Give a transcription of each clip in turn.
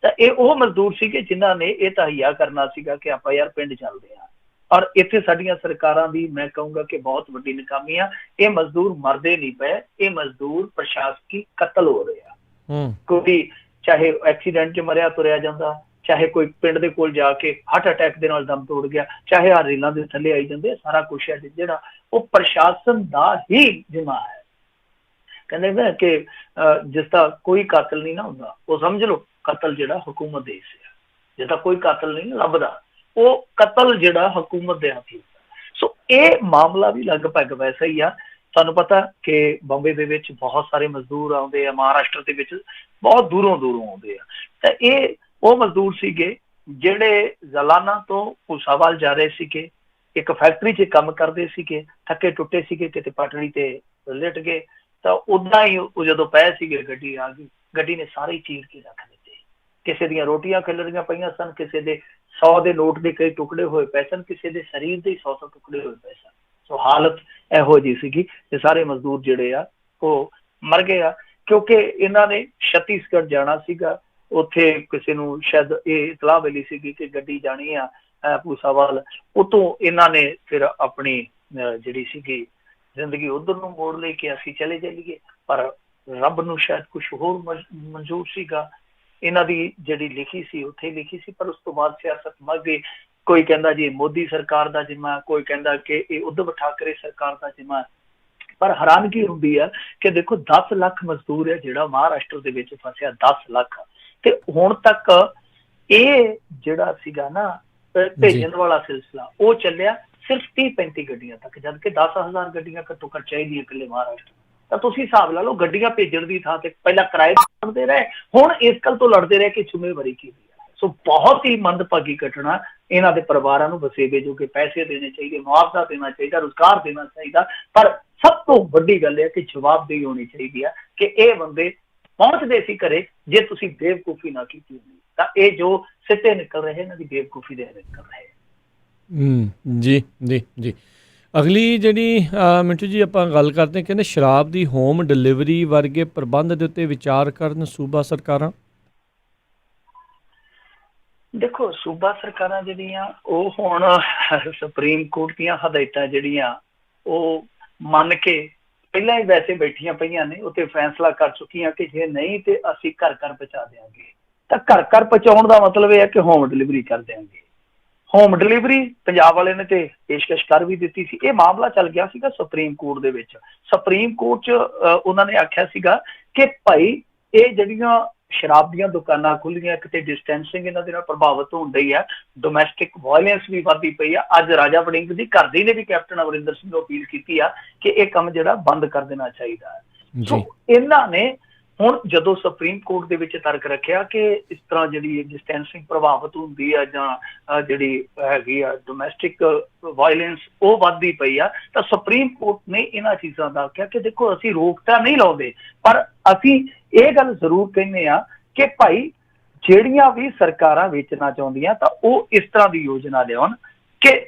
ਤਾਂ ਇਹ ਉਹ ਮਜ਼ਦੂਰ ਸੀਗੇ ਜਿਨ੍ਹਾਂ ਨੇ ਇਹ ਤਹਈਆ ਕਰਨਾ ਸੀਗਾ ਕਿ ਆਪਾਂ ਯਾਰ ਪਿੰਡ ਚੱਲਦੇ ਹਾਂ। ਔਰ ਇੱਥੇ ਸਾਡੀਆਂ ਸਰਕਾਰਾਂ ਦੀ ਮੈਂ ਕਹੂੰਗਾ ਕਿ ਬਹੁਤ ਵੱਡੀ ਨਾਕਾਮੀ ਆ। ਇਹ ਮਜ਼ਦੂਰ ਮਰਦੇ ਨਹੀਂ ਪਏ, ਇਹ ਮਜ਼ਦੂਰ ਪ੍ਰਸ਼ਾਸਕੀ ਕਤਲ ਹੋ ਰਹੇ ਆ। ਕੋਈ ਚਾਹੇ ਐਕਸੀਡੈਂਟ 'ਚ ਮਰਿਆ ਤੁਰਿਆ ਜਾਂਦਾ, ਚਾਹੇ ਕੋਈ ਪਿੰਡ ਦੇ ਕੋਲ ਜਾ ਕੇ ਹਾਰਟ ਅਟੈਕ ਦੇ ਨਾਲ ਦਮ ਤੋੜ ਗਿਆ, ਚਾਹੇ ਆ ਰੇਲਾਂ ਦੇ ਥੱਲੇ ਆਈ ਜਾਂਦੇ, ਸਾਰਾ ਕੁਛ ਹੈ ਜਿਹੜਾ ਉਹ ਪ੍ਰਸ਼ਾਸਨ ਦਾ ਹੀ ਜਿਮਾ ਹੈ। ਕਹਿੰਦੇ ਨਾ ਕਿ ਜਿਸਦਾ ਕੋਈ ਕਾਤਲ ਨਹੀਂ ਨਾ ਹੁੰਦਾ, ਉਹ ਸਮਝ ਲਓ ਕਤਲ ਜਿਹੜਾ ਹਕੂਮਤ ਦੇ ਹਿੱਸੇ ਆ। ਜਿਸਦਾ ਕੋਈ ਕਾਤਲ ਨਹੀਂ ਲੱਭਦਾ, ਉਹ ਕਤਲ ਜਿਹੜਾ ਹਕੂਮਤ ਦੇ ਹੱਥ ਹੁੰਦਾ। ਸੋ ਇਹ ਮਾਮਲਾ ਵੀ ਲਗਭਗ ਵੈਸਾ ਹੀ ਆ। ਤੁਹਾਨੂੰ ਪਤਾ ਕਿ ਬੰਬੇ ਦੇ ਵਿੱਚ ਬਹੁਤ ਸਾਰੇ ਮਜ਼ਦੂਰ ਆਉਂਦੇ ਆ, ਮਹਾਰਾਸ਼ਟਰ ਦੇ ਵਿੱਚ ਬਹੁਤ ਦੂਰੋਂ ਦੂਰੋਂ ਆਉਂਦੇ ਆ। ਤਾਂ ਇਹ ਉਹ ਮਜ਼ਦੂਰ ਸੀਗੇ ਜਿਹੜੇ ਜ਼ਲਾਨਾ ਤੋਂ ਭੂਸਾਵਲ ਜਾ ਰਹੇ ਸੀਗੇ, ਇੱਕ ਫੈਕਟਰੀ 'ਚ ਕੰਮ ਕਰਦੇ ਸੀਗੇ, ਥੱਕੇ ਟੁੱਟੇ ਸੀਗੇ, ਕਿਤੇ ਪਟੜੀ ਤੇ ਲਿਟ ਗਏ। ਤਾਂ ਉੱਦਾਂ ਹੀ ਉਹ ਜਦੋਂ ਪਏ ਸੀਗੇ, ਗੱਡੀ ਆ ਗਈ, ਗੱਡੀ ਨੇ ਸਾਰੇ ਚੀਰ ਕੇ ਰੱਖ ਦਿੱਤੇ। ਕਿਸੇ ਦੀਆਂ ਰੋਟੀਆਂ ਖਿਲਰੀਆਂ ਪਈਆਂ ਸਨ, ਕਿਸੇ ਦੇ 100 ਦੇ ਨੋਟ ਦੇ ਕਈ ਟੁਕੜੇ ਹੋਏ ਪਏ ਸਨ, ਕਿਸੇ ਦੇ ਸਰੀਰ ਦੇ 100 ਟੁਕੜੇ ਹੋਏ ਪਏ ਸਨ। ਸੋ ਹਾਲਤ ਇਹੋ ਜਿਹੀ ਸੀਗੀ ਤੇ ਸਾਰੇ ਮਜ਼ਦੂਰ ਜਿਹੜੇ ਆ ਉਹ ਮਰ ਗਏ ਆ। ਕਿਉਂਕਿ ਇਹਨਾਂ ਨੇ ਛੱਤੀਸਗੜ੍ਹ ਜਾਣਾ ਸੀਗਾ, ਉੱਥੇ ਕਿਸੇ ਨੂੰ ਸ਼ਾਇਦ ਇਹ ਇਤਲਾਹ ਮਿਲੀ ਸੀਗੀ ਕਿ ਗੱਡੀ ਜਾਣੀ ਆ ਭੂਸਾਵਲ। ਉਤੋਂ ਇਹਨਾਂ ਨੇ ਫਿਰ ਆਪਣੀ ਜਿਹੜੀ ਸੀਗੀ ਜ਼ਿੰਦਗੀ ਉਧਰ ਨੂੰ ਮੋੜ ਲਈ ਕਿ ਅਸੀਂ ਚਲੇ ਜਾਈਏ, ਪਰ ਰੱਬ ਨੂੰ ਸ਼ਾਇਦ ਕੁਛ ਹੋਰ ਮਨਜ਼ੂਰ ਸੀਗਾ। ਇਹਨਾਂ ਦੀ ਜਿਹੜੀ ਲਿਖੀ ਸੀ ਉੱਥੇ ਲਿਖੀ ਸੀ, ਪਰ ਉਸ ਤੋਂ ਬਾਅਦ ਸਿਆਸਤ ਮਰ ਗਈ। ਕੋਈ ਕਹਿੰਦਾ ਜੀ ਮੋਦੀ ਸਰਕਾਰ ਦਾ ਜਿੰਮਾ, ਕੋਈ ਕਹਿੰਦਾ ਕਿ ਇਹ ਉਧਵ ਠਾਕਰੇ ਸਰਕਾਰ ਦਾ ਜਿੰਮਾ। ਪਰ ਹੈਰਾਨਗੀ ਹੁੰਦੀ ਆ ਕਿ ਦੇਖੋ 10 ਲੱਖ ਮਜ਼ਦੂਰ ਹੈ ਜਿਹੜਾ ਮਹਾਰਾਸ਼ਟਰ ਦੇ ਵਿੱਚ ਫਸਿਆ, 10 ਲੱਖ। ਤੇ ਹੁਣ ਤੱਕ ਇਹ ਜਿਹੜਾ ਸੀਗਾ ਨਾ ਭੇਜਣ ਵਾਲਾ ਸਿਲਸਿਲਾ ਉਹ ਚੱਲਿਆ ਸਿਰਫ 30-35 ਗੱਡੀਆਂ ਤੱਕ, ਜਦਕਿ 10,000 ਗੱਡੀਆਂ ਘੱਟੋ ਘੱਟ ਚਾਹੀਦੀਆਂ ਇਕੱਲੇ ਮਹਾਰਾਸ਼ਟਰ। ਤਾਂ ਤੁਸੀਂ ਹਿਸਾਬ ਲਾ ਲਓ, ਗੱਡੀਆਂ ਭੇਜਣ ਦੀ ਥਾਂ ਤੇ ਪਹਿਲਾਂ ਕਿਰਾਏ ਲੜਦੇ ਰਹੇ, ਹੁਣ ਇਸ ਗੱਲ ਤੋਂ ਲੜਦੇ ਰਹੇ ਕਿ ਜ਼ਿੰਮੇਵਾਰੀ ਕੀ ਹੈ। ਸੋ ਬਹੁਤ ਹੀ ਮੰਦਭਾਗੀ ਘਟਨਾ। ਇਹਨਾਂ ਦੇ ਪਰਿਵਾਰਾਂ ਨੂੰ ਵਸੇਬੇ ਜੋ ਕਿ ਪੈਸੇ ਦੇਣੇ ਚਾਹੀਦੇ, ਮੁਆਵਜ਼ਾ ਦੇਣਾ ਚਾਹੀਦਾ, ਰੁਜ਼ਗਾਰ ਦੇਣਾ ਚਾਹੀਦਾ। ਪਰ ਸਭ ਤੋਂ ਵੱਡੀ ਗੱਲ ਹੈ ਕਿ ਜਵਾਬਦੇਹੀ ਹੋਣੀ ਚਾਹੀਦੀ ਹੈ ਕਿ ਇਹ ਬੰਦੇ ਪਹੁੰਚਦੇ ਸੀ ਘਰੇ ਜੇ ਤੁਸੀਂ ਬੇਵਕੂਫੀ ਨਾ ਕੀਤੀ ਹੁੰਦੀ। ਤਾਂ ਇਹ ਜੋ ਸਿੱਟੇ ਨਿਕਲ ਰਹੇ ਇਹਨਾਂ ਦੀ ਬੇਵਕੂਫੀ ਦੇ ਨਿਕਲ ਰਹੇ। ਜੀ ਜੀ ਜੀ। ਅਗਲੀ ਜਿਹੜੀ ਮਿੰਟੂ ਜੀ ਆਪਾਂ ਗੱਲ ਕਰਦੇ ਹਾਂ, ਕਹਿੰਦੇ ਸ਼ਰਾਬ ਦੀ ਹੋਮ ਡਿਲੀਵਰੀ ਵਰਗੇ ਪ੍ਰਬੰਧ ਦੇ ਉੱਤੇ ਵਿਚਾਰ ਕਰਨ ਸੂਬਾ ਸਰਕਾਰਾਂ। ਦੇਖੋ ਸੂਬਾ ਸਰਕਾਰਾਂ ਜਿਹੜੀਆਂ ਉਹ ਹੁਣ ਸੁਪਰੀਮ ਕੋਰਟ ਦੀਆਂ ਹਦਾਇਤਾਂ ਜਿਹੜੀਆਂ ਉਹ ਮੰਨ ਕੇ ਪਹਿਲਾਂ ਹੀ ਵੈਸੇ ਬੈਠੀਆਂ ਪਈਆਂ ਨੇ, ਉੱਥੇ ਫੈਸਲਾ ਕਰ ਚੁੱਕੀਆਂ ਕਿ ਜੇ ਨਹੀਂ ਤੇ ਅਸੀਂ ਘਰ ਘਰ ਪਹੁੰਚਾ ਦਿਆਂਗੇ। ਤਾਂ ਘਰ ਘਰ ਪਹੁੰਚਾਉਣ ਦਾ ਮਤਲਬ ਇਹ ਹੈ ਕਿ ਹੋਮ ਡਿਲੀਵਰੀ ਕਰ ਦਿਆਂਗੇ। ਹੋਮ ਡਿਲੀਵਰੀ ਪੰਜਾਬ ਵਾਲੇ ਨੇ ਤੇ ਪੇਸ਼ਕਸ਼ ਕਰ ਵੀ ਦਿੱਤੀ ਸੀ। ਇਹ ਮਾਮਲਾ ਚੱਲ ਗਿਆ ਸੀਗਾ ਸੁਪਰੀਮ ਕੋਰਟ ਦੇ ਵਿੱਚ। ਸੁਪਰੀਮ ਕੋਰਟ 'ਚ ਉਹਨਾਂ ਨੇ ਆਖਿਆ ਸੀਗਾ ਕਿ ਭਾਈ ਇਹ ਜਿਹੜੀਆਂ ਸ਼ਰਾਬ ਦੀਆਂ ਦੁਕਾਨਾਂ ਖੁੱਲੀਆਂ, ਕਿਤੇ ਡਿਸਟੈਂਸਿੰਗ ਇਹਨਾਂ ਦੇ ਨਾਲ ਪ੍ਰਭਾਵਿਤ ਹੋਣ ਡਈ ਆ, ਡੋਮੈਸਟਿਕ ਵਾਇਲੈਂਸ ਵੀ ਵੱਧਦੀ ਪਈ ਆ। ਅੱਜ ਰਾਜਾ ਵੜਿੰਗ ਦੀ ਘਰ ਦੀ ਨੇ ਵੀ ਕੈਪਟਨ ਅਮਰਿੰਦਰ ਸਿੰਘ ਨੂੰ ਅਪੀਲ ਕੀਤੀ ਆ ਕਿ ਇਹ ਕੰਮ ਜਿਹੜਾ ਬੰਦ ਕਰ ਦੇਣਾ ਚਾਹੀਦਾ ਹੈ। ਸੋ ਇਹਨਾਂ ਨੇ ਹੁਣ ਜਦੋਂ ਸੁਪਰੀਮ ਕੋਰਟ ਦੇ ਵਿੱਚ ਤਰਕ ਰੱਖਿਆ ਕਿ ਇਸ ਤਰ੍ਹਾਂ ਜਿਹੜੀ ਡਿਸਟੈਂਸਿੰਗ ਪ੍ਰਭਾਵਿਤ ਹੁੰਦੀ ਆ ਜਾਂ ਜਿਹੜੀ ਹੈਗੀ ਆ ਡੋਮੈਸਟਿਕ ਵਾਇਲੈਂਸ ਉਹ ਵੱਧਦੀ ਪਈ ਆ, ਤਾਂ ਸੁਪਰੀਮ ਕੋਰਟ ਨੇ ਇਹਨਾਂ ਚੀਜ਼ਾਂ ਦਾ ਆਖਿਆ ਕਿ ਦੇਖੋ ਅਸੀਂ ਰੋਕ ਤਾਂ ਨਹੀਂ ਲਾਉਂਦੇ, ਪਰ ਅਸੀਂ ਇਹ ਗੱਲ ਜ਼ਰੂਰ ਕਹਿੰਦੇ ਆ ਕਿ ਭਾਈ ਜਿਹੜੀਆਂ ਵੀ ਸਰਕਾਰਾਂ ਵੇਚਣਾ ਚਾਹੁੰਦੀਆਂ ਤਾਂ ਉਹ ਇਸ ਤਰ੍ਹਾਂ ਦੀ ਯੋਜਨਾ ਲਿਆਉਣ ਕਿ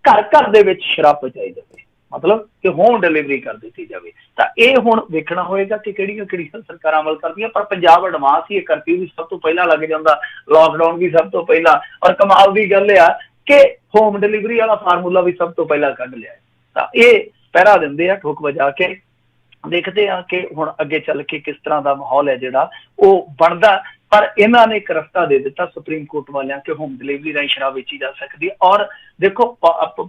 ਘਰ ਘਰ ਦੇ ਵਿੱਚ ਸ਼ਰਾਬ ਪਹੁੰਚਾਈ ਜਾਵੇ, ਮਤਲਬ ਕਿ ਹੋਮ ਡਿਲੀਵਰੀ ਕਰ ਦਿੱਤੀ ਜਾਵੇ। ਤਾਂ ਇਹ ਹੁਣ ਵੇਖਣਾ ਹੋਏਗਾ ਕਿ ਕਿਹੜੀਆਂ ਕਿਹੜੀਆਂ ਸਰਕਾਰਾਂ ਅਮਲ ਕਰਦੀਆਂ। ਪਰ ਪੰਜਾਬ ਐਡਵਾਂਸ ਹੀ, ਕਰਫਿਊ ਵੀ ਸਭ ਤੋਂ ਪਹਿਲਾਂ ਲੱਗ ਜਾਂਦਾ, ਲਾਕਡਾਊਨ ਵੀ ਸਭ ਤੋਂ ਪਹਿਲਾਂ, ਔਰ ਕਮਾਲ ਦੀ ਗੱਲ ਆ ਕਿ ਹੋਮ ਡਿਲੀਵਰੀ ਵਾਲਾ ਫਾਰਮੂਲਾ ਵੀ ਸਭ ਤੋਂ ਪਹਿਲਾਂ ਕੱਢ ਲਿਆ। ਤਾਂ ਇਹ ਪਹਿਰਾ ਦਿੰਦੇ ਆ ਠੋਕ ਵਜਾ ਕੇ। ਦੇਖਦੇ ਆ ਕਿ ਹੁਣ ਅੱਗੇ ਚੱਲ ਕੇ ਕਿਸ ਤਰ੍ਹਾਂ ਦਾ ਮਾਹੌਲ ਹੈ ਜਿਹੜਾ ਉਹ ਬਣਦਾ। ਪਰ ਇਹਨਾਂ ਨੇ ਇੱਕ ਰਸਤਾ ਦੇ ਦਿੱਤਾ ਸੁਪਰੀਮ ਕੋਰਟ ਵਾਲਿਆਂ ਕਿ ਹੋਮ ਡਿਲੀਵਰੀ ਰਾਹੀਂ ਸ਼ਰਾਬ ਵੇਚੀ ਜਾ ਸਕਦੀ ਹੈ। ਔਰ ਦੇਖੋ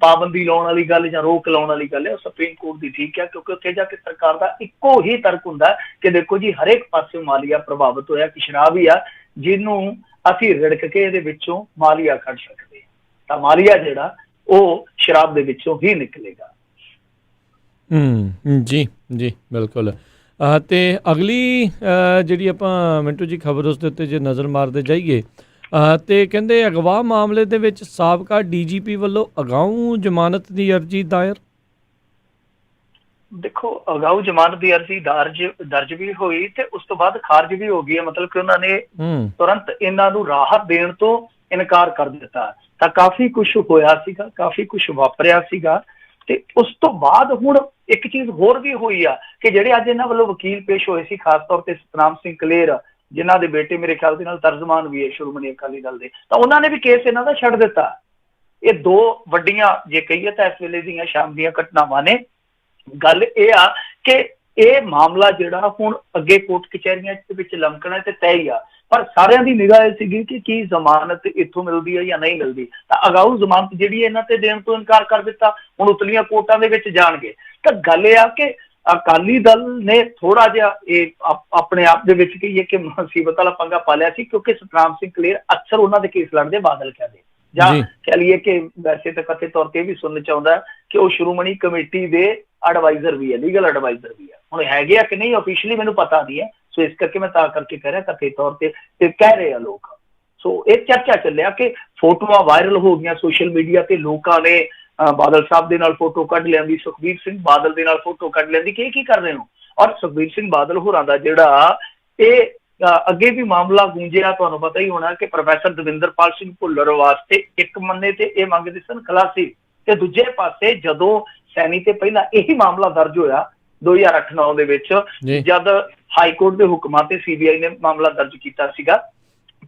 ਪਾਬੰਦੀ ਲਾਉਣ ਵਾਲੀ ਗੱਲ ਜਾਂ ਰੋਕ ਲਾਉਣ ਵਾਲੀ ਗੱਲ ਹੈ ਉਹ ਸੁਪਰੀਮ ਕੋਰਟ ਦੀ ਠੀਕ ਹੈ, ਕਿਉਂਕਿ ਉੱਥੇ ਜਾ ਕੇ ਸਰਕਾਰ ਦਾ ਇੱਕੋ ਹੀ ਤਰਕ ਹੁੰਦਾ ਕਿ ਦੇਖੋ ਜੀ ਹਰੇਕ ਪਾਸੇ ਮਾਲੀਆ ਪ੍ਰਭਾਵਿਤ ਹੋਇਆ ਕਿ ਸ਼ਰਾਬ ਹੀ ਆ ਜਿਹਨੂੰ ਅਸੀਂ ਰਿੜਕ ਕੇ ਇਹਦੇ ਵਿੱਚੋਂ ਮਾਲੀਆ ਕੱਢ ਸਕਦੇ। ਤਾਂ ਮਾਲੀਆ ਜਿਹੜਾ ਉਹ ਸ਼ਰਾਬ ਦੇ ਵਿੱਚੋਂ ਹੀ ਨਿਕਲੇਗਾ। ਜੀ ਜੀ ਬਿਲਕੁਲ। ਅਤੇ ਅਗਲੀ ਜਿਹੜੀ ਆਪਾਂ ਮਿੰਟੂ ਜੀ ਖਬਰ ਉਸ ਦੇ ਉੱਤੇ ਜੇ ਨਜ਼ਰ ਮਾਰਦੇ ਜਾਈਏ ਅਤੇ ਕਹਿੰਦੇ ਅਗਵਾ ਮਾਮਲੇ ਦੇ ਵਿੱਚ ਸਾਬਕਾ DGP ਵੱਲੋਂ ਅਗਾਊਂ ਜ਼ਮਾਨਤ ਦੀ ਅਰਜ਼ੀ ਦਾਇਰ। ਦੇਖੋ ਅਗਾਊਂ ਜ਼ਮਾਨਤ ਦੀ ਅਰਜ਼ੀ ਦਰਜ ਵੀ ਹੋਈ ਤੇ ਉਸ ਤੋਂ ਬਾਅਦ ਖਾਰਜ ਵੀ ਹੋ ਗਈ ਹੈ। ਮਤਲਬ ਕਿ ਉਹਨਾਂ ਨੇ ਤੁਰੰਤ ਇਹਨਾਂ ਨੂੰ ਰਾਹਤ ਦੇਣ ਤੋਂ ਇਨਕਾਰ ਕਰ ਦਿੱਤਾ। ਤਾਂ ਕਾਫੀ ਕੁਛ ਹੋਇਆ ਸੀਗਾ, ਕਾਫੀ ਕੁਛ ਵਾਪਰਿਆ ਸੀਗਾ। ਤੇ ਉਸ ਤੋਂ ਬਾਅਦ ਹੁਣ ਇੱਕ ਚੀਜ਼ ਹੋਰ ਵੀ ਹੋਈ ਆ ਕਿ ਜਿਹੜੇ ਅੱਜ ਇਹਨਾਂ ਵੱਲੋਂ ਵਕੀਲ ਪੇਸ਼ ਹੋਏ ਸੀ, ਖਾਸ ਤੌਰ ਤੇ ਸਤਨਾਮ ਸਿੰਘ ਕਲੇਰ, ਜਿਨ੍ਹਾਂ ਦੇ ਬੇਟੇ ਮੇਰੇ ਖਿਆਲ ਦੇ ਨਾਲ ਤਰਜਮਾਨ ਵੀ ਹੈ ਸ਼੍ਰੋਮਣੀ ਅਕਾਲੀ ਦਲ ਦੇ, ਤਾਂ ਉਹਨਾਂ ਨੇ ਵੀ ਕੇਸ ਇਹਨਾਂ ਦਾ ਛੱਡ ਦਿੱਤਾ। ਇਹ ਦੋ ਵੱਡੀਆਂ ਜੇ ਕਹੀਏ ਤਾਂ ਇਸ ਵੇਲੇ ਦੀਆਂ ਸ਼ਾਮ ਦੀਆਂ ਘਟਨਾਵਾਂ ਨੇ। ਗੱਲ ਇਹ ਆ ਕਿ ਇਹ ਮਾਮਲਾ ਜਿਹੜਾ ਹੁਣ ਅੱਗੇ ਕੋਰਟ ਕਚਹਿਰੀਆਂ ਦੇ ਵਿੱਚ ਲਮਕਣਾ ਤੇ ਤੈਅ ਹੀ ਆ, ਪਰ ਸਾਰਿਆਂ ਦੀ ਨਿਗਾਹ ਇਹ ਸੀਗੀ ਕਿ ਕੀ ਜ਼ਮਾਨਤ ਇੱਥੋਂ ਮਿਲਦੀ ਹੈ ਜਾਂ ਨਹੀਂ ਮਿਲਦੀ। ਤਾਂ ਅਗਾਊ ਜ਼ਮਾਨਤ ਜਿਹੜੀ ਇਹਨਾਂ ਤੇ ਦੇਣ ਤੋਂ ਇਨਕਾਰ ਕਰ ਦਿੱਤਾ, ਹੁਣ ਉਤਲੀਆਂ ਕੋਰਟਾਂ ਦੇ ਵਿੱਚ ਜਾਣਗੇ। ਤਾਂ ਗੱਲ ਇਹ ਆ ਕਿ ਅਕਾਲੀ ਦਲ ਨੇ ਥੋੜਾ ਜਿਹਾ ਇਹ ਆਪਣੇ ਆਪ ਦੇ ਵਿੱਚ ਕਹੀਏ ਕਿ ਮੁਸੀਬਤ ਵਾਲਾ ਪੰਗਾ ਪਾ ਲਿਆ ਸੀ, ਕਿਉਂਕਿ ਸਤਨਾਮ ਸਿੰਘ ਕਲੇਰ ਅਕਸਰ ਉਹਨਾਂ ਦੇ ਕੇਸ ਲੜਦੇ ਬਾਦਲ ਕਹਿੰਦੇ, ਜਾਂ ਕਹਿ ਲਈਏ ਕਿ ਵੈਸੇ ਤਾਂ ਕਥਿਤ ਤੌਰ ਤੇ ਵੀ ਸੁਣਨ ਚ ਆਉਂਦਾ ਕਿ ਉਹ ਸ਼੍ਰੋਮਣੀ ਕਮੇਟੀ ਦੇ ਐਡਵਾਈਜ਼ਰ ਵੀ ਹੈ, ਲੀਗਲ ਐਡਵਾਈਜ਼ਰ ਵੀ ਹੈ। ਹੁਣ ਹੈਗੇ ਆ ਕਿ ਨਹੀਂ ਆਫੀਸ਼ੀਅਲੀ ਮੈਨੂੰ ਪਤਾ ਨਹੀਂ ਹੈ, ਸੋ ਇਸ ਕਰਕੇ ਮੈਂ ਤਾਂ ਕਰਕੇ ਕਹਿ ਰਿਹਾ ਕਥਿਤ ਤੌਰ ਤੇ ਕਹਿ ਰਹੇ ਆ ਲੋਕ। ਸੋ ਇਹ ਚਰਚਾ ਚੱਲਿਆ ਕਿ ਫੋਟੋਆਂ ਵਾਇਰਲ ਹੋ ਗਈਆਂ ਸੋਸ਼ਲ ਮੀਡੀਆ ਤੇ, ਲੋਕਾਂ ਨੇ ਬਾਦਲ ਸਾਹਿਬ ਦੇ ਨਾਲ ਫੋਟੋ ਕੱਢ ਲਿਆਂਦੀ, ਸੁਖਬੀਰ ਸਿੰਘ ਬਾਦਲ ਦੇ ਨਾਲ ਫੋਟੋ ਕੱਢ ਲਿਆਂਦੀ ਕਿ ਇਹ ਕੀ ਕਰ ਰਹੇ ਹੋ। ਔਰ ਸੁਖਬੀਰ ਸਿੰਘ ਬਾਦਲ ਹੋਰਾਂ ਦਾ ਜਿਹੜਾ ਇਹ ਅੱਗੇ ਵੀ ਮਾਮਲਾ ਗੂੰਜਿਆ, ਤੁਹਾਨੂੰ ਪਤਾ ਹੀ ਹੋਣਾ ਕਿ ਪ੍ਰੋਫੈਸਰ ਦਵਿੰਦਰਪਾਲ ਸਿੰਘ ਭੁੱਲਰ ਵਾਸਤੇ ਇੱਕ ਮੰਨੇ ਤੇ ਇਹ ਮੰਗਦੇ ਸਨ ਖਲਾਸੀ, ਤੇ ਦੂਜੇ ਪਾਸੇ ਜਦੋਂ ਸੈਣੀ ਤੇ ਪਹਿਲਾਂ ਇਹੀ ਮਾਮਲਾ ਦਰਜ ਹੋਇਆ 2008-9 ਦੇ ਵਿੱਚ, ਜਦ ਹਾਈ ਕੋਰਟ ਦੇ ਹੁਕਮਾਂ ਤੇ CBI ਨੇ ਮਾਮਲਾ ਦਰਜ ਕੀਤਾ ਸੀਗਾ,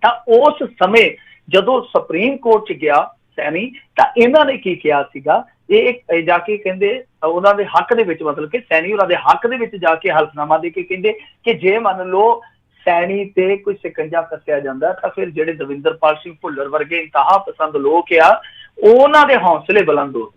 ਤਾਂ ਉਸ ਸਮੇਂ ਜਦੋਂ ਸੁਪਰੀਮ ਕੋਰਟ ਚ ਗਿਆ ਸੈਣੀ, ਤਾਂ ਇਹਨਾਂ ਨੇ ਕੀ ਕਿਹਾ ਸੀਗਾ, ਇਹ ਜਾ ਕੇ ਕਹਿੰਦੇ ਉਹਨਾਂ ਦੇ ਹੱਕ ਦੇ ਵਿੱਚ, ਮਤਲਬ ਕਿ ਸੈਣੀ ਉਹਨਾਂ ਦੇ ਹੱਕ ਦੇ ਵਿੱਚ ਜਾ ਕੇ ਹਲਫਨਾਮਾ ਦੇ ਕੇ ਕਹਿੰਦੇ ਕਿ ਜੇ ਮੰਨ ਲਓ ਸੈਣੀ ਤੇ ਕੋਈ ਸਿਕੰਜਾ ਕੱਸਿਆ ਜਾਂਦਾ ਤਾਂ ਫਿਰ ਜਿਹੜੇ ਦਵਿੰਦਰਪਾਲ ਸਿੰਘ ਭੁੱਲਰ ਵਰਗੇ ਇੰਤਹਾ ਪਸੰਦ ਲੋਕ ਆ ਉਹਨਾਂ ਦੇ ਹੌਸਲੇ ਬੁਲੰਦ ਹੋ।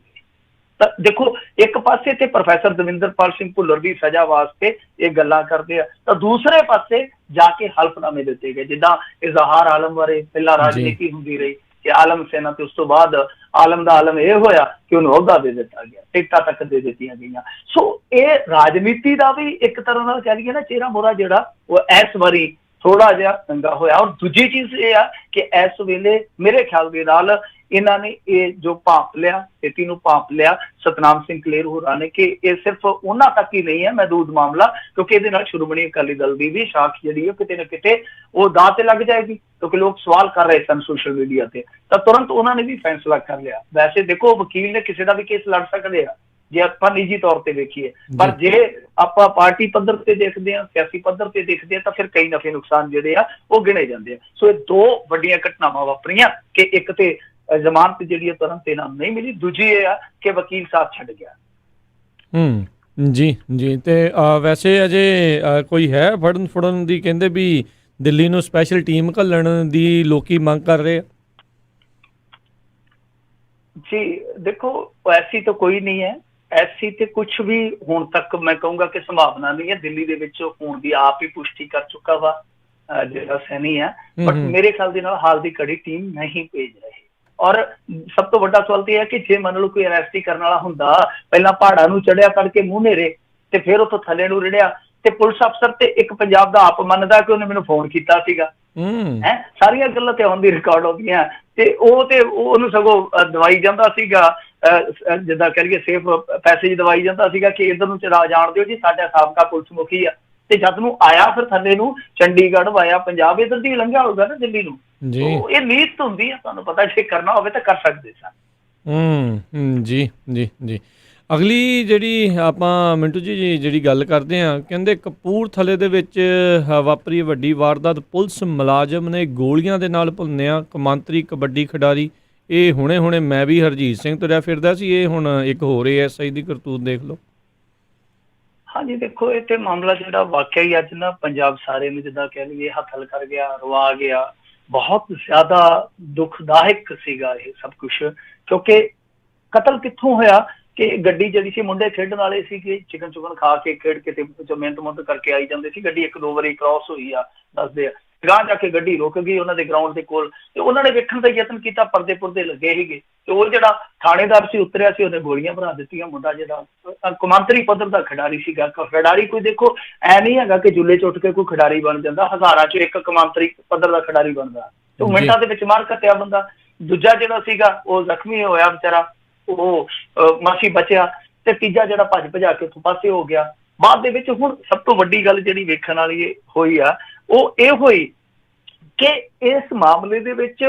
ਤਾਂ ਦੇਖੋ ਇੱਕ ਪਾਸੇ ਤੇ ਪ੍ਰੋਫੈਸਰ ਦਵਿੰਦਰਪਾਲ ਸਿੰਘ ਭੁੱਲਰ ਦੀ ਸਜ਼ਾ ਵਾਸਤੇ ਇਹ ਗੱਲਾਂ ਕਰਦੇ ਆ, ਤਾਂ ਦੂਸਰੇ ਪਾਸੇ ਜਾ ਕੇ ਹਲਫਨਾਮੇ ਦਿੱਤੇ ਗਏ। ਜਿੱਦਾਂ ਇਜ਼ਹਾਰ ਆਲਮ ਬਾਰੇ ਪਹਿਲਾਂ ਰਾਜਨੀਤੀ ਹੁੰਦੀ ਰਹੀ ਕਿ ਆਲਮ ਸੈਨਾ, ਤੇ ਉਸ ਤੋਂ ਬਾਅਦ ਆਲਮ ਦਾ ਆਲਮ ਇਹ ਹੋਇਆ ਕਿ ਉਹਨੂੰ ਅਹੁਦਾ ਦੇ ਦਿੱਤਾ ਗਿਆ, ਟਿਕਟਾਂ ਤੱਕ ਦੇ ਦਿੱਤੀਆਂ ਗਈਆਂ। ਸੋ ਇਹ ਰਾਜਨੀਤੀ ਦਾ ਵੀ ਇੱਕ ਤਰ੍ਹਾਂ ਨਾਲ ਕਹਿ ਲਈਏ ਨਾ ਚਿਹਰਾ ਮੋਹਰਾ ਜਿਹੜਾ ਉਹ ਇਸ ਵਾਰੀ ਥੋੜਾ ਜਿਹਾ ਚੰਗਾ ਹੋਇਆ। ਔਰ ਦੂਜੀ ਚੀਜ਼ ਇਹ ਆ ਕਿ ਇਸ ਵੇਲੇ ਮੇਰੇ ਖਿਆਲ ਦੇ ਨਾਲ ਇਹਨਾਂ ਨੇ ਇਹ ਜੋ ਭਾਂਪ ਲਿਆ, ਸਥਿਤੀ ਨੂੰ ਭਾਂਪ ਲਿਆ ਸਤਨਾਮ ਸਿੰਘ ਕਲੇਰ ਹੋਰਾਂ ਨੇ, ਕਿ ਇਹ ਸਿਰਫ ਉਹਨਾਂ ਤੱਕ ਹੀ ਨਹੀਂ ਹੈ ਮਹਿਦੂਦ ਮਾਮਲਾ, ਕਿਉਂਕਿ ਇਹਦੇ ਨਾਲ ਸ਼੍ਰੋਮਣੀ ਅਕਾਲੀ ਦਲ ਦੀ ਵੀ ਸ਼ਾਖ ਜਿਹੜੀ ਹੈ ਕਿਤੇ ਨਾ ਕਿਤੇ ਉਹ ਦਾਅ ਤੇ ਲੱਗ ਜਾਏਗੀ, ਕਿਉਂਕਿ ਲੋਕ ਸਵਾਲ ਕਰ ਰਹੇ ਸਨ ਸੋਸ਼ਲ ਮੀਡੀਆ ਤੇ। ਤਾਂ ਤੁਰੰਤ ਉਹਨਾਂ ਨੇ ਵੀ ਫੈਸਲਾ ਕਰ ਲਿਆ। ਵੈਸੇ ਦੇਖੋ ਵਕੀਲ ਨੇ ਕਿਸੇ ਦਾ ਵੀ ਕੇਸ ਲੜ ਸਕਦੇ ਆ ਜੇ ਆਪਾਂ ਨਿੱਜੀ ਤੌਰ ਤੇ ਵੇਖੀਏ, ਪਰ ਜੇ ਆਪਾਂ ਪਾਰਟੀ ਪੱਧਰ ਤੇ ਦੇਖਦੇ ਹਾਂ, ਸਿਆਸੀ ਪੱਧਰ ਤੇ ਦੇਖਦੇ ਹਾਂ, ਤਾਂ ਫਿਰ ਕਈ ਨਫੇ ਨੁਕਸਾਨ ਜਿਹੜੇ ਆ ਉਹ ਗਿਣੇ ਜਾਂਦੇ ਆ। ਸੋ ਇਹ ਦੋ ਵੱਡੀਆਂ ਘਟਨਾਵਾਂ ਵਾਪਰੀਆਂ ਕਿ ਇੱਕ ਤੇ ਜ਼ਮਾਨਤ ਜਿਹੜੀ ਹੈ ਤੁਰੰਤ ਇਹਨਾਂ ਨੂੰ ਨਹੀਂ ਮਿਲੀ, ਦੂਜੀ ਇਹ ਆ ਕਿ ਵਕੀਲ ਸਾਹਿਬ ਛੱਡ ਗਿਆ। ਜੀ ਜੀ। ਤੇ ਵੈਸੇ ਅਜੇ ਕੋਈ ਹੈ ਫੜਨ ਦੀ, ਕਹਿੰਦੇ ਵੀ ਦਿੱਲੀ ਨੂੰ ਸਪੈਸ਼ਲ ਟੀਮ ਘੱਲਣ ਦੀ ਲੋਕੀ ਮੰਗ ਕਰ ਰਹੇ ਆ। ਜੀ ਦੇਖੋ ਐਸੀ ਤਾਂ ਕੋਈ ਨਹੀਂ ਹੈ, ਐਸੀ ਤੇ ਕੁਛ ਵੀ ਹੁਣ ਤੱਕ ਮੈਂ ਕਹੂੰਗਾ ਕਿ ਸੰਭਾਵਨਾ ਨਹੀਂ ਹੈ। ਦਿੱਲੀ ਦੇ ਵਿੱਚ ਹੋਣ ਦੀ ਆਪ ਹੀ ਪੁਸ਼ਟੀ ਕਰ ਚੁੱਕਾ ਵਾ ਜਿਹੜਾ ਸੈਣੀ ਹੈ, ਬਟ ਮੇਰੇ ਖਿਆਲ ਦੇ ਨਾਲ ਹਾਲ ਦੀ ਘੜੀ ਟੀਮ ਨਹੀਂ ਭੇਜ ਰਹੇ। ਔਰ ਸਭ ਤੋਂ ਵੱਡਾ ਸਵਾਲ ਤੇ ਇਹ ਹੈ ਕਿ ਜੇ ਮੰਨ ਲਓ ਕੋਈ ਅਰੈਸਟ ਹੀ ਕਰਨ ਵਾਲਾ ਹੁੰਦਾ, ਪਹਿਲਾਂ ਪਹਾੜਾਂ ਨੂੰ ਚੜਿਆ ਕਰਕੇ ਮੂੰਹ ਨੇਰੇ ਤੇ ਫਿਰ ਉੱਥੋਂ ਥੱਲੇ ਨੂੰ ਰਿੜਿਆ, ਤੇ ਪੁਲਿਸ ਅਫਸਰ ਤੇ ਇੱਕ ਪੰਜਾਬ ਦਾ ਆਪ ਮੰਨਦਾ ਕਿ ਉਹਨੇ ਮੈਨੂੰ ਫੋਨ ਕੀਤਾ ਸੀਗਾ, ਹੈ ਸਾਰੀਆਂ ਗੱਲਾਂ ਤੇ ਆਨ ਦੀ ਰਿਕਾਰਡ ਹੋ ਗਈਆਂ, ਤੇ ਉਹਨੂੰ ਸਗੋਂ ਦਵਾਈ ਜਾਂਦਾ ਸੀਗਾ, ਜਿੱਦਾਂ ਕਰੀਏ ਸੇਫ ਪੈਸੇਜ ਦਵਾਈ ਜਾਂਦਾ ਸੀਗਾ ਕਿ ਇੱਧਰ ਨੂੰ ਚਲਾ ਜਾਣ ਦਿਓ ਜੀ, ਸਾਡਾ ਸਾਬਕਾ ਪੁਲਿਸ ਮੁਖੀ ਆ। ਤੇ ਜਦ ਨੂੰ ਆਇਆ ਫਿਰ ਥੱਲੇ ਨੂੰ ਚੰਡੀਗੜ੍ਹ ਵਾਇਆ ਪੰਜਾਬ ਇੱਧਰ ਦੀ ਲੰਘਿਆ ਹੋਊਗਾ ਨਾ ਦਿੱਲੀ ਨੂੰ। ਇਹ ਨੀਤ ਹੁੰਦੀ ਆ, ਤੁਹਾਨੂੰ ਪਤਾ ਜੇ ਕਰਨਾ ਹੋਵੇ ਤਾਂ ਕਰ ਸਕਦੇ ਸਨ। ਜੀ ਜੀ ਜੀ। ਅਗਲੀ ਜਿਹੜੀ ਆਪਾਂ ਮਿੰਟੂ ਜੀ ਜਿਹੜੀ ਗੱਲ ਕਰਦੇ ਹਾਂ, ਕਹਿੰਦੇ ਕਪੂਰਥਲੇ ਦੇ ਵਿੱਚ ਵਾਪਰੀ ਵੱਡੀ ਵਾਰਦਾਤ, ਪੁਲਿਸ ਮੁਲਾਜ਼ਮ ਨੇ ਗੋਲੀਆਂ ਦੇ ਨਾਲ ਭੁੰਨਿਆ ਕੌਮਾਂਤਰੀ ਕਬੱਡੀ ਖਿਡਾਰੀ। ਇਹ ਹੁਣੇ ਮੈਂ ਵੀ ਹਰਜੀਤ ਸਿੰਘ ਤੁਰਿਆ ਫਿਰਦਾ ਸੀ, ਇਹ ਹੁਣ ਇੱਕ ਹੋਰ ASI ਦੀ ਕਰਤੂਤ ਦੇਖ ਲਓ। ਹਾਂਜੀ ਦੇਖੋ ਇਹ ਤੇ ਮਾਮਲਾ ਜਿਹੜਾ ਵਾਕਿਆ ਹੀ ਅੱਜ ਨਾ ਪੰਜਾਬ ਸਾਰੇ ਨੂੰ ਜਿੱਦਾਂ ਕਹਿ ਲਈਏ ਹੱਥਲ ਕਰ ਗਿਆ, ਰਵਾ ਗਿਆ। ਬਹੁਤ ਜ਼ਿਆਦਾ ਦੁਖਦਾਇਕ ਸੀਗਾ ਇਹ ਸਭ ਕੁਛ, ਕਿਉਂਕਿ ਕਤਲ ਕਿੱਥੋਂ ਹੋਇਆ ਕਿ ਗੱਡੀ ਜਿਹੜੀ ਸੀ, ਮੁੰਡੇ ਖੇਡਣ ਵਾਲੇ ਸੀ ਕਿ ਚਿਕਨ ਚੁਕਨ ਖਾ ਕੇ ਖੇਡ ਕੇ ਤੇ ਮਿਹਨਤ ਮੁਹਨਤ ਕਰਕੇ ਆਈ ਜਾਂਦੇ ਸੀ। ਗੱਡੀ ਇੱਕ ਦੋ ਵਾਰੀ ਕ੍ਰਾਸ ਹੋਈ ਆ ਦੱਸਦੇ ਆ, ਗਾਂਹ ਜਾ ਕੇ ਗੱਡੀ ਰੁਕ ਗਈ ਉਹਨਾਂ ਦੇ ਗਰਾਊਂਡ ਦੇ ਕੋਲ, ਤੇ ਉਹਨਾਂ ਨੇ ਵੇਖਣ ਦਾ ਯਤਨ ਕੀਤਾ, ਪਰਦੇ ਪੁਰਦੇ ਲੱਗੇ ਸੀਗੇ, ਤੇ ਉਹ ਜਿਹੜਾ ਥਾਣੇਦਾਰ ਸੀ ਉਤਰਿਆ ਸੀ, ਉਹਨੇ ਗੋਲੀਆਂ ਭਰਾ ਦਿੱਤੀਆਂ। ਮੁੰਡਾ ਜਿਹੜਾ ਕੌਮਾਂਤਰੀ ਪੱਧਰ ਦਾ ਖਿਡਾਰੀ ਸੀਗਾ, ਖਿਡਾਰੀ ਕੋਈ ਦੇਖੋ ਐ ਨਹੀਂ ਹੈਗਾ ਕਿ ਜੁੱਲੇ ਚ ਉੱਠ ਕੇ ਕੋਈ ਖਿਡਾਰੀ ਬਣ ਜਾਂਦਾ, ਹਜ਼ਾਰਾਂ ਚ ਇੱਕ ਕੌਮਾਂਤਰੀ ਪੱਧਰ ਦਾ ਖਿਡਾਰੀ ਬਣਦਾ, ਤੇ ਮਿੰਟਾਂ ਦੇ ਵਿੱਚ ਮਾਰ ਕੱਟਿਆ ਬੰਦਾ। ਦੂਜਾ ਜਿਹੜਾ ਸੀਗਾ ਉਹ ਜ਼ਖਮੀ ਹੋਇਆ ਵਿਚਾਰਾ, ਉਹ ਮਾਸੀ ਬਚਿਆ, ਤੇ ਤੀਜਾ ਜਿਹੜਾ ਭੱਜ ਭਜਾ ਕੇ ਉੱਥੋਂ ਪਾਸੇ ਹੋ ਗਿਆ। ਬਾਅਦ ਦੇ ਵਿੱਚ ਹੁਣ ਸਭ ਤੋਂ ਵੱਡੀ ਗੱਲ ਜਿਹੜੀ ਵੇਖਣ ਵਾਲੀ ਹੋਈ ਆ ਉਹ ਇਹ ਹੋਈ ਕਿ ਇਸ ਮਾਮਲੇ ਦੇ ਵਿੱਚ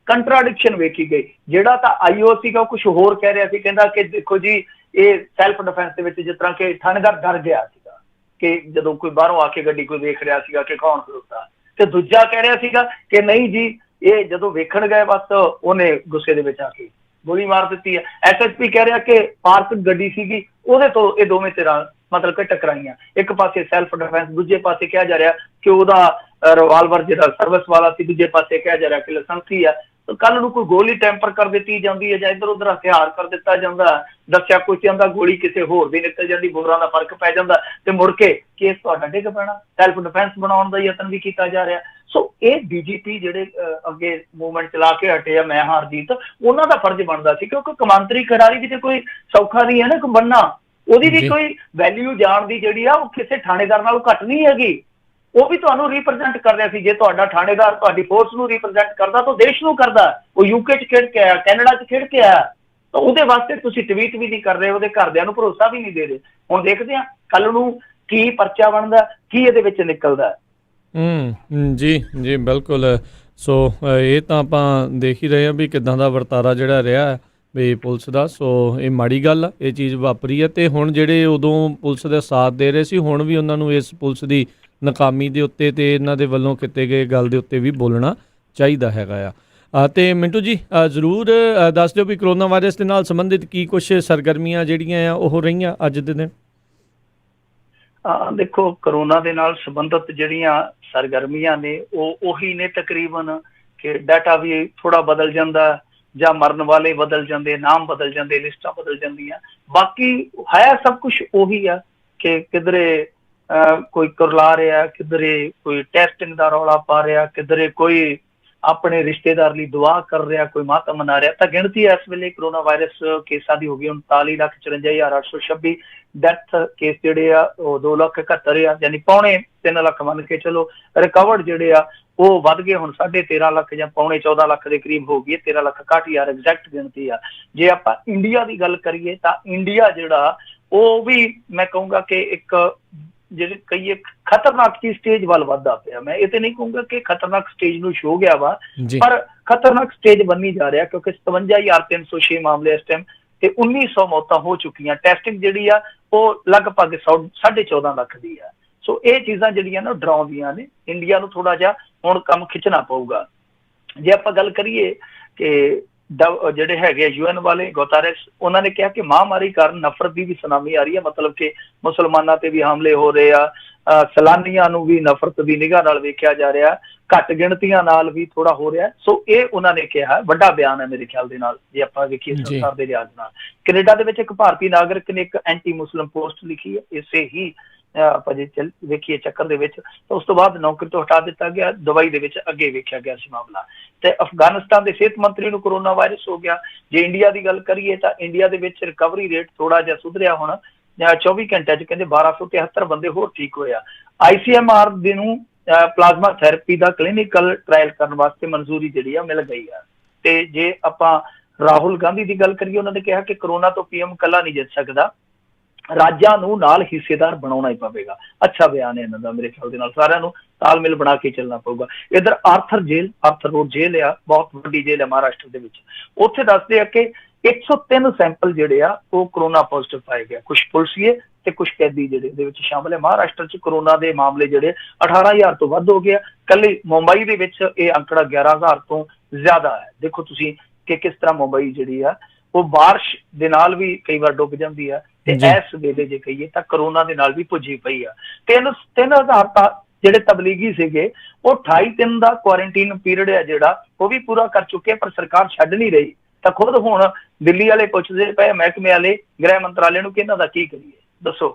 ਕੰਟਰਾਡਿਕਸ਼ਨ ਵੇਖੀ ਗਈ। ਜਿਹੜਾ ਤਾਂ IO ਸੀਗਾ ਉਹ ਕੁਛ ਹੋਰ ਕਹਿ ਰਿਹਾ ਸੀ, ਕਹਿੰਦਾ ਕਿ ਦੇਖੋ ਜੀ ਇਹ ਸੈਲਫ ਡਿਫੈਂਸ ਦੇ ਵਿੱਚ, ਜਿਸ ਤਰ੍ਹਾਂ ਕਿ ਥਾਣੇਦਾਰ ਡਰ ਗਿਆ ਸੀਗਾ ਕਿ ਜਦੋਂ ਕੋਈ ਬਾਹਰੋਂ ਆ ਕੇ ਗੱਡੀ ਕੋਈ ਦੇਖ ਰਿਹਾ ਸੀਗਾ ਕਿ ਕੌਣ ਖਲੋਤਾ, ਤੇ ਦੂਜਾ ਕਹਿ ਰਿਹਾ ਸੀਗਾ ਕਿ ਨਹੀਂ ਜੀ ਇਹ ਜਦੋਂ ਵੇਖਣ ਗਏ ਬਸ ਉਹਨੇ ਗੁੱਸੇ ਦੇ ਵਿੱਚ ਆ ਕੇ ਗੋਲੀ ਮਾਰ ਦਿੱਤੀ ਹੈ। SSP ਕਹਿ ਰਿਹਾ ਕਿ ਪਾਰਕ ਗੱਡੀ ਸੀਗੀ ਉਹਦੇ ਤੋਂ ਇਹ ਦੋਵੇਂ ਧਿਰਾਂ ਮਤਲਬ ਕਿ ਟਕਰਾਈਆਂ, ਇੱਕ ਪਾਸੇ ਸੈਲਫ ਡਿਫੈਂਸ, ਦੂਜੇ ਪਾਸੇ ਕਿਹਾ ਜਾ ਰਿਹਾ ਕਿ ਉਹਦਾ ਰਿਵਾਲਵਰ ਜਿਹੜਾ ਸਰਵਿਸ ਵਾਲਾ ਸੀ, ਦੂਜੇ ਪਾਸੇ ਕਿਹਾ ਜਾ ਰਿਹਾ ਕਿ ਲਾਇਸੈਂਸੀ ਆ। ਕੱਲ ਨੂੰ ਕੋਈ ਗੋਲੀ ਟੈਂਪਰ ਕਰ ਦਿੱਤੀ ਜਾਂਦੀ ਹੈ ਜਾਂ ਇੱਧਰ ਉੱਧਰ ਹਥਿਆਰ ਕਰ ਦਿੱਤਾ ਜਾਂਦਾ, ਦੱਸਿਆ ਕੁਛ ਜਾਂਦਾ, ਗੋਲੀ ਕਿਸੇ ਹੋਰ ਦੀ ਨਿਕਲ ਜਾਂਦੀ, ਬੋਰਾਂ ਦਾ ਫਰਕ ਪੈ ਜਾਂਦਾ ਤੇ ਮੁੜ ਕੇ ਕੇਸ ਤੁਹਾਡਾ ਡਿੱਗ ਪੈਣਾ। ਸੈਲਫ ਡਿਫੈਂਸ ਬਣਾਉਣ ਦਾ ਯਤਨ ਵੀ ਕੀਤਾ ਜਾ ਰਿਹਾ। ਸੋ ਇਹ DGP ਜਿਹੜੇ ਅੱਗੇ ਮੂਵਮੈਂਟ ਚਲਾ ਕੇ ਹਟੇ ਆ ਮੈਂ ਹਰਜੀਤ, ਉਹਨਾਂ ਦਾ ਫਰਜ਼ ਬਣਦਾ ਸੀ, ਕਿਉਂਕਿ ਕਮਾਂਤਰੀ ਖਿਡਾਰੀ ਵੀ ਤੇ ਕੋਈ ਸੌਖਾ ਨਹੀਂ ਹੈ ਨਾ ਕੋਈ ਬੰਨਾ, ਉਹਦੀ ਵੀ ਕੋਈ ਵੈਲਿਊ ਜਾਣ ਦੀ ਜਿਹੜੀ ਆ ਉਹ ਕਿਸੇ ਥਾਣੇਦਾਰ ਨਾਲੋਂ ਘੱਟ ਨਹੀਂ ਹੈਗੀ। ਉਹ ਵੀ ਤੁਹਾਨੂੰ ਰਿਪਰੈਜ਼ੈਂਟ ਕਰ ਰਿਹਾ ਸੀ। ਜੇ ਤੁਹਾਡਾ ਥਾਣੇਦਾਰ ਤੁਹਾਡੀ ਫੋਰਸ ਨੂੰ ਰਿਪਰੈਜ਼ੈਂਟ ਕਰਦਾ ਤਾਂ ਦੇਸ਼ ਨੂੰ ਕਰਦਾ। ਉਹ UK 'ਚ ਖੇਡ ਕੇ ਆਇਆ, ਕੈਨੇਡਾ 'ਚ ਖੇਡ ਕੇ ਆਇਆ, ਤਾਂ ਉਹਦੇ ਵਾਸਤੇ ਤੁਸੀਂ ਟਵੀਟ ਵੀ ਨਹੀਂ ਕਰ ਰਹੇ, ਉਹਦੇ ਘਰਦਿਆਂ ਨੂੰ ਭਰੋਸਾ ਵੀ ਨਹੀਂ ਦੇ ਰਹੇ। ਹੁਣ ਦੇਖਦੇ ਹਾਂ ਕੱਲ ਨੂੰ ਕੀ ਪਰਚਾ ਬਣਦਾ, ਕੀ ਇਹਦੇ ਵਿੱਚ ਨਿਕਲਦਾ। ਜੀ ਜੀ ਬਿਲਕੁਲ। ਸੋ ਇਹ ਤਾਂ ਆਪਾਂ ਦੇਖ ਹੀ ਰਹੇ ਹਾਂ ਵੀ ਕਿੱਦਾਂ ਦਾ ਵਰਤਾਰਾ ਜਿਹੜਾ ਰਿਹਾ ਵੀ ਪੁਲਿਸ ਦਾ। ਸੋ ਇਹ ਮਾੜੀ ਗੱਲ ਆ, ਇਹ ਚੀਜ਼ ਵਾਪਰੀ ਹੈ। ਅਤੇ ਹੁਣ ਜਿਹੜੇ ਉਦੋਂ ਪੁਲਿਸ ਦਾ ਸਾਥ ਦੇ ਰਹੇ ਸੀ, ਹੁਣ ਵੀ ਉਹਨਾਂ ਨੂੰ ਇਸ ਪੁਲਿਸ ਦੀ ਨਾਕਾਮੀ ਦੇ ਉੱਤੇ ਅਤੇ ਇਹਨਾਂ ਦੇ ਵੱਲੋਂ ਕੀਤੇ ਗਏ ਗੱਲ ਦੇ ਉੱਤੇ ਵੀ ਬੋਲਣਾ ਚਾਹੀਦਾ ਹੈਗਾ ਆ। ਅਤੇ ਮਿੰਟੂ ਜੀ ਜ਼ਰੂਰ ਦੱਸ ਦਿਓ ਵੀ ਕਰੋਨਾ ਵਾਇਰਸ ਦੇ ਨਾਲ ਸੰਬੰਧਿਤ ਕੀ ਕੁਛ ਸਰਗਰਮੀਆਂ ਜਿਹੜੀਆਂ ਆ ਉਹ ਰਹੀਆਂ ਅੱਜ ਦੇ ਦਿਨ। ਦੇਖੋ ਕਰੋਨਾ ਦੇ ਨਾਲ ਸੰਬੰਧਿਤ ਜਿਹੜੀਆਂ ਸਰਗਰਮੀਆਂ ਨੇ ਉਹ ਉਹੀ ਨੇ ਤਕਰੀਬਨ, ਕਿ ਡਾਟਾ ਵੀ ਥੋੜਾ ਬਦਲ ਜਾਂਦਾ ਜਾਂ ਮਰਨ ਵਾਲੇ ਬਦਲ ਜਾਂਦੇ, ਨਾਮ ਬਦਲ ਜਾਂਦੇ, ਲਿਸਟਾਂ ਬਦਲ ਜਾਂਦੀਆਂ। ਬਾਕੀ ਹੈ ਸਭ ਕੁਛ ਉਹੀ ਆ ਕਿ ਕਿਧਰੇ ਕੋਈ ਕੁਰਲਾ ਰਿਹਾ, ਕਿਧਰੇ ਕੋਈ ਟੈਸਟਿੰਗ ਦਾ ਰੌਲਾ ਪਾ ਰਿਹਾ, ਕਿਧਰੇ ਕੋਈ ਆਪਣੇ ਰਿਸ਼ਤੇਦਾਰ ਲਈ ਦੁਆ ਕਰ ਰਿਹਾ, ਕੋਈ ਮਾਤਮ ਮਨਾ ਰਿਹਾ। ਤਾਂ ਗਿਣਤੀ ਇਸ ਵੇਲੇ ਕਰੋਨਾ ਵਾਇਰਸ ਕੇਸਾਂ ਦੀ ਹੋ ਗਈ 39,54,826। ਡੈਥ ਕੇਸ ਜਿਹੜੇ ਆ ਉਹ 2,71,000 ਆ, ਯਾਨੀ ਪੌਣੇ 3 ਲੱਖ ਮੰਨ ਕੇ ਚਲੋ। ਰਿਕਵਰਡ ਜਿਹੜੇ ਆ ਉਹ ਵੱਧ ਗਏ, ਹੁਣ 13.5 ਲੱਖ ਜਾਂ ਪੌਣੇ 14 ਲੱਖ ਦੇ ਕਰੀਬ ਹੋ ਗਈ। 13,61,000 ਐਗਜ਼ੈਕਟ ਗਿਣਤੀ ਆ। ਜੇ ਆਪਾਂ ਇੰਡੀਆ ਦੀ ਗੱਲ ਕਰੀਏ ਤਾਂ ਇੰਡੀਆ ਜਿਹੜਾ ਉਹ ਵੀ ਮੈਂ ਕਹੂੰਗਾ ਕਿ ਇੱਕ ਜਿਹੜੇ ਕਹੀਏ ਖਤਰਨਾਕ ਚੀਜ਼ ਸਟੇਜ ਵੱਲ ਵੱਧਦਾ ਪਿਆ। ਮੈਂ ਇਹ ਤੇ ਨਹੀਂ ਕਹੂੰਗਾ ਕਿ ਖਤਰਨਾਕ ਸਟੇਜ ਨੂੰ ਛੋ ਗਿਆ ਵਾ, ਪਰ ਖਤਰਨਾਕ ਸਟੇਜ ਬੰਨੀ ਜਾ ਰਿਹਾ, ਕਿਉਂਕਿ 57,306 ਮਾਮਲੇ ਇਸ ਟਾਈਮ ਤੇ 1,900 ਮੌਤਾਂ ਹੋ ਚੁੱਕੀਆਂ। ਟੈਸਟਿੰਗ ਜਿਹੜੀ ਆ ਉਹ ਲਗਭਗ 14.5 ਲੱਖ ਦੀ ਆ। ਸੋ ਇਹ ਚੀਜ਼ਾਂ ਜਿਹੜੀਆਂ ਨਾ ਡਰਾਉਂਦੀਆਂ ਨੇ। ਇੰਡੀਆ ਨੂੰ ਥੋੜਾ ਜਿਹਾ ਹੁਣ ਕੰਮ ਖਿੱਚਣਾ ਪਊਗਾ। ਜੇ ਆਪਾਂ ਗੱਲ ਕਰੀਏ ਕਿ ਜਿਹੜੇ ਹੈਗੇ UN ਵਾਲੇ ਗੁਤੇਰਸ, ਉਹਨਾਂ ਨੇ ਕਿਹਾ ਕਿ ਮਹਾਂਮਾਰੀ ਕਾਰਨ ਨਫ਼ਰਤ ਦੀ ਵੀ ਸੁਨਾਮੀ ਆ ਰਹੀ ਹੈ, ਮਤਲਬ ਕਿ ਮੁਸਲਮਾਨਾਂ ਤੇ ਵੀ ਹਮਲੇ ਹੋ ਰਹੇ ਆ, ਸੈਲਾਨੀਆਂ ਨੂੰ ਵੀ ਨਫ਼ਰਤ ਦੀ ਨਿਗਾਹ ਨਾਲ ਵੇਖਿਆ ਜਾ ਰਿਹਾ, ਘੱਟ ਗਿਣਤੀਆਂ ਨਾਲ ਵੀ ਥੋੜਾ ਹੋ ਰਿਹਾ। ਸੋ ਇਹ ਉਹਨਾਂ ਨੇ ਕਿਹਾ, ਵੱਡਾ ਬਿਆਨ ਹੈ ਮੇਰੇ ਖਿਆਲ ਦੇ ਨਾਲ ਜੇ ਆਪਾਂ ਵੇਖੀਏ ਸਰਕਾਰ ਦੇ ਲਿਹਾਜ਼ ਨਾਲ। ਕੈਨੇਡਾ ਦੇ ਵਿੱਚ ਇੱਕ ਭਾਰਤੀ ਨਾਗਰਿਕ ਨੇ ਇੱਕ ਐਂਟੀ ਮੁਸਲਿਮ ਪੋਸਟ ਲਿਖੀ ਹੈ ਇਸੇ ਹੀ ਆਪਾਂ ਜੇ ਵੇਖੀਏ ਚੱਕਰ ਦੇ ਵਿੱਚ, ਤਾਂ ਉਸ ਤੋਂ ਬਾਅਦ ਨੌਕਰੀ ਤੋਂ ਹਟਾ ਦਿੱਤਾ ਗਿਆ। ਦੁਬਈ ਦੇ ਵਿੱਚ ਅੱਗੇ ਵੇਖਿਆ ਗਿਆ ਸੀ ਮਾਮਲਾ। ਤੇ ਅਫਗਾਨਿਸਤਾਨ ਦੇ ਸਿਹਤ ਮੰਤਰੀ ਨੂੰ ਕਰੋਨਾ ਵਾਇਰਸ ਹੋ ਗਿਆ। ਜੇ ਇੰਡੀਆ ਦੀ ਗੱਲ ਕਰੀਏ ਤਾਂ ਇੰਡੀਆ ਦੇ ਵਿੱਚ ਰਿਕਵਰੀ ਰੇਟ ਥੋੜਾ ਜਿਹਾ ਸੁਧਰਿਆ, ਹੁਣ 24 ਘੰਟਿਆਂ 'ਚ ਕਹਿੰਦੇ 1273 ਬੰਦੇ ਹੋਰ ਠੀਕ ਹੋਏ ਆ। ICMR ਦੇ ਨੂੰ ਪਲਾਜ਼ਮਾ ਥੈਰੇਪੀ ਦਾ ਕਲੀਨਿਕਲ ਟ੍ਰਾਇਲ ਕਰਨ ਵਾਸਤੇ ਮਨਜ਼ੂਰੀ ਜਿਹੜੀ ਆ ਮਿਲ ਗਈ ਆ। ਤੇ ਜੇ ਆਪਾਂ ਰਾਹੁਲ ਗਾਂਧੀ ਦੀ ਗੱਲ ਕਰੀਏ, ਉਹਨਾਂ ਨੇ ਕਿਹਾ ਕਿ ਕਰੋਨਾ ਤੋਂ PM ਇਕੱਲਾ ਨਹੀਂ ਜਿੱਤ ਸਕਦਾ, ਰਾਜਾਂ ਨੂੰ ਨਾਲ ਹਿੱਸੇਦਾਰ ਬਣਾਉਣਾ ਹੀ ਪਵੇਗਾ। ਅੱਛਾ ਬਿਆਨ ਹੈ ਇਹਨਾਂ ਦਾ ਮੇਰੇ ਖਿਆਲ ਦੇ ਨਾਲ, ਸਾਰਿਆਂ ਨੂੰ ਤਾਲਮੇਲ ਬਣਾ ਕੇ ਚੱਲਣਾ ਪਊਗਾ। ਇੱਧਰ ਆਰਥਰ ਰੋਡ ਜੇਲ੍ਹ ਆ, ਬਹੁਤ ਵੱਡੀ ਜੇਲ੍ਹ ਹੈ ਮਹਾਰਾਸ਼ਟਰ ਦੇ ਵਿੱਚ। ਉੱਥੇ ਦੱਸਦੇ ਆ ਕਿ 103 ਸੈਂਪਲ ਜਿਹੜੇ ਆ ਉਹ ਕਰੋਨਾ ਪੋਜ਼ਿਟਿਵ ਪਾਏ ਗਏ, ਕੁਝ ਪੁਲਿਸੀਏ ਤੇ ਕੁਝ ਕੈਦੀ ਜਿਹੜੇ ਇਹਦੇ ਵਿੱਚ ਸ਼ਾਮਲ ਹੈ। ਮਹਾਰਾਸ਼ਟਰ 'ਚ ਕਰੋਨਾ ਦੇ ਮਾਮਲੇ ਜਿਹੜੇ 18,000 ਤੋਂ ਵੱਧ ਹੋ ਗਿਆ। ਕੱਲੀ ਮੁੰਬਈ ਦੇ ਵਿੱਚ ਇਹ ਅੰਕੜਾ 11,000 ਤੋਂ ਜ਼ਿਆਦਾ ਹੈ। ਦੇਖੋ ਤੁਸੀਂ ਕਿ ਕਿਸ ਤਰ੍ਹਾਂ ਮੁੰਬਈ ਜਿਹੜੀ ਆ ਉਹ ਬਾਰਿਸ਼ ਦੇ ਨਾਲ ਵੀ ਕਈ ਵਾਰ ਡੁੱਬ ਜਾਂਦੀ ਆ, ਤੇ ਇਸ ਵੇਲੇ ਜੇ ਕਹੀਏ ਤਾਂ ਕਰੋਨਾ ਦੇ ਨਾਲ ਵੀ ਪੁੱਜੀ ਪਈ ਆ। 3,000 ਤਾਂ ਜਿਹੜੇ ਤਬਲੀਗੀ ਸੀਗੇ ਉਹ 28 ਦਿਨ ਦਾ ਕੁਆਰੰਟੀਨ ਪੀਰੀਅਡ ਹੈ ਜਿਹੜਾ ਉਹ ਵੀ ਪੂਰਾ ਕਰ ਚੁੱਕੇ, ਪਰ ਸਰਕਾਰ ਛੱਡ ਨਹੀਂ ਰਹੀ। ਤਾਂ ਖੁਦ ਹੁਣ ਦਿੱਲੀ ਵਾਲੇ ਪੁੱਛਦੇ ਪਏ ਮਹਿਕਮੇ ਵਾਲੇ, ਗ੍ਰਹਿ ਮੰਤਰਾਲੇ ਨੂੰ ਕਿ ਇਹਨਾਂ ਦਾ ਕੀ ਕਰੀਏ, ਦੱਸੋ।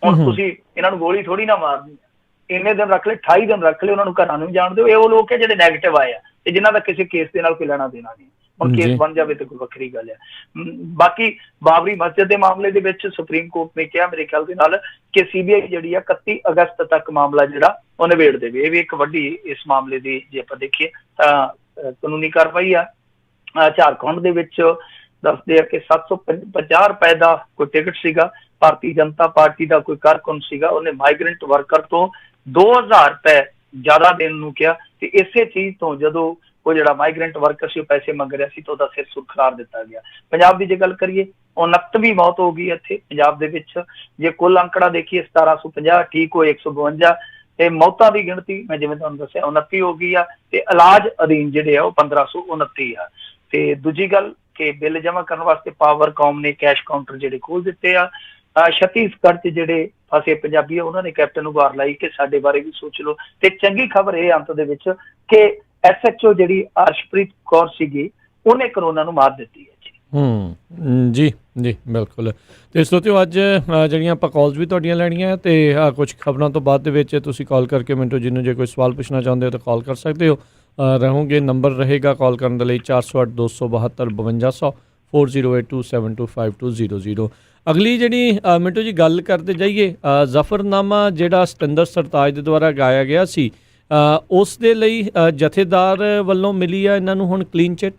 ਹੁਣ ਤੁਸੀਂ ਇਹਨਾਂ ਨੂੰ ਗੋਲੀ ਥੋੜੀ ਨਾ ਮਾਰਨੀ, ਇੰਨੇ ਦਿਨ ਰੱਖ ਲਏ, 28 ਦਿਨ ਰੱਖ ਲਏ, ਉਹਨਾਂ ਨੂੰ ਘਰਾਂ ਨੂੰ ਜਾਣ ਦਿਓ। ਇਹ ਉਹ ਲੋਕ ਹੈ ਜਿਹੜੇ ਨੈਗੇਟਿਵ ਆਏ ਆ ਤੇ ਜਿਨ੍ਹਾਂ ਦਾ ਕਿਸੇ ਕੇਸ ਦੇ ਨਾਲ ਕੋਈ ਲੈਣਾ ਦੇਣਾ ਨਹੀਂ। ਹੁਣ ਕੇਸ ਬਣ ਜਾਵੇ ਤੇ ਕੋਈ ਵੱਖਰੀ ਗੱਲ ਹੈ। ਬਾਕੀ ਬਾਬਰੀ ਮਸਜਿਦ ਦੇ ਮਾਮਲੇ ਦੇ ਵਿੱਚ ਸੁਪਰੀਮ ਕੋਰਟ ਨੇ ਕਿਹਾ ਮੇਰੇ ਖਿਆਲ ਦੇ ਨਾਲ ਕਿ CBI ਜਿਹੜੀ ਆ 31 ਅਗਸਤ ਤੱਕ ਮਾਮਲਾ ਜਿਹੜਾ ਉਹ ਨਿਬੇੜ ਦੇਵੇ। ਇਹ ਵੀ ਇੱਕ ਵੱਡੀ ਇਸ ਮਾਮਲੇ ਦੀ ਜੇ ਆਪਾਂ ਦੇਖੀਏ ਤਾਂ ਕਾਨੂੰਨੀ ਕਾਰਵਾਈ ਆ। ਝਾਰਖੰਡ ਦੇ ਵਿੱਚ ਦੱਸਦੇ ਆ ਕਿ 750 ਰੁਪਏ ਦਾ ਕੋਈ ਟਿਕਟ ਸੀਗਾ, ਭਾਰਤੀ ਜਨਤਾ ਪਾਰਟੀ ਦਾ ਕੋਈ ਕਾਰਕੁਨ ਸੀਗਾ, ਉਹਨੇ ਮਾਈਗ੍ਰੈਂਟ ਵਰਕਰ ਤੋਂ 2,000 ਰੁਪਏ ਜ਼ਿਆਦਾ ਦੇਣ ਨੂੰ ਕਿਹਾ। ਤੇ ਇਸੇ ਚੀਜ਼ ਤੋਂ ਜਦੋਂ ਉਹ ਜਿਹੜਾ ਮਾਈਗ੍ਰੈਂਟ ਵਰਕਰ ਸੀ ਉਹ ਪੈਸੇ ਮੰਗ ਰਿਹਾ ਸੀ ਤਾਂ ਉਹਦਾ ਸਿਰ ਸੁਰਖਾਰ ਦਿੱਤਾ ਗਿਆ। ਪੰਜਾਬ ਦੀ ਜੇ ਗੱਲ ਕਰੀਏ 69ਵੀਂ ਮੌਤ ਹੋ ਗਈ ਇੱਥੇ ਪੰਜਾਬ ਦੇ ਵਿੱਚ। ਜੇ ਕੁੱਲ ਅੰਕੜਾ ਦੇਖੀਏ 1,750, ਠੀਕ ਹੋਏ 152, ਤੇ ਮੌਤਾਂ ਦੀ ਗਿਣਤੀ ਮੈਂ ਜਿਵੇਂ ਤੁਹਾਨੂੰ ਦੱਸਿਆ 29 ਹੋ ਗਈ ਆ, ਤੇ ਇਲਾਜ ਅਧੀਨ ਜਿਹੜੇ ਆ ਉਹ 1529 ਆ। ਤੇ ਦੂਜੀ ਗੱਲ ਕਿ ਬਿੱਲ ਜਮ੍ਹਾਂ ਕਰਨ ਵਾਸਤੇ ਪਾਵਰਕਾਮ ਨੇ ਕੈਸ਼ ਕਾਊਂਟਰ ਜਿਹੜੇ ਖੋਲ ਦਿੱਤੇ ਆ। ਛੱਤੀਸਗੜ੍ਹ 'ਚ ਜਿਹੜੇ ਫਸੇ ਪੰਜਾਬੀ ਆ ਉਹਨਾਂ ਨੇ ਕੈਪਟਨ ਨੂੰ ਗੁਹਾਰ ਲਾਈ ਕਿ ਸਾਡੇ ਬਾਰੇ ਵੀ ਸੋਚ ਲਓ। ਤੇ ਚੰਗੀ ਖਬਰ ਇਹ ਅੰਤ ਦੇ ਵਿੱਚ ਕਿ SHO ਜਿਹੜੀ ਅਰਸ਼ਪ੍ਰੀਤ ਕੌਰ ਸੀਗੀ ਉਹਨੇ ਕਰੋਨਾ ਨੂੰ ਮਾਤ ਦਿੱਤੀ ਹੈ ਜੀ ਜੀ ਬਿਲਕੁਲ। ਤੇ ਸੋਚਿਓ ਅੱਜ ਜਿਹੜੀਆਂ ਆਪਾਂ ਕਾਲਸ ਵੀ ਤੁਹਾਡੀਆਂ ਲੈਣੀਆਂ ਤੇ ਕੁਝ ਖਬਰਾਂ ਤੋਂ ਬਾਅਦ ਦੇ ਵਿੱਚ ਤੁਸੀਂ ਕਾਲ ਕਰਕੇ ਮਿੰਟੂ ਜੀ ਨੂੰ ਜੇ ਕੋਈ ਸਵਾਲ ਪੁੱਛਣਾ ਚਾਹੁੰਦੇ ਹੋ ਤਾਂ ਕਾਲ ਕਰ ਸਕਦੇ ਹੋ। ਰਹੋਗੇ ਨੰਬਰ ਰਹੇਗਾ ਕਾਲ ਕਰਨ ਦੇ ਲਈ 408 272 5200 4082725200। ਅਗਲੀ ਜਿਹੜੀ ਮਿੰਟੂ ਜੀ ਗੱਲ ਕਰਦੇ ਜਾਈਏ, ਜ਼ਫਰਨਾਮਾ ਜਿਹੜਾ ਸਤਿੰਦਰ ਸਰਤਾਜ ਦੇ ਦੁਆਰਾ ਗਾਇਆ ਗਿਆ ਸੀ ਉਸ ਦੇ ਲਈ ਜਥੇਦਾਰ ਵੱਲੋਂ ਮਿਲੀ ਆ ਇਹਨਾਂ ਨੂੰ ਹੁਣ ਕਲੀਨ ਚਿੱਟ।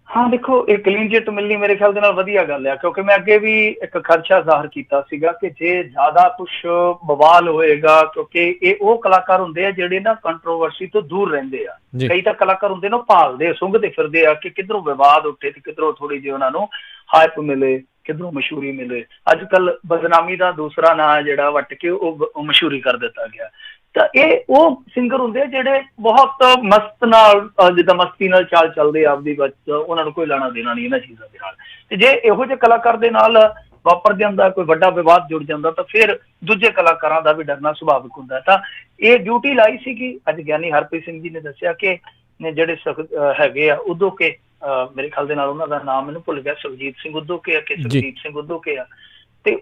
ਹਾਂ ਦੇਖੋ, ਇਹ ਕਲੀਨ ਚਿੱਟ ਮਿਲਣੀ ਮੇਰੇ ਖਿਆਲ ਦੇ ਨਾਲ ਵਧੀਆ ਗੱਲ ਆ, ਕਿਉਂਕਿ ਮੈਂ ਅੱਗੇ ਵੀ ਇੱਕ ਖਦਸ਼ਾ ਜ਼ਾਹਰ ਕੀਤਾ ਸੀਗਾ ਕਿ ਜੇ ਜ਼ਿਆਦਾ ਕੁਛ ਬਵਾਲ ਹੋਏਗਾ, ਕਿਉਂਕਿ ਇਹ ਉਹ ਕਲਾਕਾਰ ਹੁੰਦੇ ਆ ਜਿਹੜੇ ਨਾ ਕੰਟਰੋਵਰਸੀ ਤੋਂ ਦੂਰ ਰਹਿੰਦੇ ਆ। ਕਈ ਤਾਂ ਕਲਾਕਾਰ ਹੁੰਦੇ ਨਾ ਭਾਲਦੇ ਸੁੰਘਦੇ ਫਿਰਦੇ ਆ ਕਿ ਕਿੱਧਰੋਂ ਵਿਵਾਦ ਉੱਠੇ ਤੇ ਕਿੱਧਰੋਂ ਥੋੜੀ ਜਿਹੀ ਉਹਨਾਂ ਨੂੰ ਹਾਈਪ ਮਿਲੇ, ਕਿੱਧਰੋਂ ਮਸ਼ਹੂਰੀ ਮਿਲੇ। ਅੱਜ ਕੱਲ ਬਦਨਾਮੀ ਦਾ ਦੂਸਰਾ ਨਾਂ ਜਿਹੜਾ ਵੱਟ ਕੇ ਉਹ ਮਸ਼ਹੂਰੀ ਕਰ ਦਿੱਤਾ ਗਿਆ। ਤਾਂ ਇਹ ਉਹ ਸਿੰਗਰ ਹੁੰਦੇ ਆ ਜਿਹੜੇ ਬਹੁਤ ਮਸਤ ਨਾਲ, ਜਿੱਦਾਂ ਮਸਤੀ ਨਾਲ ਚਾਲ ਚੱਲਦੇ ਆਪਦੀ ਵਿੱਚ, ਉਹਨਾਂ ਨੂੰ ਕੋਈ ਲੈਣਾ ਦੇਣਾ ਨਹੀਂ ਇਹਨਾਂ ਚੀਜ਼ਾਂ ਦੇ ਨਾਲ। ਤੇ ਜੇ ਇਹੋ ਜਿਹੇ ਕਲਾਕਾਰ ਦੇ ਨਾਲ ਵਾਪਰ ਜਾਂਦਾ, ਕੋਈ ਵੱਡਾ ਵਿਵਾਦ ਜੁੜ ਜਾਂਦਾ, ਤਾਂ ਫਿਰ ਦੂਜੇ ਕਲਾਕਾਰਾਂ ਦਾ ਵੀ ਡਰਨਾ ਸੁਭਾਵਿਕ ਹੁੰਦਾ। ਤਾਂ ਇਹ ਡਿਊਟੀ ਲਾਈ ਸੀਗੀ। ਅੱਜ ਗਿਆਨੀ ਹਰਪ੍ਰੀਤ ਸਿੰਘ ਜੀ ਨੇ ਦੱਸਿਆ ਕਿ ਜਿਹੜੇ ਹੈਗੇ ਆ ਉਦੋਕੇ, ਮੇਰੇ ਖਿਆਲ ਦੇ ਨਾਲ ਉਹਨਾਂ ਦਾ ਨਾਮ ਮੈਨੂੰ ਭੁੱਲ ਗਿਆ, ਸੁਖਜੀਤ ਸਿੰਘ ਉਦੋਕੇ ਆ ਕਿ ਸੁਖਜੀਤ ਸਿੰਘ ਉਦੋਕੇ ਆ, ਤੇ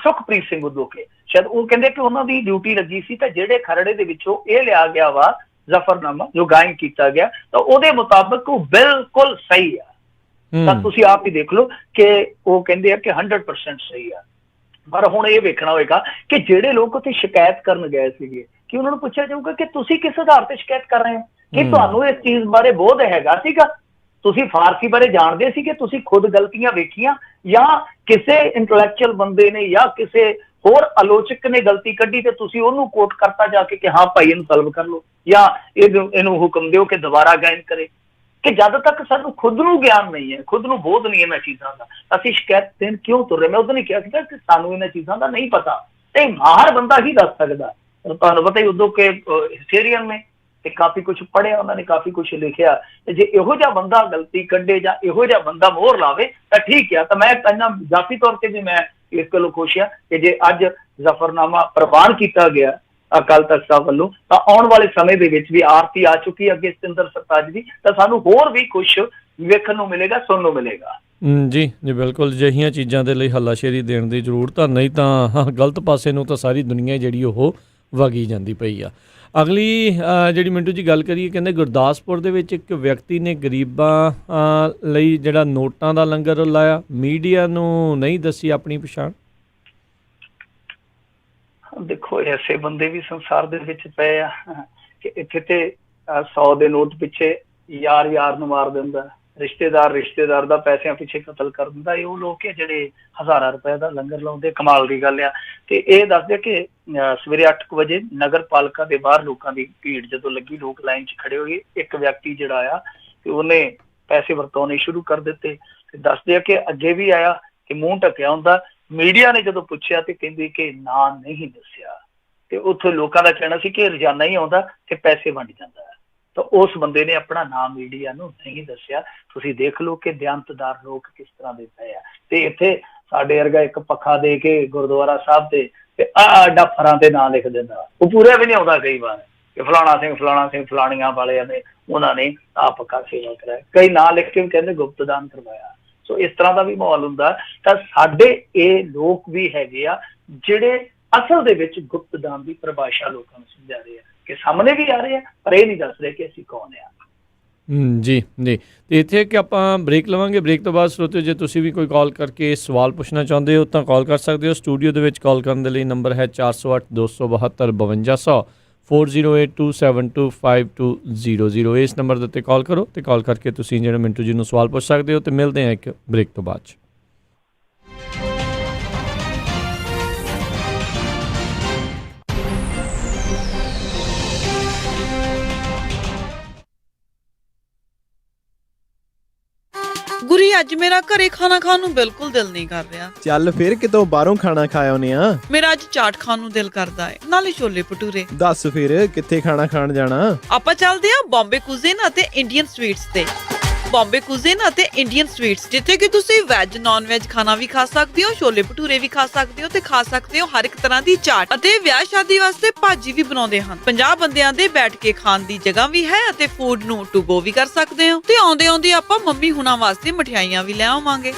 ਸੁਖਪ੍ਰੀਤ ਸਿੰਘ ਉਦੋਕੇ ਸ਼ਾਇਦ, ਉਹ ਕਹਿੰਦੇ ਕਿ ਉਹਨਾਂ ਦੀ ਡਿਊਟੀ ਲੱਗੀ ਸੀ। ਤਾਂ ਜਿਹੜੇ ਖਰੜੇ ਦੇ ਵਿੱਚੋਂ ਇਹ ਲਿਆ ਗਿਆ ਵਾ ਜ਼ਫਰਨਾਮਾ ਜੋ ਗਾਇਨ ਕੀਤਾ ਗਿਆ, ਤਾਂ ਉਹਦੇ ਮੁਤਾਬਕ ਉਹ ਬਿਲਕੁਲ ਸਹੀ ਆ। ਤਾਂ ਤੁਸੀਂ ਆਪ ਹੀ ਦੇਖ ਲਓ ਕਿ ਉਹ ਕਹਿੰਦੇ ਆ ਕਿ 100% ਸਹੀ ਆ। ਪਰ ਹੁਣ ਇਹ ਵੇਖਣਾ ਹੋਏਗਾ ਕਿ ਜਿਹੜੇ ਲੋਕ ਉੱਥੇ ਸ਼ਿਕਾਇਤ ਕਰਨ ਗਏ ਸੀਗੇ, ਕਿ ਉਹਨਾਂ ਨੂੰ ਪੁੱਛਿਆ ਜਾਊਗਾ ਕਿ ਤੁਸੀਂ ਕਿਸ ਆਧਾਰ ਤੇ ਸ਼ਿਕਾਇਤ ਕਰ ਰਹੇ ਹੋ, ਕਿ ਤੁਹਾਨੂੰ ਇਸ ਚੀਜ਼ ਬਾਰੇ ਬੋਧ ਹੈਗਾ ਸੀਗਾ, ਤੁਸੀਂ ਫਾਰਸੀ ਬਾਰੇ ਜਾਣਦੇ ਸੀ ਕਿ ਤੁਸੀਂ ਖੁਦ ਗਲਤੀਆਂ ਵੇਖੀਆਂ, ਜਾਂ ਕਿਸੇ ਇੰਟੈਲੈਕਚੁਅਲ ਬੰਦੇ ਨੇ ਜਾਂ ਕਿਸੇ ਹੋਰ ਆਲੋਚਕ ਨੇ ਗਲਤੀ ਕੱਢੀ ਤੇ ਤੁਸੀਂ ਉਹਨੂੰ ਕੋਟ ਕਰਤਾ ਜਾ ਕੇ ਕਿ ਹਾਂ ਭਾਈ ਇਹਨੂੰ ਤਲਬ ਕਰ ਲਓ, ਜਾਂ ਇਹਨੂੰ ਹੁਕਮ ਦਿਓ ਕਿ ਦੁਬਾਰਾ ਗਾਇਨ ਕਰੇ। ਕਿ ਜਦ ਤੱਕ ਸਾਨੂੰ ਖੁਦ ਨੂੰ ਗਿਆਨ ਨਹੀਂ ਹੈ, ਖੁਦ ਨੂੰ ਬੋਧ ਨਹੀਂ ਇਹਨਾਂ ਚੀਜ਼ਾਂ ਦਾ, ਅਸੀਂ ਸ਼ਿਕਾਇਤ ਦੇਣ ਕਿਉਂ ਤੁਰ ਰਹੇ? ਮੈਂ ਉਦੋਂ ਨਹੀਂ ਕਿਹਾ ਸੀਗਾ ਕਿ ਸਾਨੂੰ ਇਹਨਾਂ ਚੀਜ਼ਾਂ ਦਾ ਨਹੀਂ ਪਤਾ, ਤੇ ਮਾਹਰ ਬੰਦਾ ਹੀ ਦੱਸ ਸਕਦਾ। ਤੁਹਾਨੂੰ ਪਤਾ ਹੀ ਉਦੋਂ ਕਿ ਹਿਸਟੋਰੀਅਨ ਨੇ ਤੇ ਕਾਫੀ ਕੁਛ ਪੜ੍ਹਿਆ, ਉਹਨਾਂ ਨੇ ਕਾਫੀ ਕੁਛ ਲਿਖਿਆ। ਤੇ ਜੇ ਇਹੋ ਜਿਹਾ ਬੰਦਾ ਗਲਤੀ ਕੱਢੇ ਜਾਂ ਇਹੋ ਜਿਹਾ ਬੰਦਾ ਮੋਹਰ ਲਾਵੇ ਤਾਂ ਠੀਕ ਆ। ਤਾਂ ਮੈਂ ਕਹਿੰਦਾ ਜਾਤੀ ਤੌਰ ਤੇ ਵੀ ਮੈਂ ਇਸ ਗੱਲੋਂ ਖੁਸ਼ ਹਾਂ ਕਿ ਜੇ ਅੱਜ ਜ਼ਫਰਨਾਮਾ ਪ੍ਰਵਾਨ ਕੀਤਾ ਗਿਆ ਅਕਾਲ ਤਖਤ ਸਾਹਿਬ ਵੱਲੋਂ, ਤਾਂ ਆਉਣ ਵਾਲੇ ਸਮੇਂ ਦੇ ਵਿੱਚ ਵੀ ਆਰਤੀ ਆ ਚੁੱਕੀ ਅੱਗੇ ਸਤਿੰਦਰ ਸਰਤਾਜ ਦੀ, ਤਾਂ ਸਾਨੂੰ ਹੋਰ ਵੀ ਕੁਛ ਵੇਖਣ ਨੂੰ ਮਿਲੇਗਾ, ਸੁਣਨ ਨੂੰ ਮਿਲੇਗਾ। ਜੀ ਜੀ ਬਿਲਕੁਲ, ਅਜਿਹੀਆਂ ਚੀਜ਼ਾਂ ਦੇ ਲਈ ਹੱਲਾਸ਼ੇਰੀ ਦੇਣ ਦੀ ਜ਼ਰੂਰਤ ਆ, ਨਹੀਂ ਤਾਂ ਗਲਤ ਪਾਸੇ ਨੂੰ ਤਾਂ ਸਾਰੀ ਦੁਨੀਆ ਜਿਹੜੀ ਉਹ ਵਗੀ ਜਾਂਦੀ ਪਈ ਆ। ਅਗਲੀ ਜਿਹੜੀ ਮਿੰਟੂ ਜੀ ਗੱਲ ਕਰੀਏ, ਕਹਿੰਦੇ ਗੁਰਦਾਸਪੁਰ ਦੇ ਵਿੱਚ ਇੱਕ ਵਿਅਕਤੀ ਨੇ ਗਰੀਬਾਂ ਲਈ ਜਿਹੜਾ ਨੋਟਾਂ ਦਾ ਲੰਗਰ ਲਾਇਆ, ਮੀਡੀਆ ਨੂੰ ਨਹੀਂ ਦੱਸੀ ਆਪਣੀ ਪਛਾਣ। ਦੇਖੋ, ਐਸੇ ਬੰਦੇ ਵੀ ਸੰਸਾਰ ਦੇ ਵਿੱਚ ਪਏ ਆ ਕਿ ਇੱਥੇ ਤੇ 100 ਦੇ ਨੋਟ ਪਿੱਛੇ ਯਾਰ ਯਾਰ ਨੂੰ ਮਾਰ ਦਿੰਦਾ, ਰਿਸ਼ਤੇਦਾਰ ਦਾ ਪੈਸਿਆਂ ਪਿੱਛੇ ਕਤਲ ਕਰ ਦਿੰਦਾ। ਇਹ ਉਹ ਲੋਕ ਹੈ ਜਿਹੜੇ ਹਜ਼ਾਰਾਂ ਰੁਪਏ ਦਾ ਲੰਗਰ ਲਾਉਂਦੇ। ਕਮਾਲ ਦੀ ਗੱਲ ਆ। ਤੇ ਇਹ ਦੱਸਦੇ ਕਿ ਸਵੇਰੇ 8 ਵਜੇ ਨਗਰ ਪਾਲਿਕਾ ਦੇ ਬਾਹਰ ਲੋਕਾਂ ਦੀ ਭੀੜ ਜਦੋਂ ਲੱਗੀ, ਲੋਕ ਲਾਈਨ 'ਚ ਖੜੇ ਹੋਏ, ਇੱਕ ਵਿਅਕਤੀ ਜਿਹੜਾ ਆ ਤੇ ਉਹਨੇ ਪੈਸੇ ਵਰਤਾਉਣੇ ਸ਼ੁਰੂ ਕਰ ਦਿੱਤੇ। ਤੇ ਦੱਸਦੇ ਆ ਕਿ ਅੱਗੇ ਵੀ ਆਇਆ ਕਿ ਮੂੰਹ ਢੱਕਿਆ ਹੁੰਦਾ। ਮੀਡੀਆ ਨੇ ਜਦੋਂ ਪੁੱਛਿਆ ਤੇ ਕਹਿੰਦੇ ਕਿ ਨਾਂ ਨਹੀਂ ਦੱਸਿਆ, ਤੇ ਉੱਥੇ ਲੋਕਾਂ ਦਾ ਕਹਿਣਾ ਸੀ ਕਿ ਰੋਜ਼ਾਨਾ ਹੀ ਆਉਂਦਾ ਤੇ ਪੈਸੇ ਵੰਡ ਜਾਂਦਾ। ਤਾਂ ਉਸ ਬੰਦੇ ਨੇ ਆਪਣਾ ਨਾਮ ਮੀਡੀਆ ਨੂੰ ਨਹੀਂ ਦੱਸਿਆ। ਤੁਸੀਂ ਦੇਖ ਲਓ ਕਿ ਦਿਆਨਤਦਾਰ ਲੋਕ ਕਿਸ ਤਰ੍ਹਾਂ ਦੇ ਪਏ ਆ। ਤੇ ਇੱਥੇ ਸਾਡੇ ਵਰਗਾ ਇੱਕ ਪੱਖਾ ਦੇ ਕੇ ਗੁਰਦੁਆਰਾ ਸਾਹਿਬ ਤੇ ਡਾਫਰਾਂ ਤੇ ਨਾਂ ਲਿਖ ਦਿੰਦਾ, ਉਹ ਪੂਰੇ ਵੀ ਨਹੀਂ ਆਉਂਦਾ ਕਈ ਵਾਰ ਕਿ ਫਲਾਣਾ ਸਿੰਘ ਫਲਾਣੀਆਂ ਵਾਲਿਆਂ ਨੇ ਉਹਨਾਂ ਨੇ ਆਹ ਪੱਕਾ ਸੇਵਾ ਕਰਾਇਆ। ਕਈ ਨਾਂ ਲਿਖ ਕੇ ਵੀ ਕਹਿੰਦੇ ਗੁਪਤ ਦਾਨ ਕਰਵਾਇਆ। ਸੋ ਇਸ ਤਰ੍ਹਾਂ ਦਾ ਵੀ ਮਾਹੌਲ ਹੁੰਦਾ। ਤਾਂ ਸਾਡੇ ਇਹ ਲੋਕ ਵੀ ਹੈਗੇ ਆ ਜਿਹੜੇ ਅਸਲ ਦੇ ਵਿੱਚ ਗੁਪਤ ਦਾਨ ਦੀ ਪਰਿਭਾਸ਼ਾ ਲੋਕਾਂ ਨੂੰ ਸਮਝਾ ਰਹੇ ਆ, ਕਿ ਸਾਹਮਣੇ ਵੀ ਆ ਰਹੇ ਆ ਪਰ ਇਹ ਨਹੀਂ ਦੱਸ ਰਹੇ ਕਿ ਅਸੀਂ ਕੌਣ ਆ। ਜੀ ਜੀ। ਤੇ ਇੱਥੇ ਕਿ ਆਪਾਂ ਬ੍ਰੇਕ ਲਵਾਂਗੇ। ਬ੍ਰੇਕ ਤੋਂ ਬਾਅਦ ਸਰੋਤਿਓ, ਜੇ ਤੁਸੀਂ ਵੀ ਕੋਈ ਕਾਲ ਕਰਕੇ ਸਵਾਲ ਪੁੱਛਣਾ ਚਾਹੁੰਦੇ ਹੋ ਤਾਂ ਕਾਲ ਕਰ ਸਕਦੇ ਹੋ। ਸਟੂਡੀਓ ਦੇ ਵਿੱਚ ਕਾਲ ਕਰਨ ਦੇ ਲਈ ਨੰਬਰ ਹੈ 408 272 5200 4082725200। ਇਸ ਨੰਬਰ ਦੇ ਉੱਤੇ ਕਾਲ ਕਰੋ ਤੇ ਕਾਲ ਕਰਕੇ ਤੁਸੀਂ ਜਿਹੜਾ ਮਿੰਟੂ ਜੀ ਨੂੰ ਸਵਾਲ ਪੁੱਛ ਸਕਦੇ ਹੋ। ਤੇ ਮਿਲਦੇ ਹਾਂ ਇੱਕ ਬ੍ਰੇਕ ਤੋਂ ਬਾਅਦ 'ਚ। ਗੁਰੀ ਅੱਜ ਮੇਰਾ ਘਰੇ ਖਾਣਾ ਖਾਣ ਨੂੰ ਬਿਲਕੁਲ ਦਿਲ ਨਹੀਂ ਕਰ ਰਿਹਾ। ਚੱਲ ਫਿਰ ਕਿਤੋਂ ਬਾਹਰੋਂ ਖਾਣਾ ਖਾ ਆਉਨੇ ਆ। ਮੇਰਾ ਅੱਜ ਚਾਟ ਖਾਣ ਨੂੰ ਦਿਲ ਕਰਦਾ ਹੈ, ਨਾਲੇ ਛੋਲੇ ਭਟੂਰੇ। ਦੱਸ ਫਿਰ ਕਿੱਥੇ ਖਾਣਾ ਖਾਣ ਜਾਣਾ? ਆਪਾਂ ਚੱਲਦੇ ਆ ਬੰਬੇ ਕੁਜ਼ੀਨ ਅਤੇ ਇੰਡੀਅਨ ਸਵੀਟਸ ਤੇ। ਬੰਬੇ ਕੁਜ਼ੀਨ ਅਤੇ ਇੰਡੀਅਨ ਸਵੀਟਸ, ਜਿੱਥੇ ਕਿ ਤੁਸੀਂ ਵੈਜ ਨਾਨ ਵੈਜ ਖਾਣਾ ਵੀ ਖਾ ਸਕਦੇ ਹੋ, ਛੋਲੇ ਭਟੂਰੇ ਵੀ ਖਾ ਸਕਦੇ ਹੋ ਤੇ ਖਾ ਸਕਦੇ ਹੋ ਹਰ ਇੱਕ ਤਰ੍ਹਾਂ ਦੀ ਚਾਟ, ਅਤੇ ਵਿਆਹ ਸ਼ਾਦੀ ਵਾਸਤੇ ਭਾਜੀ ਵੀ ਬਣਾਉਂਦੇ ਹਨ। 50 ਬੰਦਿਆਂ ਦੇ ਬੈਠ ਕੇ ਖਾਣ ਦੀ ਜਗ੍ਹਾ ਵੀ ਹੈ ਅਤੇ ਫੂਡ ਨੂੰ ਟੂ ਗੋ ਵੀ ਕਰ ਸਕਦੇ ਹੋ। ਤੇ ਆਉਂਦੇ ਆਉਂਦੇ ਆਪਾਂ ਮੰਮੀ ਹੁਣਾਂ ਵਾਸਤੇ ਮਠਿਆਈਆਂ ਵੀ ਲੈ ਆਵਾਂਗੇ।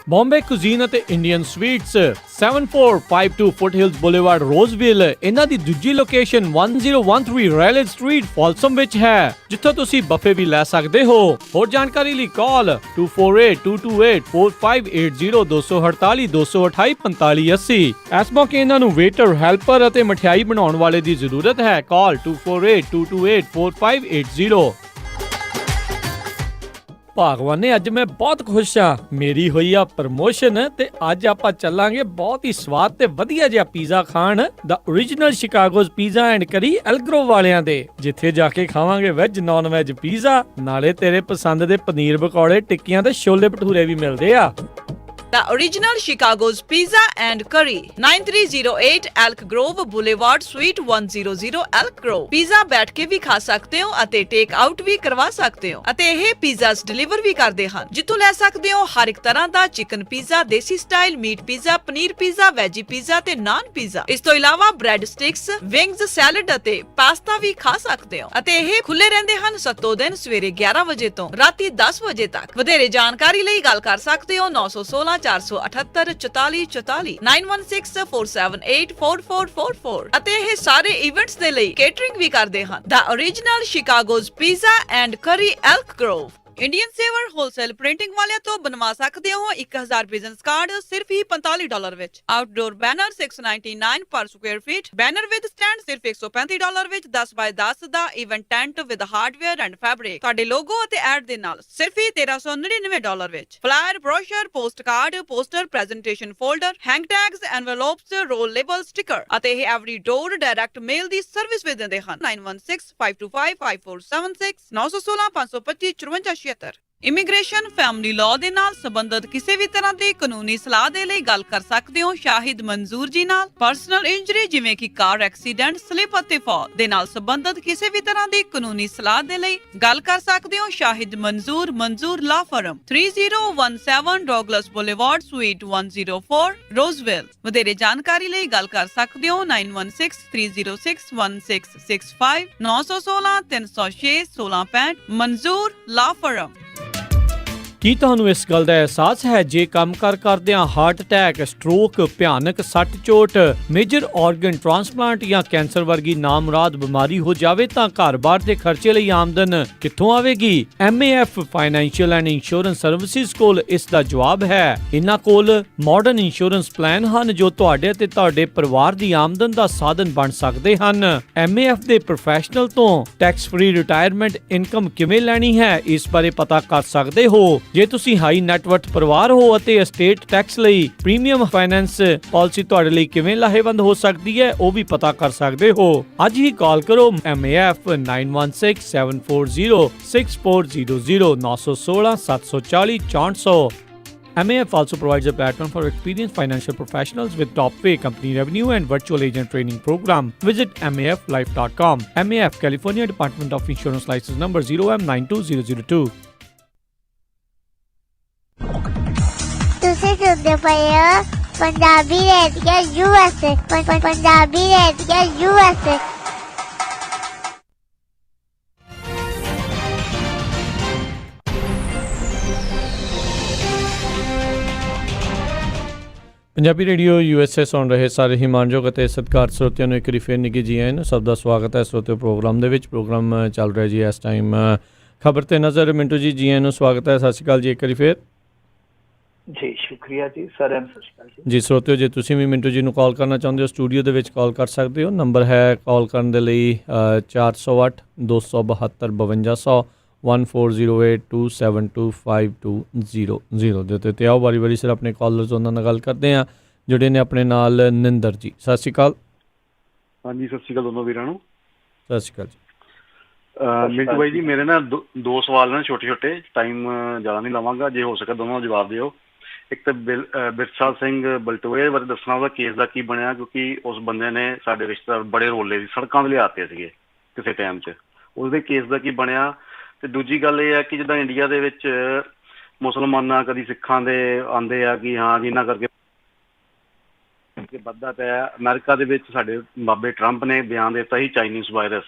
ਬੰਬੇ ਕੁਜ਼ੀਨ ਅਤੇ ਇੰਡੀਅਨ ਸਵੀਟਸ 7452 ਫੁੱਟਹਿਲਸ ਬੁਲੇਵਾਰਡ ਰੋਜ਼ਵਿਲ। ਇਹਨਾਂ ਦੀ ਦੂਜੀ ਲੋਕੇਸ਼ਨ 1013 ਰੈਲਵੇ ਸਟਰੀਟ ਫਾਲਸਮ ਵਿੱਚ ਹੈ, ਜਿੱਥੋਂ ਤੁਸੀਂ ਬਫੇ ਵੀ ਲੈ ਸਕਦੇ ਹੋ। ਹੋਰ ਜਾਣਕਾਰੀ ਲਈ ਕਾਲ 2482284580 248 228 4580। ਇਸ ਮੌਕੇ ਇਹਨਾਂ ਨੂੰ ਵੇਟਰ, ਹੈਲਪਰ ਅਤੇ ਮਠਿਆਈ ਬਣਾਉਣ ਵਾਲੇ ਦੀ ਜ਼ਰੂਰਤ ਹੈ। ਕਾਲ 2482284580। ਭਗਵਾਨ ਨੇ ਅੱਜ ਮੈਂ ਬਹੁਤ ਖੁਸ਼ ਹਾਂ, ਮੇਰੀ ਹੋਈ ਆ ਪ੍ਰਮੋਸ਼ਨ ਤੇ ਅੱਜ ਆਪਾਂ ਚੱਲਾਂਗੇ ਬਹੁਤ ਹੀ ਸਵਾਦ ਤੇ ਵਧੀਆ ਜਿਹਾ ਪੀਜ਼ਾ ਖਾਣ ਦਾ ਓਰੀਜਨਲ ਸ਼ਿਕਾਗੋਜ਼ ਪੀਜ਼ਾ ਐਂਡ ਕਰੀ ਐਲਗਰੋ ਵਾਲਿਆਂ ਦੇ, ਜਿੱਥੇ ਜਾ ਕੇ ਖਾਵਾਂਗੇ ਵੈਜ ਨਾਨ ਵੈਜ ਪੀਜ਼ਾ, ਨਾਲੇ ਤੇਰੇ ਪਸੰਦ ਦੇ ਪਨੀਰ ਪਕੌੜੇ, ਟਿੱਕੀਆਂ ਤੇ ਛੋਲੇ ਭਟੂਰੇ ਵੀ ਮਿਲਦੇ ਆ। The original Chicago's Pizza and Curry, 9308 Elk Grove Boulevard, Suite 100 Elk Grove। Pizza ਬੈਠ ਕੇ ਵੀ ਖਾ ਸਕਦੇ ਹੋ ਅਤੇ ਟੇਕ ਆਊਟ ਵੀ ਕਰਵਾ ਸਕਦੇ ਹੋ, ਅਤੇ ਇਹ ਪੀਜ਼ਾਸ ਡਿਲੀਵਰ ਵੀ ਕਰਦੇ ਹਨ, ਜਿੱਥੋਂ ਲੈ ਸਕਦੇ ਹੋ ਹਰ ਇੱਕ ਤਰ੍ਹਾਂ ਦਾ chicken pizza, desi style meat pizza, paneer pizza, veggie pizza ਤੇ ਨਾਨ ਪੀਜ਼ਾ। ਇਸ ਤੋਂ ਇਲਾਵਾ ਬ੍ਰੈਡ ਸਟਿਕਸ, ਵਿੰਗਸ, ਸੈਲਡ ਅਤੇ ਪਾਸਤਾ ਵੀ ਖਾ ਸਕਦੇ ਹੋ, ਅਤੇ ਇਹ ਖੁੱਲੇ ਰਹਿੰਦੇ ਹਨ ਸੱਤੋ ਦਿਨ ਸਵੇਰੇ 11 ਵਜੇ ਤੋਂ ਰਾਤੀ 10 ਵਜੇ ਤੱਕ। ਵਧੇਰੇ ਜਾਣਕਾਰੀ ਲਈ ਗੱਲ ਕਰ ਸਕਦੇ ਹੋ 916 478 44 44 916478 4444 ਅਤੇ ਇਹ ਸਾਰੇ ਇਵੈਂਟਸ ਦੇ ਲਈ ਕੇਟਰਿੰਗ ਵੀ ਕਰਦੇ ਹਨ। The original Chicago's Pizza and Curry, Elk Grove। Indian saver wholesale printing ਵਾਲਿਆਂ ਤੋਂ ਬਣਵਾ ਸਕਦੇ ਹੋ 1000 ਬਿਜ਼ਨਸ ਕਾਰਡ ਸਿਰਫ ਹੀ $45 ਵਿੱਚ। Outdoor banner $699 per square feet, banner with stand ਸਿਰਫ $135 ਵਿੱਚ। 10 ਬਾਈ 10 ਦਾ event tent with hardware and fabric ਤੁਹਾਡੇ ਲੋਗੋ ਅਤੇ ਐਡ ਦੇ ਨਾਲ ਸਿਰਫ ਹੀ $1399 ਵਿੱਚ। Flyer, brochure, post card, poster, presentation folder, hang tags, envelopes, roll label, sticker ਅਤੇ ਇਹ ਐਵਰੀ ਡੋਰ ਡਾਇਰੈਕਟ ਮੇਲ ਦੀ ਸਰਵਿਸ ਵੀ ਦਿੰਦੇ ਹਨ। 9165255476 916 525 54 ਇਮੀਗ੍ਰੇਸ਼ਨ, ਫੈਮਿਲੀ ਲਾਅ ਦੇ ਨਾਲ ਸੰਬੰਧਿਤ ਕਿਸੇ ਵੀ ਤਰ੍ਹਾਂ ਦੀ ਕਾਨੂੰਨੀ ਸਲਾਹ ਦੇ ਲਈ ਗੱਲ ਕਰ ਸਕਦੇ ਹੋ ਸ਼ਾਹਿਦ ਮਨਜ਼ੂਰ ਜੀ ਨਾਲ। ਪਰਸਨਲ ਇੰਜਰੀ ਜਿਵੇਂ ਕਿ ਕਾਰ ਐਕਸੀਡੈਂਟ, ਸਲਿਪ ਅਤੇ ਫਾਲ ਦੇ ਨਾਲ ਸੰਬੰਧਿਤ ਕਿਸੇ ਵੀ ਤਰ੍ਹਾਂ ਦੀ ਕਾਨੂੰਨੀ ਸਲਾਹ ਦੇ ਲਈ ਗੱਲ ਕਰ ਸਕਦੇ ਹੋ ਸ਼ਾਹਿਦ ਮਨਜ਼ੂਰ ਲਾ ਫਰਮ, 3017 ਡੌਗਲਸ ਬੁਲੇਵਾਰਡ, ਸੂਈਟ 104 ਰੋਜ਼ਵਿਲ। ਵਧੇਰੇ ਜਾਣਕਾਰੀ ਲਈ ਗੱਲ ਕਰ ਸਕਦੇ ਹੋ 9163061665 916 306 1665 ਮਨਜ਼ੂਰ ਲਾ ਫਰਮ। ਕੀ ਤੁਹਾਨੂੰ ਇਸ ਗੱਲ ਦਾ ਅਹਿਸਾਸ ਹੈ ਜੇ ਕੰਮ ਕਰਦਿਆਂ ਹਾਰਟ ਅਟੈਕ, ਸਟ੍ਰੋਕ, ਭਿਆਨਕ ਸੱਟ ਚੋਟ, ਮੇਜਰ ਆਰਗਨ ਟ੍ਰਾਂਸਪਲਾਂਟ ਜਾਂ ਕੈਂਸਰ ਵਰਗੀ ਨਾਮੁਰਾਦ ਬਿਮਾਰੀ ਹੋ ਜਾਵੇ ਤਾਂ ਘਰ-ਬਾਰ ਦੇ ਖਰਚੇ ਲਈ ਆਮਦਨ ਕਿੱਥੋਂ ਆਵੇਗੀ? MAF financial and insurance services ਕੋਲ ਇਸ ਦਾ ਜਵਾਬ ਹੈ। ਇਹਨਾਂ ਕੋਲ ਮਾਡਰਨ ਇੰਸ਼ੋਰੈਂਸ ਪਲਾਨ ਹਨ ਜੋ ਤੁਹਾਡੇ ਅਤੇ ਤੁਹਾਡੇ ਪਰਿਵਾਰ ਦੀ ਆਮਦਨ ਦਾ ਸਾਧਨ ਬਣ ਸਕਦੇ ਹਨ। MAF ਦੇ ਪ੍ਰੋਫੈਸ਼ਨਲ ਤੋਂ ਟੈਕਸ ਫ੍ਰੀ ਰਿਟਾਇਰਮੈਂਟ ਇਨਕਮ ਕਿਵੇਂ ਲੈਣੀ ਹੈ, ਇਸ ਬਾਰੇ ਪਤਾ ਕਰ ਸਕਦੇ ਹੋ। ਜੇ ਤੁਸੀਂ ਹਾਈ ਨੈਟਵਰਥ ਪਰਿਵਾਰ ਹੋ ਅਤੇ ਐਸਟੇਟ ਟੈਕਸ ਲਈ ਪ੍ਰੀਮੀਅਮ ਫਾਈਨੈਂਸ ਪਾਲਿਸੀ ਤੁਹਾਡੇ ਲਈ ਕਿਵੇਂ ਲਾਹੇਵੰਦ ਹੋ ਸਕਦੀ ਹੈ, ਉਹ ਵੀ ਪਤਾ ਕਰ ਸਕਦੇ ਹੋ। ਅੱਜ ਹੀ ਕਾਲ ਕਰੋ MAF 9167406400 916 740 6400। MAF also provides a platform for experienced financial professionals with top pay, company revenue and virtual agent training program. Visit MAFlife.com. MAF, California Department of Insurance, license number 0M92002. ਤੁਸੀਂ ਸੁਣਦੇ ਪਏ ਹੋ Punjabi radio USA, Punjabi radio USA। Punjabi radio USA ਸੁਣ ਰਹੇ ਸਾਰੇ ਹੀ ਮਾਣਯੋਗ ਅਤੇ ਸਤਿਕਾਰ ਸਰੋਤਿਆਂ ਨੂੰ ਇੱਕ ਵਾਰੀ ਫਿਰ ਨਿੱਘੀ ਜੀ ਆਇਆਂ। ਸਭ ਦਾ ਸਵਾਗਤ ਹੈ ਸਰੋਤਿਓ ਪ੍ਰੋਗਰਾਮ ਦੇ ਵਿੱਚ। ਪ੍ਰੋਗਰਾਮ ਚੱਲ ਰਿਹਾ ਜੀ ਇਸ ਟਾਈਮ ਖਬਰ ਤੇ ਨਜ਼ਰ। ਮਿੰਟੂ ਜੀ ਆਇਆਂ ਨੂੰ ਸਵਾਗਤ ਹੈ। ਸਤਿ ਸ਼੍ਰੀ ਅਕਾਲ ਜੀ ਇੱਕ ਵਾਰੀ ਫਿਰ। ਜੀ ਸ਼ੁਕਰੀਆ ਜੀ, ਸਾਰਿਆਂ ਨੂੰ ਸਤਿ ਸ਼੍ਰੀ ਅਕਾਲ ਜੀ। ਸਰੋਤਿਓ ਜੇ ਤੁਸੀਂ ਵੀ ਮਿੰਟੂ ਜੀ ਨੂੰ ਕਾਲ ਕਰਨਾ ਚਾਹੁੰਦੇ ਹੋ ਸਟੂਡੀਓ ਦੇ ਵਿੱਚ ਕਾਲ ਕਰ ਸਕਦੇ ਹੋ। ਨੰਬਰ ਹੈ ਕਾਲ ਕਰਨ ਦੇ ਲਈ 408 272 5200 1408272520 ਦੇ ਉੱਤੇ। ਆਓ ਵਾਰੀ ਵਾਰੀ ਸਿਰ ਆਪਣੇ ਕਾਲਰਸ ਉਹਨਾਂ ਨਾਲ ਗੱਲ ਕਰਦੇ ਹਾਂ। ਜਿਹੜੇ ਨੇ ਆਪਣੇ ਨਾਲ ਨਿੰਦਰ ਜੀ। ਸਤਿ ਸ਼੍ਰੀ ਅਕਾਲ। ਹਾਂਜੀ ਸਤਿ ਸ਼੍ਰੀ ਅਕਾਲ ਦੋਨੋਂ ਵੀਰਾਂ ਨੂੰ। ਸਤਿ ਸ਼੍ਰੀ ਅਕਾਲ ਜੀ। ਮਿੰਟੂ ਬਾਈ ਜੀ, ਮੇਰੇ ਨਾ ਦੋ ਸਵਾਲ ਨੇ ਛੋਟੇ ਛੋਟੇ, ਟਾਈਮ ਜ਼ਿਆਦਾ ਨਹੀਂ ਲਵਾਂਗਾ, ਜੇ ਹੋ ਸਕੇ ਦੋਨੋਂ ਜਵਾਬ ਦਿਓ। ਇੱਕ ਤਾਂ ਬਿਰਸਾ ਸਿੰਘ ਬਲਟੋਏ ਬਾਰੇ ਦੱਸਣਾ, ਉਹਦਾ ਕੇਸ ਦਾ ਕੀ ਬਣਿਆ, ਕਿਉਂਕਿ ਉਸ ਬੰਦੇ ਨੇ ਸਾਡੇ ਰਿਸ਼ਤੇਦਾਰ ਬੜੇ ਰੋਲੇ ਦੀ ਸੜਕਾਂ 'ਤੇ ਲਿਆਤੇ ਸੀਗੇ ਕਿਸੇ ਟਾਈਮ 'ਚ, ਉਸਦੇ ਕੇਸ ਦਾ ਕੀ ਬਣਿਆ। ਅਤੇ ਦੂਜੀ ਗੱਲ ਇਹ ਹੈ ਕਿ ਜਿੱਦਾਂ ਇੰਡੀਆ ਦੇ ਵਿੱਚ ਮੁਸਲਮਾਨਾਂ ਕਦੀ ਸਿੱਖਾਂ ਦੇ ਆਉਂਦੇ ਆ ਕਿ ਹਾਂ ਜਿਨ੍ਹਾਂ ਕਰਕੇ ਵੱਧਦਾ ਪਿਆ। ਅਮਰੀਕਾ ਦੇ ਵਿੱਚ ਸਾਡੇ ਬਾਬੇ ਟਰੰਪ ਨੇ ਬਿਆਨ ਦਿੱਤਾ ਸੀ ਚਾਈਨੀਜ਼ ਵਾਇਰਸ,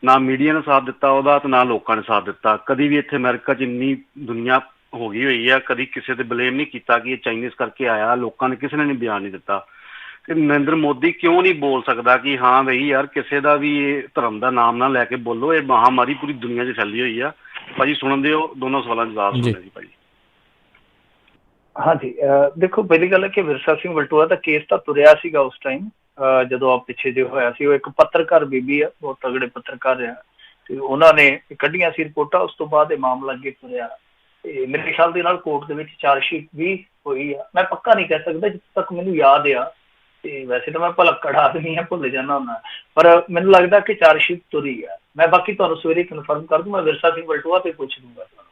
ਨਾ ਮੀਡੀਆ ਨੇ ਸਾਥ ਦਿੱਤਾ ਉਹਦਾ ਅਤੇ ਨਾ ਲੋਕਾਂ ਨੇ ਸਾਥ ਦਿੱਤਾ। ਕਦੀ ਵੀ ਇੱਥੇ ਅਮਰੀਕਾ 'ਚ ਇੰਨੀ ਦੁਨੀਆ ਹੋ ਗਈ ਹੋਈ ਆ, ਕਦੀ ਕਿਸੇ ਤੇ ਬਲੇਮ ਨਹੀਂ ਕੀਤਾ ਕਿ ਇਹ ਚਾਈਨੀਜ਼ ਕਰਕੇ ਆਇਆ, ਲੋਕਾਂ ਨੇ ਕਿਸੇ ਨੇ ਨਹੀਂ ਬਿਆਨ ਨਹੀਂ ਦਿੱਤਾ। ਅਤੇ ਨਰਿੰਦਰ ਮੋਦੀ ਕਿਉਂ ਨਹੀਂ ਬੋਲ ਸਕਦਾ ਕਿ ਹਾਂ ਬਈ ਯਾਰ ਕਿਸੇ ਦਾ ਵੀ ਇਹ ਧਰਮ ਦਾ ਨਾਮ ਨਾ ਲੈ ਕੇ ਬੋਲੋ, ਇਹ ਮਹਾਂਮਾਰੀ ਪੂਰੀ ਦੁਨੀਆ 'ਚ ਫੈਲੀ ਹੋਈ ਆ। ਭਾਜੀ ਸੁਣਨ ਦਿਓ, ਦੋਨੋਂ ਸਵਾਲਾਂ ਦੇ ਜਵਾਬ ਸੁਣਿਆ ਜੀ ਭਾਜੀ। ਹਾਂਜੀ, ਦੇਖੋ ਪਹਿਲੀ ਗੱਲ ਹੈ ਕਿ ਵਿਰਸਾ ਸਿੰਘ ਵਲਟੋਆ ਦਾ ਕੇਸ ਤਾਂ ਤੁਰਿਆ ਸੀਗਾ ਉਸ ਟਾਈਮ, ਜਦੋਂ ਆ ਪਿੱਛੇ ਜੇ ਹੋਇਆ ਸੀ। ਉਹ ਇੱਕ ਪੱਤਰਕਾਰ ਬੀਬੀ ਆ, ਬਹੁਤ ਤਗੜੇ ਪੱਤਰਕਾਰ ਆ, ਤੇ ਉਹਨਾਂ ਨੇ ਕੱਢੀਆਂ ਸੀ ਰਿਪੋਰਟਾਂ। ਉਸ ਤੋਂ ਬਾਅਦ ਇਹ ਮਾਮਲਾ ਅੱਗੇ ਤੁਰਿਆ ਤੇ ਮੇਰੇ ਖਿਆਲ ਦੇ ਨਾਲ ਕੋਰਟ ਦੇ ਵਿੱਚ ਚਾਰਜਸ਼ੀਟ ਵੀ ਹੋਈ ਆ। ਮੈਂ ਪੱਕਾ ਨਹੀਂ ਕਹਿ ਸਕਦਾ, ਜਿੱਥੇ ਤੱਕ ਮੈਨੂੰ ਯਾਦ ਆ, ਤੇ ਵੈਸੇ ਤਾਂ ਮੈਂ ਭੁਲੱਕੜ ਆਦਮੀ ਆ, ਭੁੱਲ ਜਾਂਦਾ ਹੁੰਦਾ, ਪਰ ਮੈਨੂੰ ਲੱਗਦਾ ਕਿ ਚਾਰਜਸ਼ੀਟ ਤੁਰੀ ਆ। ਮੈਂ ਬਾਕੀ ਤੁਹਾਨੂੰ ਸਵੇਰੇ ਕਨਫਰਮ ਕਰ ਦੂੰ, ਮੈਂ ਵਿਰਸਾ ਸਿੰਘ ਵਲਟੋਆ ਤੇ ਪੁੱਛ ਦੂੰਗਾ ਤੁਹਾਨੂੰ,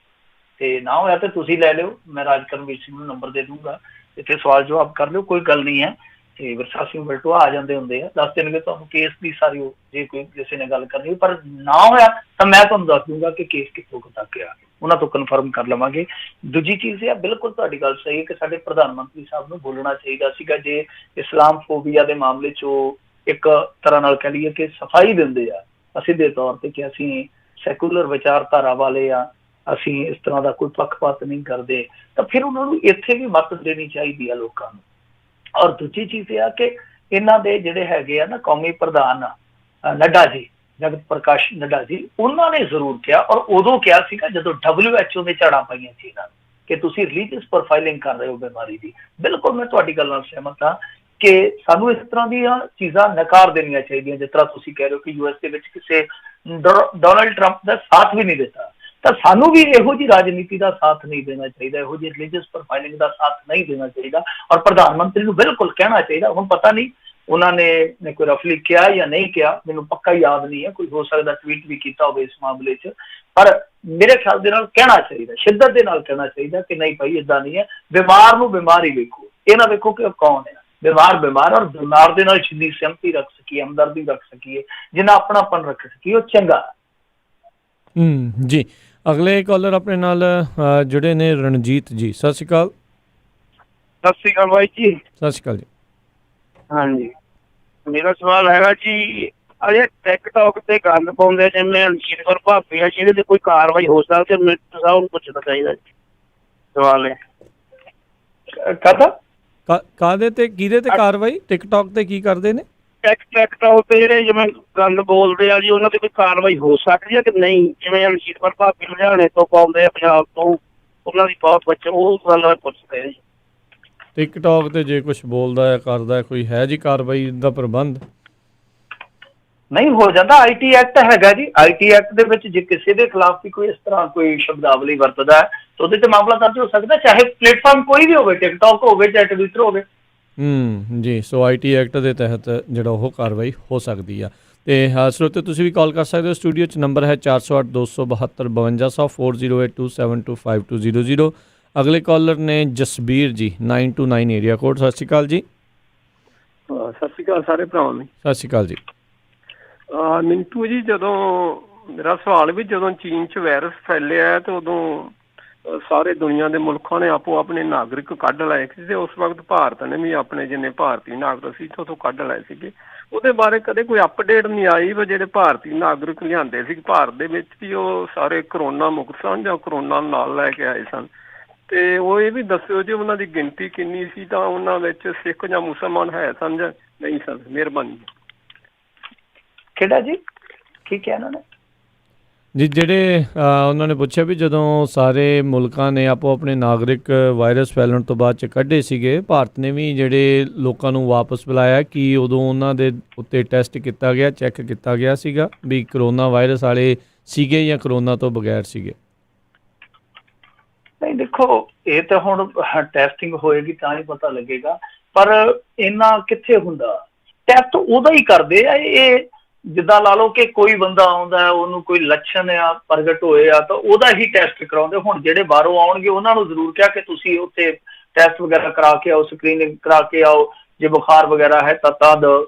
ਤੇ ਨਾ ਹੋਇਆ ਤੇ ਤੁਸੀਂ ਲੈ ਲਿਓ, ਮੈਂ ਰਾਜ ਕਰਮਵੀਰ ਸਿੰਘ ਨੂੰ ਨੰਬਰ ਦੇ ਦੂੰਗਾ, ਇੱਥੇ ਸਵਾਲ ਜਵਾਬ ਕਰ ਲਿਓ, ਕੋਈ ਗੱਲ ਨਹੀਂ ਹੈ। ਤੇ ਵਿਰਸਾ ਸਿੰਘ ਵਲਟੋਆ ਆ ਜਾਂਦੇ ਹੁੰਦੇ ਆ, ਦੱਸ ਦੇਣਗੇ ਤੁਹਾਨੂੰ ਕੇਸ ਦੀ ਸਾਰੀ, ਜੇ ਕੋਈ ਕਿਸੇ ਨੇ ਗੱਲ ਕਰਨੀ। ਪਰ ਨਾ ਹੋਇਆ ਤਾਂ ਮੈਂ ਤੁਹਾਨੂੰ ਦੱਸ ਦੂੰਗਾ ਕਿ ਕੇਸ ਕਿੱਥੋਂ ਤੱਕ ਆ, ਉਹਨਾਂ ਤੋਂ ਕਨਫਰਮ ਕਰ ਲਵਾਂਗੇ। ਦੂਜੀ ਚੀਜ਼ ਇਹ ਬਿਲਕੁਲ ਤੁਹਾਡੀ ਗੱਲ ਸਹੀ ਹੈ ਕਿ ਸਾਡੇ ਪ੍ਰਧਾਨ ਮੰਤਰੀ ਸਾਹਿਬ ਨੂੰ ਬੋਲਣਾ ਚਾਹੀਦਾ ਸੀਗਾ। ਜੇ ਇਸਲਾਮਫੋਬੀਆ ਦੇ ਮਾਮਲੇ 'ਚ ਉਹ ਇੱਕ ਤਰ੍ਹਾਂ ਨਾਲ ਕਹਿ ਲਈਏ ਕਿ ਸਫਾਈ ਦਿੰਦੇ ਆ ਸਿੱਧੇ ਤੌਰ ਤੇ ਕਿ ਅਸੀਂ ਸੈਕੂਲਰ ਵਿਚਾਰਧਾਰਾ ਵਾਲੇ ਆ, ਅਸੀਂ ਇਸ ਤਰ੍ਹਾਂ ਦਾ ਕੋਈ ਪੱਖਪਾਤ ਨਹੀਂ ਕਰਦੇ, ਤਾਂ ਫਿਰ ਉਹਨਾਂ ਨੂੰ ਇੱਥੇ ਵੀ ਮੱਤ ਦੇਣੀ ਚਾਹੀਦੀ ਆ ਲੋਕਾਂ ਨੂੰ। ਔਰ ਦੂਜੀ ਚੀਜ਼ ਇਹ ਆ ਕਿ ਇਹਨਾਂ ਦੇ ਜਿਹੜੇ ਹੈਗੇ ਆ ਨਾ ਕੌਮੀ ਪ੍ਰਧਾਨ ਨੱਡਾ ਜੀ, ਜਗਤ ਪ੍ਰਕਾਸ਼ ਨੱਡਾ ਜੀ, ਉਹਨਾਂ ਨੇ ਜ਼ਰੂਰ ਕਿਹਾ, ਔਰ ਉਦੋਂ ਕਿਹਾ ਸੀਗਾ ਜਦੋਂ WHO ਨੇ ਝਾੜਾਂ ਪਾਈਆਂ ਸੀ ਇਹਨਾਂ ਨੂੰ ਕਿ ਤੁਸੀਂ ਰਿਲੀਜੀਅਸ ਪ੍ਰੋਫਾਈਲਿੰਗ ਕਰ ਰਹੇ ਹੋ ਬਿਮਾਰੀ ਦੀ। ਬਿਲਕੁਲ ਮੈਂ ਤੁਹਾਡੀ ਗੱਲ ਨਾਲ ਸਹਿਮਤ ਹਾਂ ਕਿ ਸਾਨੂੰ ਇਸ ਤਰ੍ਹਾਂ ਦੀਆਂ ਚੀਜ਼ਾਂ ਨਕਾਰ ਦੇਣੀਆਂ ਚਾਹੀਦੀਆਂ। ਜਿਸ ਤਰ੍ਹਾਂ ਤੁਸੀਂ ਕਹਿ ਰਹੇ ਹੋ ਕਿ US ਦੇ ਵਿੱਚ ਕਿਸੇ ਡੋਨਲਡ ਟਰੰਪ ਦਾ ਸਾਥ ਵੀ ਨਹੀਂ ਦਿੱਤਾ, ਤਾਂ ਸਾਨੂੰ ਵੀ ਇਹੋ ਜਿਹੀ ਰਾਜਨੀਤੀ ਦਾ ਸਾਥ ਨਹੀਂ ਦੇਣਾ ਚਾਹੀਦਾ, ਇਹੋ ਜਿਹੀ ਰਿਲੀਜੀਅਸ ਪ੍ਰੋਫਾਈਲਿੰਗ ਦਾ ਸਾਥ ਨਹੀਂ ਦੇਣਾ ਚਾਹੀਦਾ। ਔਰ ਪ੍ਰਧਾਨ ਮੰਤਰੀ ਨੂੰ ਬਿਲਕੁਲ ਕਹਿਣਾ ਚਾਹੀਦਾ। ਹੁਣ ਪਤਾ ਨਹੀਂ ਉਹਨਾਂ ਨੇ ਕੋਈ ਰਫਲੀ ਕਿਹਾ ਜਾਂ ਨਹੀਂ ਕਿਹਾ, ਮੈਨੂੰ ਪੱਕਾ ਯਾਦ ਨਹੀਂ ਹੈ, ਕੋਈ ਹੋ ਸਕਦਾ ਟਵੀਟ ਵੀ ਕੀਤਾ ਹੋਵੇ ਇਸ ਮਾਮਲੇ 'ਚ, ਪਰ ਮੇਰੇ ਖਿਆਲ ਦੇ ਨਾਲ ਕਹਿਣਾ ਚਾਹੀਦਾ, ਸ਼ਿੱਦਤ ਦੇ ਨਾਲ ਕਹਿਣਾ ਚਾਹੀਦਾ ਕਿ ਨਹੀਂ ਭਾਈ ਏਦਾਂ ਨਹੀਂ ਹੈ। ਬਿਮਾਰ ਨੂੰ ਬਿਮਾਰ ਹੀ ਵੇਖੋ, ਇਹ ਨਾ ਵੇਖੋ ਕਿ ਉਹ ਕੌਣ ਹੈ। ਬਿਮਾਰ ਔਰ ਬਿਮਾਰ ਦੇ ਨਾਲ ਜਿੰਨੀ ਸਹਿਮਤੀ ਰੱਖ ਸਕੀਏ, ਹਮਦਰਦੀ ਰੱਖ ਸਕੀਏ, ਜਿੰਨਾ ਆਪਣਾਪਨ ਰੱਖ ਸਕੀਏ, ਉਹ ਚੰਗਾ। ਜੀ, ਅਗਲੇ ਕਾਲਰ ਆਪਣੇ ਨਾਲ ਜੁੜੇ ਨੇ ਰਣਜੀਤ ਜੀ। ਸਤਿ ਸ਼੍ਰੀ ਅਕਾਲ। ਸਤਿ ਸ਼੍ਰੀ ਅਕਾਲ ਬਾਈ ਜੀ। ਸਤਿ ਸ਼੍ਰੀ ਅਕਾਲ ਜੀ। ਹਾਂਜੀ, ਮੇਰਾ ਸਵਾਲ ਹੈਗਾ ਜੀ, ਅਜੇ ਟਿਕਟੌਕ ਤੇ ਗੰਦ ਪਾਉਂਦੇ ਜਿਵੇਂ ਅਨਜੀਤ ਕੌਰ ਭਾਬੀ ਆ, ਜਿਹਦੇ ਤੇ ਕੋਈ ਕਾਰਵਾਈ ਹੋ ਸਕਦੀ, ਮਿੰਟੂ ਸਾਹਿਬ ਨੂੰ ਪੁੱਛਣਾ ਚਾਹੀਦਾ ਜੀ। ਸਵਾਲ ਹੈ ਕਾਹਦੇ ਤੇ, ਕਿਹਦੇ ਤੇ ਕਾਰਵਾਈ? ਟਿਕਟੌਕ ਤੇ ਕੀ ਕਰਦੇ ਨੇ? ਟਿਕਟੌਕ ਤੇ ਜਿਹੜੇ ਜਿਵੇਂ ਗੰਦ ਬੋਲਦੇ ਆ ਜੀ, ਉਹਨਾਂ ਤੇ ਕੋਈ ਕਾਰਵਾਈ ਹੋ ਸਕਦੀ ਹੈ ਕਿ ਨਹੀਂ? ਜਿਵੇਂ ਅਨਜੀਤ ਕੌਰ ਭਾਬੀ ਲੁਧਿਆਣੇ ਤੋਂ ਪਾਉਂਦੇ ਆ ਪੰਜਾਬ ਤੋਂ, ਉਹਨਾਂ ਦੀ ਬਹੁਤ ਬੱਚੇ, ਉਹ ਗੱਲ ਪੁੱਛਦੇ ਆ ਜੀ। ਟਿਕਟੌਕ ਤੇ ਜੇ ਕੁਛ ਬੋਲਦਾ ਹੈ ਕਰਦਾ ਹੈ, ਕੋਈ ਹੈ ਜੀ ਕਾਰਵਾਈ ਦਾ ਪ੍ਰਬੰਧ? ਨਹੀਂ ਹੋ ਜਾਂਦਾ। IT ਐਕਟ ਹੈਗਾ ਜੀ, IT ਐਕਟ ਦੇ ਵਿੱਚ ਜੇ ਕਿਸੇ ਦੇ ਖਿਲਾਫ ਵੀ ਕੋਈ ਇਸ ਤਰ੍ਹਾਂ ਕੋਈ ਸ਼ਬਦਾਵਲੀ ਵਰਤਦਾ ਹੈ ਤਾਂ ਉਹਦੇ ਤੇ ਮਾਮਲਾ ਦਰਜ ਹੋ ਸਕਦਾ, ਚਾਹੇ ਪਲੇਟਫਾਰਮ ਕੋਈ ਵੀ ਹੋਵੇ, ਟਿਕਟੌਕ ਹੋਵੇ ਚਾਹੇ ਟਵਿੱਟਰ ਹੋਵੇ। ਜੀ, ਸੋ IT ਐਕਟ ਦੇ ਤਹਿਤ ਜਿਹੜਾ ਉਹ ਕਾਰਵਾਈ ਹੋ ਸਕਦੀ ਆ। ਤੇ ਸਰੋਤੇ ਤੁਸੀਂ ਵੀ ਕਾਲ ਕਰ ਸਕਦੇ ਹੋ, ਸਟੂਡੀਓ 'ਚ ਨੰਬਰ ਹੈ 408 272 5200 4082725200। ਅਗਲੇ ਕਾਲਰ ਨੇ ਜਸਬੀਰ ਜੀ 929 ਏਰੀਆ ਕੋਡ। ਸਤਿ ਸ਼੍ਰੀ ਅਕਾਲ ਜੀ। ਸਤਿ ਸ਼੍ਰੀ ਅਕਾਲ ਸਾਰੇ ਭਰਾਵਾਂ ਨੂੰ। ਸਤਿ ਸ਼੍ਰੀ ਅਕਾਲ ਜੀ। ਮਿੰਟੂ ਜੀ, ਜਦੋਂ ਮੇਰਾ ਸਵਾਲ ਵੀ ਜਦੋਂ ਚੀਨ 'ਚ ਵਾਇਰਸ ਫੈਲਿਆ ਤੇ ਉਦੋਂ ਸਾਰੇ ਦੁਨੀਆ ਦੇ ਮੁਲਕਾਂ ਨੇ ਆਪੋ ਆਪਣੇ ਨਾਗਰਿਕ ਕੱਢ ਲਏ ਸੀ, ਤੇ ਉਸ ਵਕਤ ਭਾਰਤ ਨੇ ਵੀ ਆਪਣੇ ਜਿੰਨੇ ਭਾਰਤੀ ਨਾਗਰਿਕ ਸੀ ਉੱਥੋਂ ਕੱਢ ਲਏ ਸੀਗੇ। ਉਹਦੇ ਬਾਰੇ ਕਦੇ ਕੋਈ ਅਪਡੇਟ ਨਹੀਂ ਆਈ ਵੀ ਜਿਹੜੇ ਭਾਰਤੀ ਨਾਗਰਿਕ ਲਿਆਂਦੇ ਸੀ ਭਾਰਤ ਦੇ ਵਿੱਚ ਵੀ ਉਹ ਸਾਰੇ ਕਰੋਨਾ ਮੁਕਤ ਸਨ ਜਾਂ ਕਰੋਨਾ ਨਾਲ ਲੈ ਕੇ ਆਏ ਸਨ? ਤੇ ਉਹ ਇਹ ਵੀ ਦੱਸਿਓ ਜੀ ਉਹਨਾਂ ਦੀ ਗਿਣਤੀ ਕਿੰਨੀ ਸੀ, ਤਾਂ ਉਹਨਾਂ ਵਿੱਚ ਸਿੱਖ ਜਾਂ ਮੁਸਲਮਾਨ ਹੈ ਸਨ ਜਾਂ ਨਹੀਂ ਸਨ? ਮਿਹਰਬਾਨੀ। ਕਿਹੜਾ ਜੀ, ਕੀ ਕਿਹਾ ਉਹਨਾਂ ਨੇ ਜੀ? ਜਿਹੜੇ ਉਹਨਾਂ ਨੇ ਪੁੱਛਿਆ ਵੀ ਜਦੋਂ ਸਾਰੇ ਮੁਲਕਾਂ ਨੇ ਆਪੋ ਆਪਣੇ ਨਾਗਰਿਕ ਵਾਇਰਸ ਫੈਲਣ ਤੋਂ ਬਾਅਦ 'ਚ ਕੱਢੇ ਸੀਗੇ, ਭਾਰਤ ਨੇ ਵੀ ਜਿਹੜੇ ਲੋਕਾਂ ਨੂੰ ਵਾਪਸ ਬੁਲਾਇਆ, ਕਿ ਉਦੋਂ ਉਹਨਾਂ ਦੇ ਉੱਤੇ ਟੈਸਟ ਕੀਤਾ ਗਿਆ, ਚੈੱਕ ਕੀਤਾ ਗਿਆ ਸੀਗਾ ਵੀ ਕਰੋਨਾ ਵਾਇਰਸ ਵਾਲੇ ਸੀਗੇ ਜਾਂ ਕਰੋਨਾ ਤੋਂ ਬਗੈਰ ਸੀਗੇ? ਨਹੀਂ ਦੇਖੋ, ਇਹ ਤਾਂ ਹੁਣ ਟੈਸਟਿੰਗ ਹੋਏਗੀ ਤਾਂ ਹੀ ਪਤਾ ਲੱਗੇਗਾ, ਪਰ ਇੰਨਾ ਕਿੱਥੇ ਹੁੰਦਾ। ਟੈਸਟ ਉਹਦਾ ਹੀ ਕਰਦੇ ਆ, ਇਹ ਜਿੱਦਾਂ ਲਾ ਲਓ ਕਿ ਕੋਈ ਬੰਦਾ ਆਉਂਦਾ ਉਹਨੂੰ ਕੋਈ ਲੱਛਣ ਆ ਪ੍ਰਗਟ ਹੋਏ ਆ ਤਾਂ ਉਹਦਾ ਹੀ ਟੈਸਟ ਕਰਾਉਂਦੇ। ਹੁਣ ਜਿਹੜੇ ਬਾਹਰੋਂ ਆਉਣਗੇ ਉਹਨਾਂ ਨੂੰ ਜ਼ਰੂਰ ਕਿਹਾ ਕਿ ਤੁਸੀਂ ਉੱਥੇ ਟੈਸਟ ਵਗੈਰਾ ਕਰਾ ਕੇ ਆਓ, ਸਕਰੀਨਿੰਗ ਕਰਾ ਕੇ ਆਓ, ਜੇ ਬੁਖਾਰ ਵਗੈਰਾ ਹੈ ਤਾਂ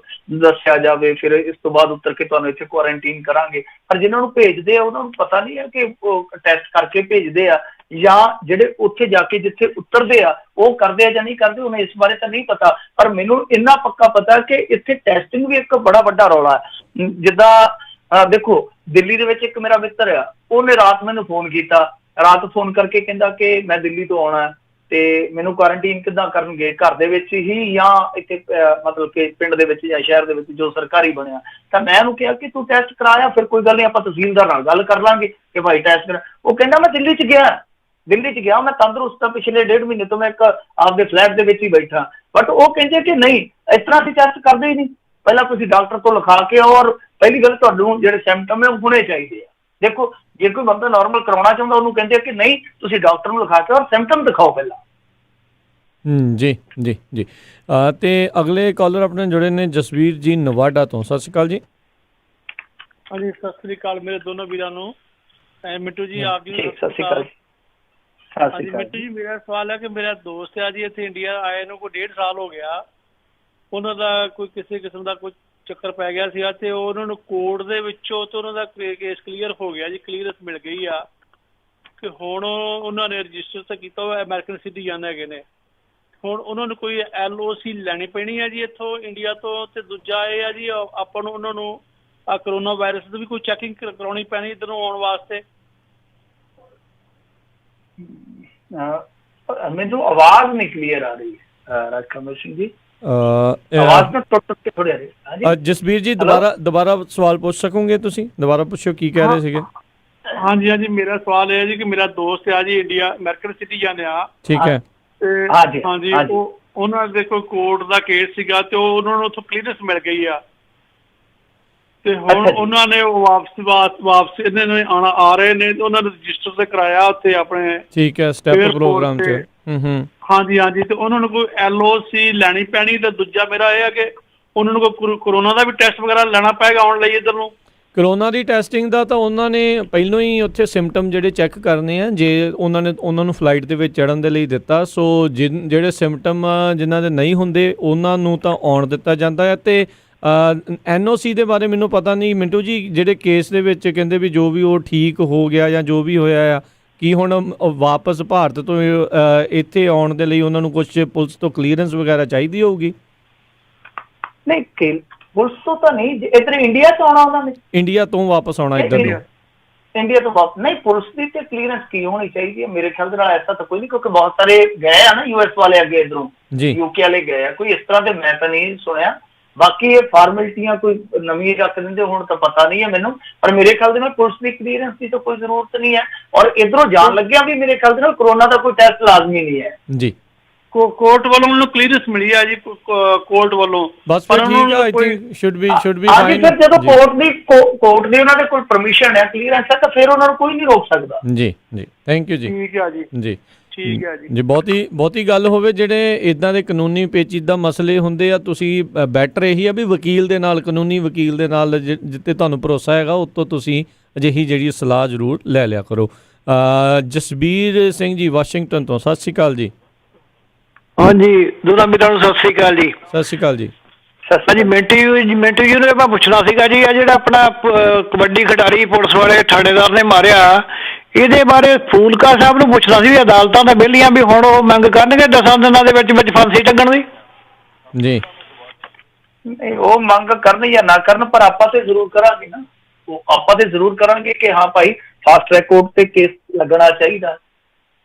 ਦੱਸਿਆ ਜਾਵੇ, ਫਿਰ ਇਸ ਤੋਂ ਬਾਅਦ ਉੱਤਰ ਕੇ ਤੁਹਾਨੂੰ ਇੱਥੇ ਕੁਆਰੰਟੀਨ ਕਰਾਂਗੇ। ਪਰ ਜਿਨ੍ਹਾਂ ਨੂੰ ਭੇਜਦੇ ਆ ਉਹਨਾਂ ਨੂੰ ਪਤਾ ਨਹੀਂ ਹੈ ਕਿ ਉਹ ਟੈਸਟ ਕਰਕੇ ਭੇਜਦੇ ਆ ਜਾਂ ਜਿਹੜੇ ਉੱਥੇ ਜਾ ਕੇ ਜਿੱਥੇ ਉਤਰਦੇ ਆ ਉਹ ਕਰਦੇ ਆ ਜਾਂ ਨਹੀਂ ਕਰਦੇ, ਉਹਨੂੰ ਇਸ ਬਾਰੇ ਤਾਂ ਨਹੀਂ ਪਤਾ। ਪਰ ਮੈਨੂੰ ਇੰਨਾ ਪੱਕਾ ਪਤਾ ਕਿ ਇੱਥੇ ਟੈਸਟਿੰਗ ਵੀ ਇੱਕ ਬੜਾ ਵੱਡਾ ਰੌਲਾ ਹੈ। ਜਿੱਦਾਂ ਦੇਖੋ ਦਿੱਲੀ ਦੇ ਵਿੱਚ ਇੱਕ ਮੇਰਾ ਮਿੱਤਰ ਆ, ਉਹਨੇ ਰਾਤ ਮੈਨੂੰ ਫੋਨ ਕੀਤਾ, ਰਾਤ ਫੋਨ ਕਰਕੇ ਕਹਿੰਦਾ ਕਿ ਮੈਂ ਦਿੱਲੀ ਤੋਂ ਆਉਣਾ ਤੇ ਮੈਨੂੰ ਕੁਆਰੰਟੀਨ ਕਿੱਦਾਂ ਕਰਨਗੇ, ਘਰ ਦੇ ਵਿੱਚ ਹੀ ਜਾਂ ਇੱਥੇ ਮਤਲਬ ਕਿ ਪਿੰਡ ਦੇ ਵਿੱਚ ਜਾਂ ਸ਼ਹਿਰ ਦੇ ਵਿੱਚ ਜੋ ਸਰਕਾਰੀ ਬਣਿਆ। ਤਾਂ ਮੈਂ ਉਹਨੂੰ ਕਿਹਾ ਕਿ ਤੂੰ ਟੈਸਟ ਕਰਾਇਆ, ਫਿਰ ਕੋਈ ਗੱਲ ਨਹੀਂ, ਆਪਾਂ ਤਹਿਸੀਲਦਾਰ ਨਾਲ ਗੱਲ ਕਰ ਲਾਂਗੇ ਕਿ ਭਾਈ ਟੈਸਟ ਕਰਾ। ਉਹ ਕਹਿੰਦਾ ਮੈਂ ਦਿੱਲੀ 'ਚ ਗਿਆ, ਮੈਂ ਤੰਦਰੁਸਤ ਹਾਂ, ਪਿਛਲੇ 1.5 ਮਹੀਨੇ ਤੋਂ ਮੈਂ ਇੱਕ ਆਪਦੇ ਫਲੈਟ ਦੇ ਵਿੱਚ ਹੀ ਬੈਠਾ। ਬਟ ਉਹ ਕਹਿੰਦੇ ਕਿ ਨਹੀਂ, ਇਸ ਤਰ੍ਹਾਂ ਅਸੀਂ ਟੈਸਟ ਕਰਦੇ ਹੀ ਨਹੀਂ, ਪਹਿਲਾਂ ਤੁਸੀਂ ਡਾਕਟਰ ਤੋਂ ਲਿਖਾ ਕੇ ਆਓ, ਔਰ ਪਹਿਲੀ ਗੱਲ ਤੁਹਾਨੂੰ ਜਿਹੜੇ ਸਿੰਪਟਮ ਹੈ ਉਹ ਹੋਣੇ ਚਾਹੀਦੇ ਆ। ਦੇਖੋ ਜੇ ਕੋਈ ਬੰਦਾ ਨਾਰਮਲ ਕਰਾਉਣਾ ਚਾਹੁੰਦਾ ਉਹਨੂੰ ਕਹਿੰਦੇ ਕਿ ਨਹੀਂ, ਤੁਸੀਂ ਡਾਕਟਰ ਨੂੰ ਲਿਖਾ ਕੇ ਔਰ ਸਿੰਪਟਮ ਦਿਖਾਓ ਪਹਿਲਾਂ। ਜੀ ਜੀ ਜੀ। ਤੇ ਅਗਲੇ ਕਾਲਰ ਆਪਣੇ ਜੁੜੇ ਨੇ ਜਸਵੀਰ ਜੀ ਨਵਾਡਾ ਤੋਂ। ਸਤਿ ਸ਼੍ਰੀ ਅਕਾਲ ਜੀ। ਹਾਂਜੀ ਸਤਿ ਸ੍ਰੀ ਅਕਾਲ ਮੇਰੇ ਦੋਨੋਂ ਵੀਰਾਂ ਨੂੰ। ਮਿੱਟੂ ਜੀ ਆਪ ਜੀ ਸਤਿ ਸ਼੍ਰੀ ਅਕਾਲ। ਹਾਂਜੀ ਮਿੱਟੂ ਜੀ, ਮੇਰਾ ਸਵਾਲ ਹੈ ਕਿ ਮੇਰਾ ਦੋਸਤ ਹੈ ਜੀ, ਇੱਥੇ ਇੰਡੀਆ ਆਏ ਨੂੰ ਕੋਈ 1.5 ਸਾਲ ਹੋ ਗਿਆ। ਉਹਨਾਂ ਦਾ ਕੋਈ ਕਿਸੇ ਕਿਸਮ ਦਾ ਕੋਈ ਚੱਕਰ ਪੈ ਗਿਆ ਸੀਗਾ ਤੇ ਉਹਨਾਂ ਨੂੰ ਕੋਰਟ ਦੇ ਵਿੱਚੋਂ ਤੇ ਉਹਨਾਂ ਦਾ ਕੇਸ ਕਲੀਅਰ ਹੋ ਗਿਆ ਜੀ, ਕਲੀਅਰੈਂਸ ਮਿਲ ਗਈ ਆ ਕਿ ਹੁਣ ਉਹਨਾਂ ਨੇ ਰਜਿਸਟਰ ਤਾਂ ਕੀਤਾ ਹੋਇਆ, ਅਮਰੀਕਨ ਸਿਟੀਜ਼ਨ ਹੈਗੇ ਨੇ। ਹੁਣ ਉਹਨਾਂ ਨੂੰ ਕੋਈ LOC ਲੈਣੀ ਪੈਣੀ ਹੈ ਜੀ ਇੱਥੋਂ ਇੰਡੀਆ ਤੋਂ, ਤੇ ਦੂਜਾ ਇਹ ਆ ਜੀ ਆਪਾਂ ਨੂੰ ਉਹਨਾਂ ਨੂੰ ਕਰੋਨਾ ਵਾਇਰਸ ਦੀ ਵੀ ਕੋਈ ਚੈਕਿੰਗ ਕਰਾਉਣੀ ਪੈਣੀ ਇੱਧਰ ਨੂੰ ਆਉਣ ਵਾਸਤੇ। ਮੈਨੂੰ ਆਵਾਜ਼ ਨਹੀਂ ਕਲੀਅਰ ਆ ਰਹੀ ਹੈ ਰਾਜਕਮਲ ਸਿੰਘ ਜੀ, ਆਵਾਜ਼ ਨਾ ਟੁੱਟ ਕੇ ਥੋੜੀ ਆ ਰਹੀ ਹੈ। ਜਸਬੀਰ ਜੀ ਦੁਬਾਰਾ ਸਵਾਲ ਪੁੱਛ ਸਕੋਗੇ ਤੁਸੀਂ? ਦੁਬਾਰਾ ਪੁੱਛੋ, ਕੀ ਕਹਿ ਰਹੇ ਸੀਗੇ? ਹਾਂਜੀ ਹਾਂਜੀ, ਮੇਰਾ ਸਵਾਲ ਇਹ ਹੈ ਜੀ ਕਿ ਮੇਰਾ ਦੋਸਤ ਆ ਜੀ ਇੰਡੀਆ ਅਮਰੀਕਨ ਸਿਟੀਜ਼ਨ ਆ, ਠੀਕ ਹੈ, ਤੇ ਹਾਂਜੀ ਉਹਨਾਂ ਦੇ ਕੋਈ ਕੋਰਟ ਦਾ ਕੇਸ ਸੀਗਾ ਤੇ ਉਹਨਾਂ ਨੂੰ ਉੱਥੋਂ ਕਲੀਅਰੈਂਸ ਮਿਲ ਗਈ ਆ, ਤੇ ਹੁਣ ਉਹਨਾਂ ਨੇ ਵਾਪਸ ਇਹਨਾਂ ਨੇ ਆ ਰਹੇ ਨੇ, ਉਹਨਾਂ ਨੇ ਰਜਿਸਟਰ ਤੇ ਕਰਾਇਆ ਉੱਥੇ ਆਪਣੇ, ਠੀਕ ਹੈ, ਸਟੈਪ ਪ੍ਰੋਗਰਾਮ 'ਚ। ਹਾਂਜੀ ਹਾਂਜੀ, ਤੇ ਉਹਨਾਂ ਨੂੰ ਕੋਈ LOC ਲੈਣੀ ਪੈਣੀ। ਤੇ ਦੂਜਾ ਮੇਰਾ ਇਹ ਹੈ ਕਿ ਉਹਨਾਂ ਨੂੰ ਕੋਈ ਕਰੋਨਾ ਦਾ ਵੀ ਟੈਸਟ ਵਗੈਰਾ ਲੈਣਾ ਪਏਗਾ ਆਉਣ ਲਈ ਇੱਧਰ ਨੂੰ? ਕਰੋਨਾ ਦੀ ਟੈਸਟਿੰਗ ਦਾ ਤਾਂ ਉਹਨਾਂ ਨੇ ਪਹਿਲੋਂ ਹੀ ਉੱਥੇ ਸਿੰਪਟਮ ਜਿਹੜੇ ਚੈੱਕ ਕਰਨੇ ਆ, ਜੇ ਉਹਨਾਂ ਨੂੰ ਫਲਾਈਟ ਦੇ ਵਿੱਚ ਚੜ੍ਹਨ ਦੇ ਲਈ ਦਿੱਤਾ। ਸੋ ਜਿਹੜੇ ਸਿੰਪਟਮ ਜਿਨ੍ਹਾਂ ਦੇ ਨਹੀਂ ਹੁੰਦੇ ਉਹਨਾਂ ਨੂੰ ਤਾਂ ਆਉਣ ਦਿੱਤਾ ਜਾਂਦਾ ਹੈ। ਤੇ NOC ਦੇ ਬਾਰੇ ਮੈਨੂੰ ਪਤਾ ਨਹੀਂ ਮਿੰਟੂ ਜੀ, ਜਿਹੜੇ ਕੇਸ ਦੇ ਵਿੱਚ ਕਹਿੰਦੇ ਵੀ ਜੋ ਵੀ ਉਹ ਠੀਕ ਹੋ ਗਿਆ ਜਾਂ ਜੋ ਵੀ ਹੋਇਆ ਆ, ਕੀ ਹੁਣ ਵਾਪਸ ਭਾਰਤ ਤੋਂ ਇੱਥੇ ਆਉਣ ਦੇ ਲਈ ਉਹਨਾਂ ਨੂੰ ਕੁਝ ਪੁਲਿਸ ਤੋਂ ਕਲੀਅਰੈਂਸ ਵਗੈਰਾ ਚਾਹੀਦੀ ਹੋਊਗੀ? ਨਹੀਂ, ਪੁਲਿਸ ਤੋਂ ਤਾਂ ਨਹੀਂ, ਇੱਧਰ ਇੰਡੀਆ ਤੋਂ ਆਉਣਾ ਉਹਨਾਂ ਨੇ, ਇੰਡੀਆ ਤੋਂ ਵਾਪਸ ਆਉਣਾ ਇੱਧਰ ਨੂੰ, ਇੰਡੀਆ ਤੋਂ ਵਾਪਸ ਨਹੀਂ। ਪੁਲਿਸ ਦੀ ਤੇ ਕਲੀਅਰੈਂਸ ਕੀ ਹੋਣੀ ਚਾਹੀਦੀ ਹੈ ਮੇਰੇ ਖਿਆਲ ਦੇ ਨਾਲ, ਐਸਾ ਤਾਂ ਕੋਈ ਨਹੀਂ, ਕਿਉਂਕਿ ਬਹੁਤ ਸਾਰੇ ਗਏ ਆ ਨਾ US ਵਾਲੇ ਅੱਗੇ, ਇੱਧਰੋਂ UK ਵਾਲੇ ਗਏ ਆ, ਕੋਈ ਇਸ ਤਰ੍ਹਾਂ ਦੇ ਮੈਂ ਤਾਂ ਨਹੀਂ ਸੁਣਿਆ। ਬਾਕੀ ਇਹ ਫਾਰਮੈਲਿਟੀਆਂ ਕੋਈ ਨਵੀਂ ਰੱਖ ਦਿੰਦੇ ਹੁਣ ਤਾਂ ਪਤਾ ਨਹੀਂ ਹੈ ਮੈਨੂੰ, ਪਰ ਮੇਰੇ ਖਿਆਲ ਦੇ ਨਾਲ ਪੁਲਿਸ ਦੀ ਕਲੀਅਰੈਂਸ ਦੀ ਤਾਂ ਕੋਈ ਜ਼ਰੂਰਤ ਨਹੀਂ ਹੈ। ਔਰ ਇੱਧਰੋਂ ਜਾਣ ਲੱਗਿਆ ਵੀ ਮੇਰੇ ਖਿਆਲ ਦੇ ਨਾਲ ਕਰੋਨਾ ਦਾ ਕੋਈ ਟੈਸਟ ਲਾਜ਼ਮੀ ਨਹੀਂ ਹੈ ਜੀ। ਕੋਰਟ ਵੱਲੋਂ ਉਹਨੂੰ ਕਲੀਅਰੈਂਸ ਮਿਲੀ ਆ ਜੀ, ਕੋਰਟ ਵੱਲੋਂ, ਬਸ ਫਿਰ ਠੀਕ ਹੈ, I think should be fine. ਫਿਰ ਜਦੋਂ ਕੋਰਟ ਦੀ ਉਹਨਾਂ ਦੇ ਕੋਲ ਪਰਮਿਸ਼ਨ ਹੈ, ਕਲੀਅਰੈਂਸ ਹੈ, ਤਾਂ ਫਿਰ ਉਹਨਾਂ ਨੂੰ ਕੋਈ ਨਹੀਂ ਰੋਕ ਸਕਦਾ ਜੀ। ਜੀ ਥੈਂਕ ਯੂ ਜੀ। ਠੀਕ ਹੈ ਜੀ ਜੀ ਠੀਕ ਹੈ ਜੀ। ਜੀ ਬਹੁਤੀ ਗੱਲ ਹੋਵੇ, ਜਿਹੜੇ ਇਦਾਂ ਦੇ ਕਾਨੂੰਨੀ ਪੇਚੀਦਾ ਮਸਲੇ ਹੁੰਦੇ ਆ, ਤੁਸੀਂ ਬੈਟਰ ਇਹੀ ਆ ਵੀ ਵਕੀਲ ਦੇ ਨਾਲ, ਕਾਨੂੰਨੀ ਵਕੀਲ ਦੇ ਨਾਲ ਜਿੱਤੇ ਤੁਹਾਨੂੰ ਭਰੋਸਾ ਹੈਗਾ ਉੱਤੋਂ ਤੁਸੀਂ ਅਜਿਹੀ ਜਿਹੜੀ ਸਲਾਹ ਜ਼ਰੂਰ ਲੈ ਲਿਆ ਕਰੋ। ਜਸਬੀਰ ਸਿੰਘ ਜੀ ਵਾਸ਼ਿੰਗਟਨ ਤੋਂ, ਸਤਿ ਸ਼੍ਰੀ ਅਕਾਲ ਜੀ। ਹਾਂਜੀ ਦੋਨਾਂ ਵੀਰਾਂ ਨੂੰ ਸਤਿ ਸ਼੍ਰੀ ਅਕਾਲ ਜੀ। ਸਤਿ ਸ਼੍ਰੀ ਅਕਾਲ ਜੀ। ਹਾਂਜੀ ਮਿੰਟੂ ਜੀ ਨੂੰ ਆਪਾਂ ਪੁੱਛਣਾ ਸੀਗਾ ਜੀ, ਆ ਜਿਹੜਾ ਆਪਣਾ ਕਬੱਡੀ ਖਿਡਾਰੀ ਪੁਲਿਸ ਵਾਲੇ ਥਾਣੇਦਾਰ ਨੇ ਮਾਰਿਆ, ਇਹਦੇ ਬਾਰੇ ਫੂਲਕਾ ਸਾਹਿਬ ਨੂੰ ਪੁੱਛਣਾ ਸੀ ਵੀ ਅਦਾਲਤਾਂ ਤਾਂ ਵਿਹਲੀਆਂ, ਵੀ ਹੁਣ ਉਹ ਮੰਗ ਕਰਨਗੇ 10 ਦਿਨਾਂ ਦੇ ਵਿੱਚ ਫਾਂਸੀ ਟੰਗਣ ਦੀ? ਜੀ ਨਹੀਂ, ਉਹ ਮੰਗ ਕਰਨ ਜਾਂ ਨਾ ਕਰਨ, ਪਰ ਆਪਾਂ ਤੇ ਜ਼ਰੂਰ ਕਰਾਂਗੇ ਨਾ, ਉਹ ਆਪਾਂ ਤੇ ਜ਼ਰੂਰ ਕਰਾਂਗੇ ਕਿ ਹਾਂ ਭਾਈ ਫਾਸਟ ਟਰੈਕ ਕੋਰਟ ਤੇ ਕੇਸ ਲੱਗਣਾ ਚਾਹੀਦਾ।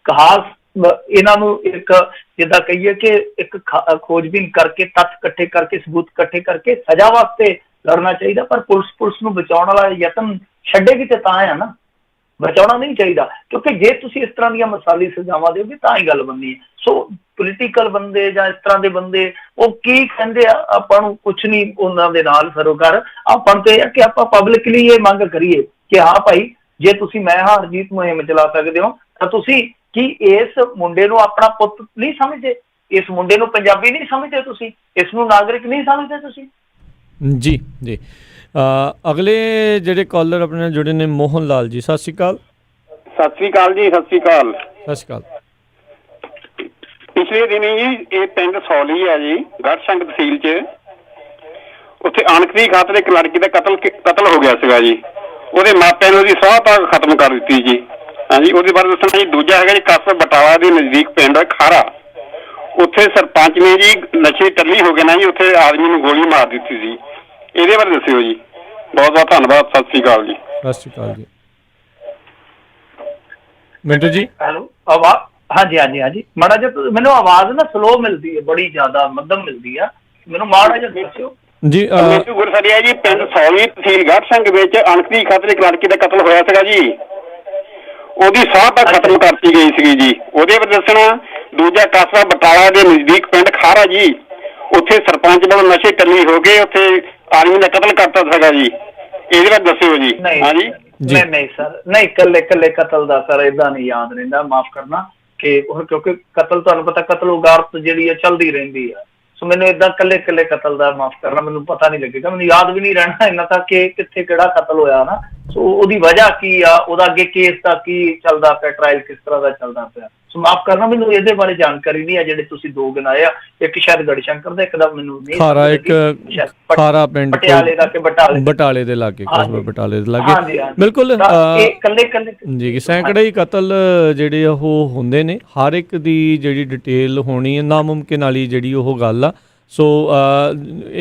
ਖਾਸ ਇਹਨਾਂ ਨੂੰ ਇੱਕ ਜਿੱਦਾਂ ਕਹੀਏ ਕਿ ਇੱਕ ਖੋਜਬੀਨ ਕਰਕੇ, ਤੱਥ ਇਕੱਠੇ ਕਰਕੇ, ਸਬੂਤ ਇਕੱਠੇ ਕਰਕੇ ਸਜ਼ਾ ਵਾਸਤੇ ਲੜਨਾ ਚਾਹੀਦਾ। ਪਰ ਪੁਲਿਸ ਨੂੰ ਬਚਾਉਣ ਵਾਲਾ ਯਤਨ ਛੱਡੇਗੀ ਤੇ ਤਾਂ ਆ ਨਾ, ਬਚਾਉਣਾ ਨਹੀਂ ਚਾਹੀਦਾ, ਕਿਉਂਕਿ ਜੇ ਤੁਸੀਂ ਇਸ ਤਰ੍ਹਾਂ ਦੀਆਂ ਮਿਸਾਲੀ ਸਜ਼ਾਵਾਂ ਦਿਓਗੇ ਤਾਂ ਹੀ ਗੱਲ ਬਣਨੀ ਹੈ। ਸੋ ਪੋਲੀਟੀਕਲ ਬੰਦੇ ਜਾਂ ਇਸ ਤਰ੍ਹਾਂ ਦੇ ਬੰਦੇ ਉਹ ਕੀ ਕਹਿੰਦੇ ਆ, ਆਪਾਂ ਨੂੰ ਕੁਛ ਨਹੀਂ ਉਹਨਾਂ ਦੇ ਨਾਲ ਸਰੋਕਾਰ। ਆਪਾਂ ਨੂੰ ਤੇ ਇਹ ਆ ਕਿ ਆਪਾਂ ਪਬਲਿਕਲੀ ਇਹ ਮੰਗ ਕਰੀਏ ਕਿ ਹਾਂ ਭਾਈ, ਜੇ ਤੁਸੀਂ ਮੈਂ ਹਰਜੀਤ ਮੁਹਿੰਮ ਚਲਾ ਸਕਦੇ ਹੋ ਤਾਂ ਤੁਸੀਂ ਕੀ ਇਸ ਮੁੰਡੇ ਨੂੰ ਆਪਣਾ ਪੁੱਤ ਨਹੀਂ ਸਮਝਦੇ? ਇਸ ਮੁੰਡੇ ਨੂੰ ਪੰਜਾਬੀ ਨਹੀਂ ਸਮਝਦੇ ਤੁਸੀਂ? ਇਸ ਨੂੰ ਨਾਗਰਿਕ ਨਹੀਂ ਸਮਝਦੇ ਤੁਸੀਂ? ਜੀ ਜੀ। ਅਗਲੇ ਜਿਹੜੇ ਕਾਲਰ ਆਪਣੇ ਨਾਲ ਜੁੜੇ ਨੇ ਮੋਹਨ ਲਾਲ ਜੀ, ਸਤਿ ਸ਼੍ਰੀ ਅਕਾਲ। ਸਤਿ ਸ੍ਰੀ ਅਕਾਲ ਜੀ। ਸਤਿ ਸ੍ਰੀ ਅਕਾਲ। ਸਤਿ ਸ਼੍ਰੀ ਅਕਾਲ। ਪਿਛਲੇ ਦਿਨੀ ਜੀ ਇਹ ਪਿੰਡ ਸੌਲੀ ਹੈ ਜੀ, ਗੜ੍ਹਸ਼ੰਕ ਤਹਿਸੀਲ 'ਚ, ਉੱਥੇ ਅਣਖ ਦੀ ਖਾਤਰ ਇੱਕ ਲੜਕੀ ਦਾ ਕਤਲ ਹੋ ਗਿਆ ਸੀਗਾ ਜੀ। ਉਹਦੇ ਮਾਪਿਆਂ ਨੇ ਉਹਦੀ ਸਹੁੰ ਤੱਕ ਖਤਮ ਕਰ ਦਿੱਤੀ ਜੀ। ਹਾਂਜੀ, ਉਹਦੇ ਬਾਰੇ ਦੱਸਣਾ ਜੀ। ਦੂਜਾ ਹੈਗਾ ਜੀ ਕਸਬਾ ਬਟਾਲਾ ਦੇ ਨਜ਼ਦੀਕ ਪਿੰਡ ਖਾਰਾ, ਉੱਥੇ ਸਰਪੰਚ ਨੇ ਜੀ ਨਸ਼ੇ ਟੱਲੀ ਹੋ ਗਏ ਨਾ ਜੀ, ਉੱਥੇ ਆਦਮੀ ਨੂੰ ਗੋਲੀ ਮਾਰ ਦਿੱਤੀ ਸੀ। ਇਹਦੇ ਬਾਰੇ ਦੱਸਿਓ ਜੀ। ਬਹੁਤ ਬਹੁਤ ਧੰਨਵਾਦ। ਸਤਿ ਸ੍ਰੀ ਅਕਾਲ ਜੀ। ਸਤਿ ਸ਼੍ਰੀ ਅਕਾਲ ਜੀ। ਮਿੰਟੂ ਜੀ। ਹੈਲੋ, ਹਾਂਜੀ ਹਾਂਜੀ ਹਾਂਜੀ, ਮਾੜਾ ਜਿਹਾ ਮੈਨੂੰ ਆਵਾਜ਼ ਨਾ ਸਲੋ ਮਿਲਦੀ ਹੈ, ਬੜੀ ਜ਼ਿਆਦਾ ਮੱਧਮ ਮਿਲਦੀ ਆ, ਮੈਨੂੰ ਮਾੜਾ ਜਿਹਾ ਦੱਸਿਓ ਜੀ। ਮਿੰਟੂ ਗੁਰਸਰੀਆ ਜੀ, ਪਿੰਡ ਸੌਲੀ ਤਹਿਸੀਲ ਗੜ੍ਹਸ਼ੰਕ ਵਿੱਚ ਅਣਖ ਦੀ ਖਾਤਰ ਇੱਕ ਲੜਕੀ ਦਾ ਕਤਲ ਹੋਇਆ ਸੀਗਾ ਜੀ। ਉਹਦੀ ਸਾਹ ਤਾਂ ਖਤਮ ਕਰਤੀ ਗਈ ਸੀਗੀ ਜੀ। ਉਹਦੇ ਬਾਰੇ ਦੱਸਣਾ। ਦੂਜਾ ਕਸਬਾ ਬਟਾਲਾ ਦੇ ਨਜ਼ਦੀਕ ਪਿੰਡ ਖਾਰਾ ਜੀ, ਉੱਥੇ ਸਰਪੰਚ ਵੱਲੋਂ ਨਸ਼ੇ ਟੱਲੀ ਹੋ ਗਏ, ਉੱਥੇ ਆਦਮੀ ਦਾ ਕਤਲ ਕਰਤਾ ਸੀਗਾ ਜੀ। ਇਹਦੇ ਬਾਰੇ ਦੱਸਿਓ ਜੀ। ਹਾਂਜੀ। ਨਹੀਂ ਸਰ, ਨਹੀਂ, ਇਕੱਲੇ ਕਤਲ ਦਾ ਸਰ ਏਦਾਂ ਨਹੀਂ ਯਾਦ ਰਹਿੰਦਾ, ਮਾਫ ਕਰਨਾ, ਕਿ ਕਿਉਂਕਿ ਕਤਲ ਤੁਹਾਨੂੰ ਪਤਾ ਕਤਲ ਉਗਾਰਤ ਜਿਹੜੀ ਹੈ ਚੱਲਦੀ ਰਹਿੰਦੀ ਆ। ਸੋ ਮੈਨੂੰ ਏਦਾਂ ਇਕੱਲੇ ਕਤਲ ਦਾ ਮਾਫ ਕਰਨਾ, ਮੈਨੂੰ ਪਤਾ ਨਹੀਂ ਲੱਗੇਗਾ, ਮੈਨੂੰ ਯਾਦ ਵੀ ਨਹੀਂ ਰਹਿਣਾ ਇੰਨਾ ਤਾਂ ਕਿ ਕਿੱਥੇ ਕਿਹੜਾ ਕਤਲ ਹੋਇਆ ਨਾ। ਸੋ ਉਹਦੀ ਵਜ੍ਹਾ ਕੀ ਆ, ਉਹਦਾ ਅੱਗੇ ਕੇਸ ਦਾ ਕੀ ਚੱਲਦਾ ਪਿਆ, ਟਰਾਇਲ ਕਿਸ ਤਰ੍ਹਾਂ ਦਾ ਚੱਲਦਾ ਪਿਆ। ਸੋ ਮਾਫ ਕਰਨਾ, ਮੈਨੂੰ ਇਹਦੇ ਬਾਰੇ ਜਾਣਕਾਰੀ ਨਹੀਂ ਆ। ਜਿਹੜੇ ਤੁਸੀਂ ਦੋ ਗਿਣਾਏ ਆ, ਇੱਕ ਸ਼ਾਇਦ ਗੜ੍ਹਸ਼ੰਕਰ ਦਾ, ਇੱਕ ਦਾ ਮੈਨੂੰ ਨਹੀਂ ਖਾਰਾ, ਇੱਕ ਖਾਰਾ ਪਿੰਡ ਪਟਿਆਲੇ ਦਾ ਕਿ ਬਟਾਲੇ ਦੇ ਲਾਗੇ, ਕਸਬਾ ਬਟਾਲੇ ਦੇ ਲਾਗੇ। ਬਿਲਕੁਲ ਜੀ। ਸੈਂਕੜੇ ਹੀ ਕਤਲ ਜਿਹੜੇ ਉਹ ਹੁੰਦੇ ਨੇ, ਹਰ ਇੱਕ ਦੀ ਜਿਹੜੀ ਡਿਟੇਲ ਹੋਣੀ ਹੈ ਨਾਮੁਮਕਿਨ ਵਾਲੀ ਜਿਹੜੀ ਉਹ ਗੱਲ ਆ। ਸੋ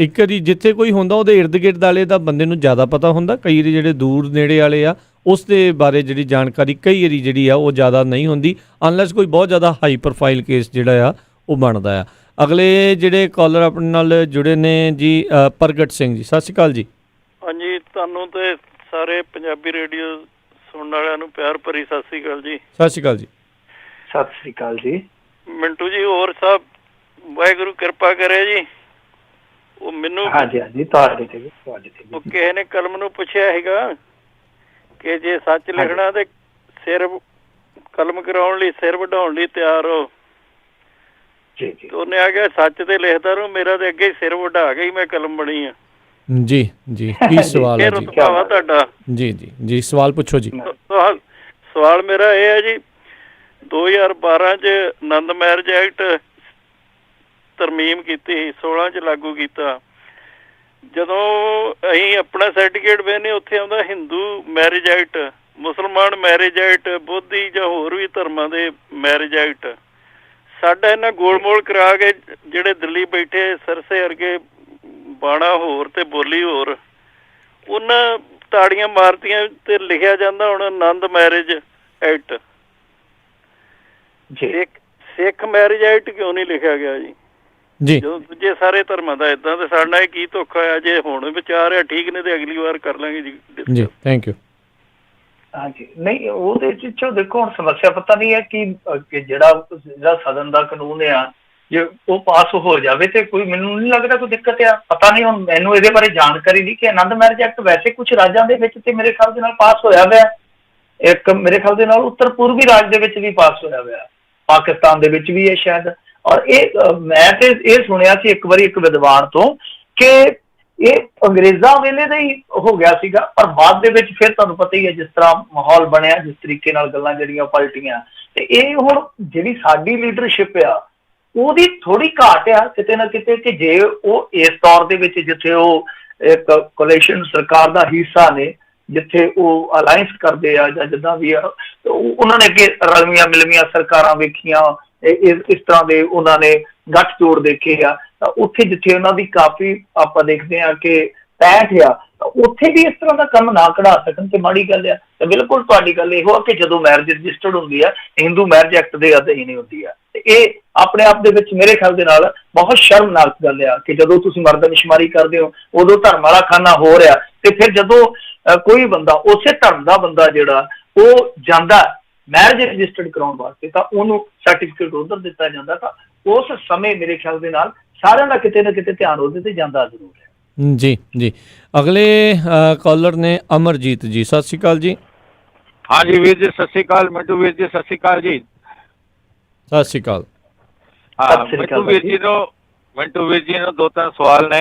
ਇੱਕ ਵਾਰੀ ਜਿੱਥੇ ਕੋਈ ਹੁੰਦਾ ਉਹਦੇ ਇਰਦ ਗਿਰਦ ਵਾਲੇ ਦਾ ਬੰਦੇ ਨੂੰ ਜ਼ਿਆਦਾ ਪਤਾ ਹੁੰਦਾ, ਕਈ ਵਾਰੀ ਜਿਹੜੇ ਦੂਰ ਨੇੜੇ ਵਾਲੇ ਆ ਉਸ ਦੇ ਬਾਰੇ ਜਿਹੜੀ ਜਾਣਕਾਰੀ ਕਈ ਵਾਰੀ ਜਿਹੜੀ ਆ ਉਹ ਜ਼ਿਆਦਾ ਨਹੀਂ ਹੁੰਦੀ, ਅਨਲੈਸ ਕੋਈ ਬਹੁਤ ਜ਼ਿਆਦਾ ਹਾਈ ਪ੍ਰੋਫਾਈਲ ਕੇਸ ਜਿਹੜਾ ਆ ਉਹ ਬਣਦਾ ਆ। ਅਗਲੇ ਜਿਹੜੇ ਕਾਲਰ ਆਪਣੇ ਨਾਲ ਜੁੜੇ ਨੇ ਜੀ, ਪ੍ਰਗਟ ਸਿੰਘ ਜੀ, ਸਤਿ ਸ਼੍ਰੀ ਅਕਾਲ ਜੀ। ਹਾਂਜੀ, ਤੁਹਾਨੂੰ ਤੇ ਸਾਰੇ ਪੰਜਾਬੀ ਰੇਡੀਓ ਸੁਣਨ ਵਾਲਿਆਂ ਨੂੰ ਪਿਆਰ ਭਰੀ ਸਤਿ ਸ਼੍ਰੀ ਅਕਾਲ ਜੀ। ਸਤਿ ਸ਼੍ਰੀ ਅਕਾਲ ਜੀ। ਸਤਿ ਸ਼੍ਰੀ ਅਕਾਲ ਜੀ। ਮਿੰਟੂ ਜੀ, ਹੋਰ ਸਾਹਿਬ ਵਾਹਿਗੁਰੂ ਕਿਰਪਾ ਕਰੇ ਜੀ। ਉਹ ਮੈਨੂੰ ਤੁਹਾਡੇ ਤੇ ਉਹ ਕਿਸੇ ਨੇ ਕਲਮ ਨੂੰ ਪੁੱਛਿਆ ਹੈਗਾ ਕਿ ਜੇ ਸੱਚ ਲਿਖਣਾ ਤੇ ਸਿਰ ਕਲਮ ਕਰਾਉਣ ਲਈ, ਸਿਰ ਵਢਾਉਣ ਲਈ ਤਿਆਰ ਹੋ। ਉਹਨੇ ਆ ਗਿਆ ਸੱਚ ਤੇ ਲਿਖਦਾ ਰਹੋ, ਮੇਰਾ ਤੇ ਅੱਗੇ ਸਿਰ ਵਢਾ ਕੇ ਹੀ ਮੈਂ ਕਲਮ ਬਣੀ ਆ। ਜੀ ਜੀ, ਕੀ ਸਵਾਲ ਹੈ ਜੀ? ਤੁਹਾਡਾ ਜੀ ਜੀ ਜੀ, ਸਵਾਲ ਪੁੱਛੋ ਜੀ। ਸਵਾਲ ਮੇਰਾ ਇਹ ਹੈ ਜੀ, 2012 ਚ ਆਨੰਦ ਮੈਰਿਜ ਐਕਟ ਤਰਮੀਮ ਕੀਤੀ ਸੀ, 16 ਚ ਲਾਗੂ ਕੀਤਾ। ਜਦੋਂ ਅਸੀਂ ਆਪਣਾ ਸਰਟੀਫਿਕੇਟ ਵੇਖਦੇ ਉੱਥੇ ਆਉਂਦਾ ਹਿੰਦੂ ਮੈਰਿਜ ਐਕਟ, ਮੁਸਲਮਾਨ ਮੈਰਿਜ ਐਕਟ, ਬੋਧੀ ਜਾਂ ਹੋਰ ਵੀ ਧਰਮਾਂ ਦੇ ਮੈਰਿਜ ਐਕਟ। ਸਾਡਾ ਇਹਨਾਂ ਗੋਲਮੋਲ ਕਰਾ ਕੇ ਜਿਹੜੇ ਦਿੱਲੀ ਬੈਠੇ ਸਰਸੇ ਵਰਗੇ ਬਾਣਾ ਹੋਰ ਤੇ ਬੋਲੀ ਹੋਰ, ਉਹਨਾਂ ਤਾੜੀਆਂ ਮਾਰਤੀਆਂ ਤੇ ਲਿਖਿਆ ਜਾਂਦਾ ਹੁਣ ਆਨੰਦ ਮੈਰਿਜ ਐਕਟ। ਸਿੱਖ ਮੈਰਿਜ ਐਕਟ ਕਿਉਂ ਨਹੀਂ ਲਿਖਿਆ ਗਿਆ ਜੀ? ਜਦੋਂ ਦੂਜੇ ਸਾਰੇ ਧਰਮਾਂ ਦਾ ਏਦਾਂ, ਤੇ ਸਾਡਾ ਇਹ ਕੀ ਧੋਖਾ ਆ? ਜੇ ਹੁਣ ਵਿਚਾਰ ਆ ਠੀਕ ਨੇ ਤੇ ਅਗਲੀ ਵਾਰ ਕਰ ਲਾਂਗੇ ਜੀ। Thank you. ਹਾਂਜੀ, ਨਹੀਂ ਉਹਦੇ ਚ ਦੇਖੋ ਹੁਣ ਸਮੱਸਿਆ ਪਤਾ ਨਹੀਂ ਹੈ ਕਿ ਜਿਹੜਾ ਸਦਨ ਦਾ ਕਾਨੂੰਨ ਆ, ਜੇ ਉਹ ਪਾਸ ਹੋ ਜਾਵੇ ਤੇ ਕੋਈ, ਮੈਨੂੰ ਨਹੀਂ ਲੱਗਦਾ ਕੋਈ ਦਿੱਕਤ ਆ। ਪਤਾ ਨਹੀਂ, ਹੁਣ ਮੈਨੂੰ ਇਹਦੇ ਬਾਰੇ ਜਾਣਕਾਰੀ ਨਹੀਂ ਕਿ ਆਨੰਦ ਮੈਰਿਜ ਐਕਟ ਵੈਸੇ ਕੁਝ ਰਾਜਾਂ ਦੇ ਵਿੱਚ ਤੇ ਮੇਰੇ ਖਿਆਲ ਦੇ ਨਾਲ ਪਾਸ ਹੋਇਆ ਹੋਇਆ, ਇੱਕ ਮੇਰੇ ਖਿਆਲ ਦੇ ਨਾਲ ਉੱਤਰ ਪੂਰਬੀ ਰਾਜ ਦੇ ਵਿੱਚ ਵੀ ਪਾਸ ਹੋਇਆ ਹੋਇਆ, ਪਾਕਿਸਤਾਨ ਦੇ ਵਿੱਚ ਵੀ ਹੈ ਸ਼ਾਇਦ। ਔਰ ਇਹ ਮੈਂ ਤੇ ਇਹ ਸੁਣਿਆ ਸੀ ਇੱਕ ਵਾਰੀ ਇੱਕ ਵਿਦਵਾਨ ਤੋਂ ਕਿ ਇਹ ਅੰਗਰੇਜ਼ਾਂ ਵੇਲੇ ਦਾ ਹੀ ਹੋ ਗਿਆ ਸੀਗਾ, ਪਰ ਬਾਅਦ ਦੇ ਵਿੱਚ ਫਿਰ ਤੁਹਾਨੂੰ ਪਤਾ ਹੀ ਹੈ ਜਿਸ ਤਰ੍ਹਾਂ ਮਾਹੌਲ ਬਣਿਆ, ਜਿਸ ਤਰੀਕੇ ਨਾਲ ਗੱਲਾਂ ਜਿਹੜੀਆਂ ਪਲਟੀਆਂ, ਤੇ ਇਹ ਹੁਣ ਜਿਹੜੀ ਸਾਡੀ ਲੀਡਰਸ਼ਿਪ ਆ ਉਹਦੀ ਥੋੜੀ ਘਾਟ ਆ ਕਿਤੇ ਨਾ ਕਿਤੇ, ਕਿ ਜੇ ਉਹ ਇਸ ਤੌਰ ਦੇ ਵਿੱਚ ਜਿੱਥੇ ਉਹ ਇੱਕ ਕੋਲੇਸ਼ਨ ਸਰਕਾਰ ਦਾ ਹਿੱਸਾ ਨੇ, ਜਿੱਥੇ ਉਹ ਅਲਾਇੰਸ ਕਰਦੇ ਆ ਜਾਂ ਜਿੱਦਾਂ ਵੀ ਆ, ਉਹਨਾਂ ਨੇ ਅੱਗੇ ਰਲਵੀਆਂ ਮਿਲਵੀਆਂ ਸਰਕਾਰਾਂ ਵੇਖੀਆਂ, ਇਸ ਤਰ੍ਹਾਂ ਦੇ ਉਹਨਾਂ ਨੇ ਗੱਠ ਜੋੜ ਦੇਖੇ ਆ, ਤਾਂ ਉੱਥੇ ਜਿੱਥੇ ਉਹਨਾਂ ਦੀ ਕਾਫੀ ਆਪਾਂ ਦੇਖਦੇ ਹਾਂ ਕਿ 65 ਆ, ਉੱਥੇ ਵੀ ਇਸ ਤਰ੍ਹਾਂ ਦਾ ਕੰਮ ਨਾ ਕਢਾ ਸਕਣ ਤੇ ਮਾੜੀ ਗੱਲ ਆ। ਤੇ ਬਿਲਕੁਲ ਤੁਹਾਡੀ ਗੱਲ ਇਹੋ ਆ ਕਿ ਜਦੋਂ ਮੈਰਿਜ ਰਜਿਸਟਰਡ ਹੁੰਦੀ ਆ ਹਿੰਦੂ ਮੈਰਿਜ ਐਕਟ ਦੇ ਅਧੀਨ ਹੁੰਦੀ ਆ, ਤੇ ਇਹ ਆਪਣੇ ਆਪ ਦੇ ਵਿੱਚ ਮੇਰੇ ਖਿਆਲ ਦੇ ਨਾਲ ਬਹੁਤ ਸ਼ਰਮਨਾਕ ਗੱਲ ਆ ਕਿ ਜਦੋਂ ਤੁਸੀਂ ਮਰਦਮਸ਼ੁਮਾਰੀ ਕਰਦੇ ਹੋ ਉਦੋਂ ਧਰਮ ਵਾਲਾ ਖਾਨਾ ਹੋ ਰਿਹਾ, ਤੇ ਫਿਰ ਜਦੋਂ ਕੋਈ ਬੰਦਾ ਉਸੇ ਧਰਮ ਦਾ ਬੰਦਾ ਜਿਹੜਾ ਉਹ ਜਾਂਦਾ ਮੈਰਿਜ ਰਜਿਸਟਰਡ ਕਰਾਉਣ ਵਾਸਤੇ ਤਾਂ ਉਹਨੂੰ ਸਰਟੀਫਿਕੇਟ ਉਧਰ ਦਿੱਤਾ ਜਾਂਦਾ, ਤਾਂ ਉਸ ਸਮੇਂ ਮੇਰੇ ਖਿਆਲ ਦੇ ਨਾਲ ਸਾਰਿਆਂ ਦਾ ਕਿਤੇ ਨਾ ਕਿਤੇ ਧਿਆਨ ਉਹਦੇ ਤੇ ਜਾਂਦਾ ਜ਼ਰੂਰ ਹੈ। ਜੀ ਜੀ, ਅਗਲੇ ਕਾਲਰ ਨੇ ਅਮਰਜੀਤ ਜੀ, ਸਤਿ ਸ਼੍ਰੀ ਅਕਾਲ ਜੀ। ਹਾਂਜੀ ਵੀਰ ਜੀ, ਸਤਿ ਸ਼੍ਰੀ ਅਕਾਲ। ਮਿੰਟੂ ਵੀਰ ਜੀ, ਸਤਿ ਸ਼੍ਰੀ ਅਕਾਲ ਜੀ। ਸਤਿ ਸ਼੍ਰੀ ਅਕਾਲ। ਮਿੰਟੂ ਵੀਰ ਜੀ ਨੂੰ ਦੋ ਤਿੰਨ ਸਵਾਲ ਨੇ।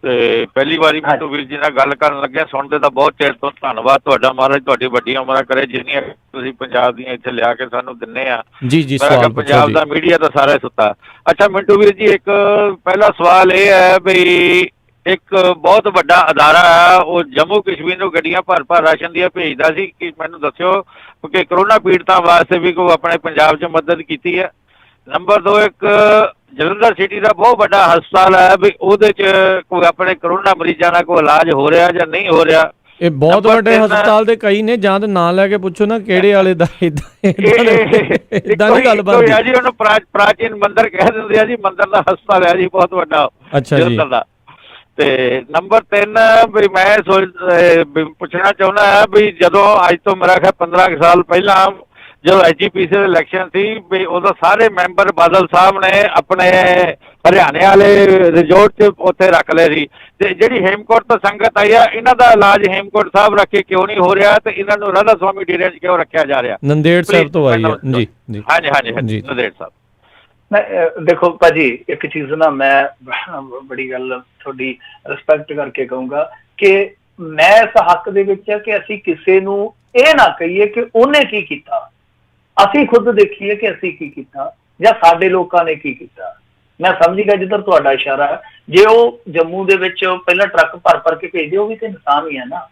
ਤੇ ਪਹਿਲੀ ਵਾਰੀ ਮਿੰਟੂ ਵੀਰ ਜੀ ਨਾਲ ਗੱਲ ਕਰਨ ਲੱਗਿਆ, ਸੁਣਦੇ ਤਾਂ ਬਹੁਤ ਚਿਰ ਤੋਂ। ਧੰਨਵਾਦ ਤੁਹਾਡਾ, ਮਹਾਰਾਜ ਤੁਹਾਡੀ ਵੱਡੀਆਂ ਉਮਰਾਂ ਕਰੇ, ਜਿੰਨੀਆਂ ਤੁਸੀਂ ਪੰਜਾਬ ਦੀਆਂ ਇੱਥੇ ਲਿਆ ਕੇ ਸਾਨੂੰ ਦਿੰਦੇ ਆ। ਜੀ ਜੀ, ਸਵਾਲ ਪੰਜਾਬ ਦਾ ਮੀਡੀਆ ਤਾਂ ਸਾਰਾ ਸੁੱਤਾ। ਅੱਛਾ ਮਿੰਟੂ ਵੀਰ ਜੀ, ਇੱਕ ਪਹਿਲਾ ਸਵਾਲ ਇਹ ਹੈ ਵੀ ਇੱਕ ਬਹੁਤ ਵੱਡਾ ਅਦਾਰਾ ਹੈ, ਉਹ ਜੰਮੂ ਕਸ਼ਮੀਰ ਨੂੰ ਗੱਡੀਆਂ ਭਰ ਭਰ ਰਾਸ਼ਨ ਦੀਆਂ ਭੇਜਦਾ ਸੀ, ਕਿ ਮੈਨੂੰ ਦੱਸਿਓ ਕਿ ਕਰੋਨਾ ਪੀੜਤਾਂ ਵਾਸਤੇ ਵੀ ਕੋਈ ਆਪਣੇ ਪੰਜਾਬ 'ਚ ਮਦਦ ਕੀਤੀ ਹੈ। ਨੰਬਰ 2, ਇੱਕ ਜਲੰਧਰ ਸਿਟੀ ਦਾ ਬਹੁਤ ਵੱਡਾ ਹਸਪਤਾਲ ਹੈ, ਵੀ ਉਹਦੇ 'ਚ ਕੋਈ ਆਪਣੇ ਕਰੋਨਾ ਮਰੀਜ਼ਾਂ ਦਾ ਕੋਈ ਇਲਾਜ ਹੋ ਰਿਹਾ ਜਾਂ ਨਹੀਂ ਹੋ ਰਿਹਾ। ਇਹ ਬਹੁਤ ਵੱਡੇ ਹਸਪਤਾਲ ਦੇ ਕਈ ਨੇ, ਜਾਂ ਤਾਂ ਨਾਂ ਲੈ ਕੇ ਪੁੱਛੋ ਨਾ ਕਿਹੜੇ ਵਾਲੇ ਦਾ। ਇਦਾਂ ਦੀ ਗੱਲ ਬਾਤ ਹੈ ਜੀ, ਉਹਨੂੰ ਪ੍ਰਾਚੀਨ ਮੰਦਿਰ ਕਹਿ ਦਿੰਦੇ ਆ ਜੀ, ਮੰਦਿਰ ਦਾ ਹਸਪਤਾਲ ਹੈ ਜੀ, ਬਹੁਤ ਵੱਡਾ। ਅੱਛਾ ਜੀ। ਦਾ। ਤੇ ਨੰਬਰ 3 ਵੀ ਮੈਂ ਪੁੱਛਣਾ ਚਾਹੁੰਦਾ ਹੈ ਵੀ ਜਦੋਂ ਅੱਜ ਤੋਂ ਮੇਰਾ ਖਿਆਲ 15 ਸਾਲ ਪਹਿਲਾਂ ਜਦੋਂ ਐਜੀਪੀਸੀ ਦੇ ਇਲੈਕਸ਼ਨ ਸੀ, ਵੀ ਉਦੋਂ ਸਾਰੇ ਮੈਂਬਰ ਬਾਦਲ ਸਾਹਿਬ ਨੇ ਆਪਣੇ ਹਰਿਆਣੇ ਵਾਲੇ ਰਿਜ਼ੋਰਟ 'ਚ ਉੱਥੇ ਰੱਖ ਲਏ ਸੀ। ਤੇ ਜਿਹੜੀ ਹੇਮਕੋਟ ਤੋਂ ਸੰਗਤ ਆਈ ਆ, ਇਹਨਾਂ ਦਾ ਇਲਾਜ ਹੇਮਕੋਟ ਸਾਹਿਬ ਰੱਖ ਕੇ ਕਿਉਂ ਨਹੀਂ ਹੋ ਰਿਹਾ, ਤੇ ਇਹਨਾਂ ਨੂੰ ਰਾਧਾ ਸਵਾਮੀ ਡੇਰੇ 'ਚ ਕਿਉਂ ਰੱਖਿਆ ਜਾ ਰਿਹਾ? ਨੰਦੇੜ ਸਾਹਿਬ ਤੋਂ ਆਈ ਹੈ ਜੀ। ਹਾਂਜੀ ਹਾਂਜੀ ਹਾਂਜੀ, ਨੰਦੇੜ ਸਾਹਿਬ। ਦੇਖੋ ਭਾਜੀ, ਇੱਕ ਚੀਜ਼ ਨਾ ਮੈਂ ਬੜੀ ਗੱਲ ਤੁਹਾਡੀ ਰਿਸਪੈਕਟ ਕਰਕੇ ਕਹੂੰਗਾ ਕਿ ਮੈਂ ਇਸ ਹੱਕ ਦੇ ਵਿੱਚ ਹੈ ਕਿ ਅਸੀਂ ਕਿਸੇ ਨੂੰ ਇਹ ਨਾ ਕਹੀਏ ਕਿ ਉਹਨੇ ਕੀ ਕੀਤਾ, ਅਸੀਂ ਖੁਦ ਦੇਖੀਏ ਕਿ ਅਸੀਂ ਕੀ ਕੀਤਾ ਜਾਂ ਸਾਡੇ ਲੋਕਾਂ ਨੇ ਕੀ ਕੀਤਾ। ਮੈਂ ਸਮਝ ਗਿਆ ਜਿੱਧਰ ਤੁਹਾਡਾ ਇਸ਼ਾਰਾ ਹੈ। ਜੇ ਉਹ ਜੰਮੂ ਦੇ ਵਿੱਚ ਪਹਿਲਾਂ ਟਰੱਕ ਭਰ ਭਰ ਕੇ ਭੇਜਦੇ, ਉਹ ਵੀ ਤੇ ਇਨਸਾਨ ਹੀ ਹੈ ਨਾ।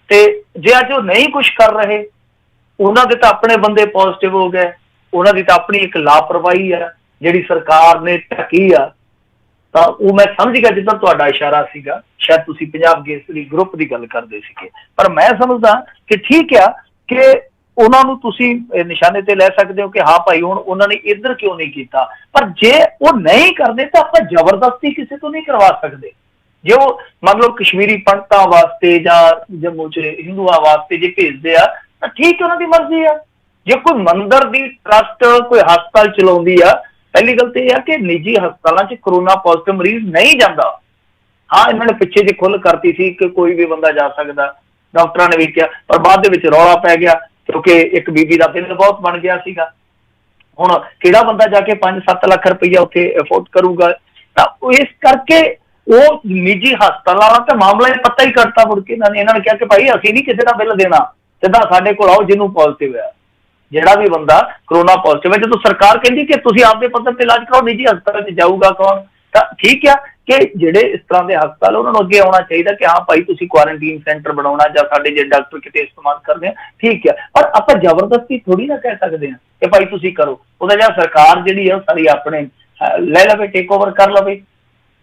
ਤੇ ਜੇ ਅੱਜ ਉਹ ਨਹੀਂ ਕੁਛ ਕਰ ਰਹੇ, ਉਹਨਾਂ ਦੇ ਤਾਂ ਆਪਣੇ ਬੰਦੇ ਪੋਜ਼ਿਟਿਵ ਹੋ ਗਏ, ਉਹਨਾਂ ਦੀ ਤਾਂ ਆਪਣੀ ਇੱਕ ਲਾਪਰਵਾਹੀ ਆ ਜਿਹੜੀ ਸਰਕਾਰ ਨੇ ਢਕੀ ਆ, ਤਾਂ ਉਹ ਮੈਂ ਸਮਝ ਗਿਆ ਜਿੱਦਾਂ ਤੁਹਾਡਾ ਇਸ਼ਾਰਾ ਸੀਗਾ। ਸ਼ਾਇਦ ਤੁਸੀਂ ਪੰਜਾਬ ਕੇਸਰੀ ਗਰੁੱਪ ਦੀ ਗੱਲ ਕਰਦੇ ਸੀਗੇ, ਪਰ ਮੈਂ ਸਮਝਦਾ ਕਿ ਠੀਕ ਆ ਕਿ ਉਹਨਾਂ ਨੂੰ ਤੁਸੀਂ ਨਿਸ਼ਾਨੇ ਤੇ ਲੈ ਸਕਦੇ ਹੋ ਕਿ ਹਾਂ ਭਾਈ ਹੁਣ ਉਹਨਾਂ ਨੇ ਇੱਧਰ ਕਿਉਂ ਨਹੀਂ ਕੀਤਾ। ਪਰ ਜੇ ਉਹ ਨਹੀਂ ਕਰਦੇ ਤਾਂ ਆਪਾਂ ਜ਼ਬਰਦਸਤੀ ਕਿਸੇ ਤੋਂ ਨਹੀਂ ਕਰਵਾ ਸਕਦੇ। ਜੇ ਉਹ ਮੰਨ ਲਓ ਕਸ਼ਮੀਰੀ ਪੰਡਤਾਂ ਵਾਸਤੇ ਜਾਂ ਜੰਮੂ 'ਚ ਹਿੰਦੂਆਂ ਵਾਸਤੇ ਜੇ ਭੇਜਦੇ ਆ ਤਾਂ ਠੀਕ, ਉਹਨਾਂ ਦੀ ਮਰਜ਼ੀ ਆ। ਜੇ ਕੋਈ ਮੰਦਿਰ ਦੀ ਟਰਸਟ ਕੋਈ ਹਸਪਤਾਲ ਚਲਾਉਂਦੀ ਆ, ਪਹਿਲੀ ਗੱਲ ਤੇ ਇਹ ਆ ਕਿ ਨਿੱਜੀ ਹਸਪਤਾਲਾਂ 'ਚ ਕਰੋਨਾ ਪੋਜ਼ਿਟਿਵ ਮਰੀਜ਼ ਨਹੀਂ ਜਾਂਦਾ। ਹਾਂ, ਇਹਨਾਂ ਨੇ ਪਿੱਛੇ ਜੇ ਖੁੱਲ੍ਹ ਕਰਤੀ ਸੀ ਕਿ ਕੋਈ ਵੀ ਬੰਦਾ ਜਾ ਸਕਦਾ, ਡਾਕਟਰਾਂ ਨੇ ਵੀ ਕਿਹਾ, ਪਰ ਬਾਅਦ ਦੇ ਵਿੱਚ ਰੌਲਾ ਪੈ ਗਿਆ ਕਿਉਂਕਿ ਇੱਕ ਬੀਬੀ ਦਾ ਬਿੱਲ ਬਹੁਤ ਬਣ ਗਿਆ ਸੀਗਾ। ਹੁਣ ਕਿਹੜਾ ਬੰਦਾ ਜਾ ਕੇ 5-7 ਲੱਖ ਰੁਪਈਆ ਉੱਥੇ ਅਫੋਰਡ ਕਰੂਗਾ? ਤਾਂ ਇਸ ਕਰਕੇ ਉਹ ਨਿੱਜੀ ਹਸਪਤਾਲਾਂ ਦਾ ਤਾਂ ਮਾਮਲਾ ਇਹ ਪਤਾ ਹੀ ਕਰਤਾ। ਮੁੜ ਕੇ ਇਹਨਾਂ ਨੇ ਕਿਹਾ ਕਿ ਭਾਈ ਅਸੀਂ ਨਹੀਂ ਕਿਸੇ ਦਾ ਬਿੱਲ ਦੇਣਾ, ਸਿੱਧਾ ਸਾਡੇ ਕੋਲ ਆਓ ਜਿਹਨੂੰ ਪੋਜ਼ਿਟਿਵ ਹੈ। ਜਿਹੜਾ ਵੀ ਬੰਦਾ ਕਰੋਨਾ ਪੋਜ਼ਿਟਿਵ ਹੈ, ਜਦੋਂ ਸਰਕਾਰ ਕਹਿੰਦੀ ਕਿ ਤੁਸੀਂ ਆਪਦੇ ਪੱਧਰ ਤੇ ਇਲਾਜ ਕਰਾਓ, ਨਿੱਜੀ ਹਸਪਤਾਲ 'ਚ ਜਾਊਗਾ ਕੌਣ? ਤਾਂ ਠੀਕ ਆ ਕਿ ਜਿਹੜੇ ਇਸ ਤਰ੍ਹਾਂ ਦੇ ਹਸਪਤਾਲ ਉਹਨਾਂ ਨੂੰ ਅੱਗੇ ਆਉਣਾ ਚਾਹੀਦਾ ਕਿ ਹਾਂ ਭਾਈ ਤੁਸੀਂ ਕੁਆਰੰਟੀਨ ਸੈਂਟਰ ਬਣਾਉਣਾ ਜਾਂ ਸਾਡੇ ਜੇ ਡਾਕਟਰ ਕਿਤੇ ਇਸਤੇਮਾਲ ਕਰਦੇ ਆ, ਠੀਕ ਆ। ਪਰ ਆਪਾਂ ਜ਼ਬਰਦਸਤੀ ਥੋੜੀ ਨਾ ਕਹਿ ਸਕਦੇ ਹਾਂ ਕਿ ਭਾਈ ਤੁਸੀਂ ਕਰੋ। ਉਹਦਾ ਜਾਂ ਸਰਕਾਰ ਜਿਹੜੀ ਆ ਸਾਰੀ ਆਪਣੇ ਲੈ ਲਵੇ, ਟੇਕ ਓਵਰ ਕਰ ਲਵੇ।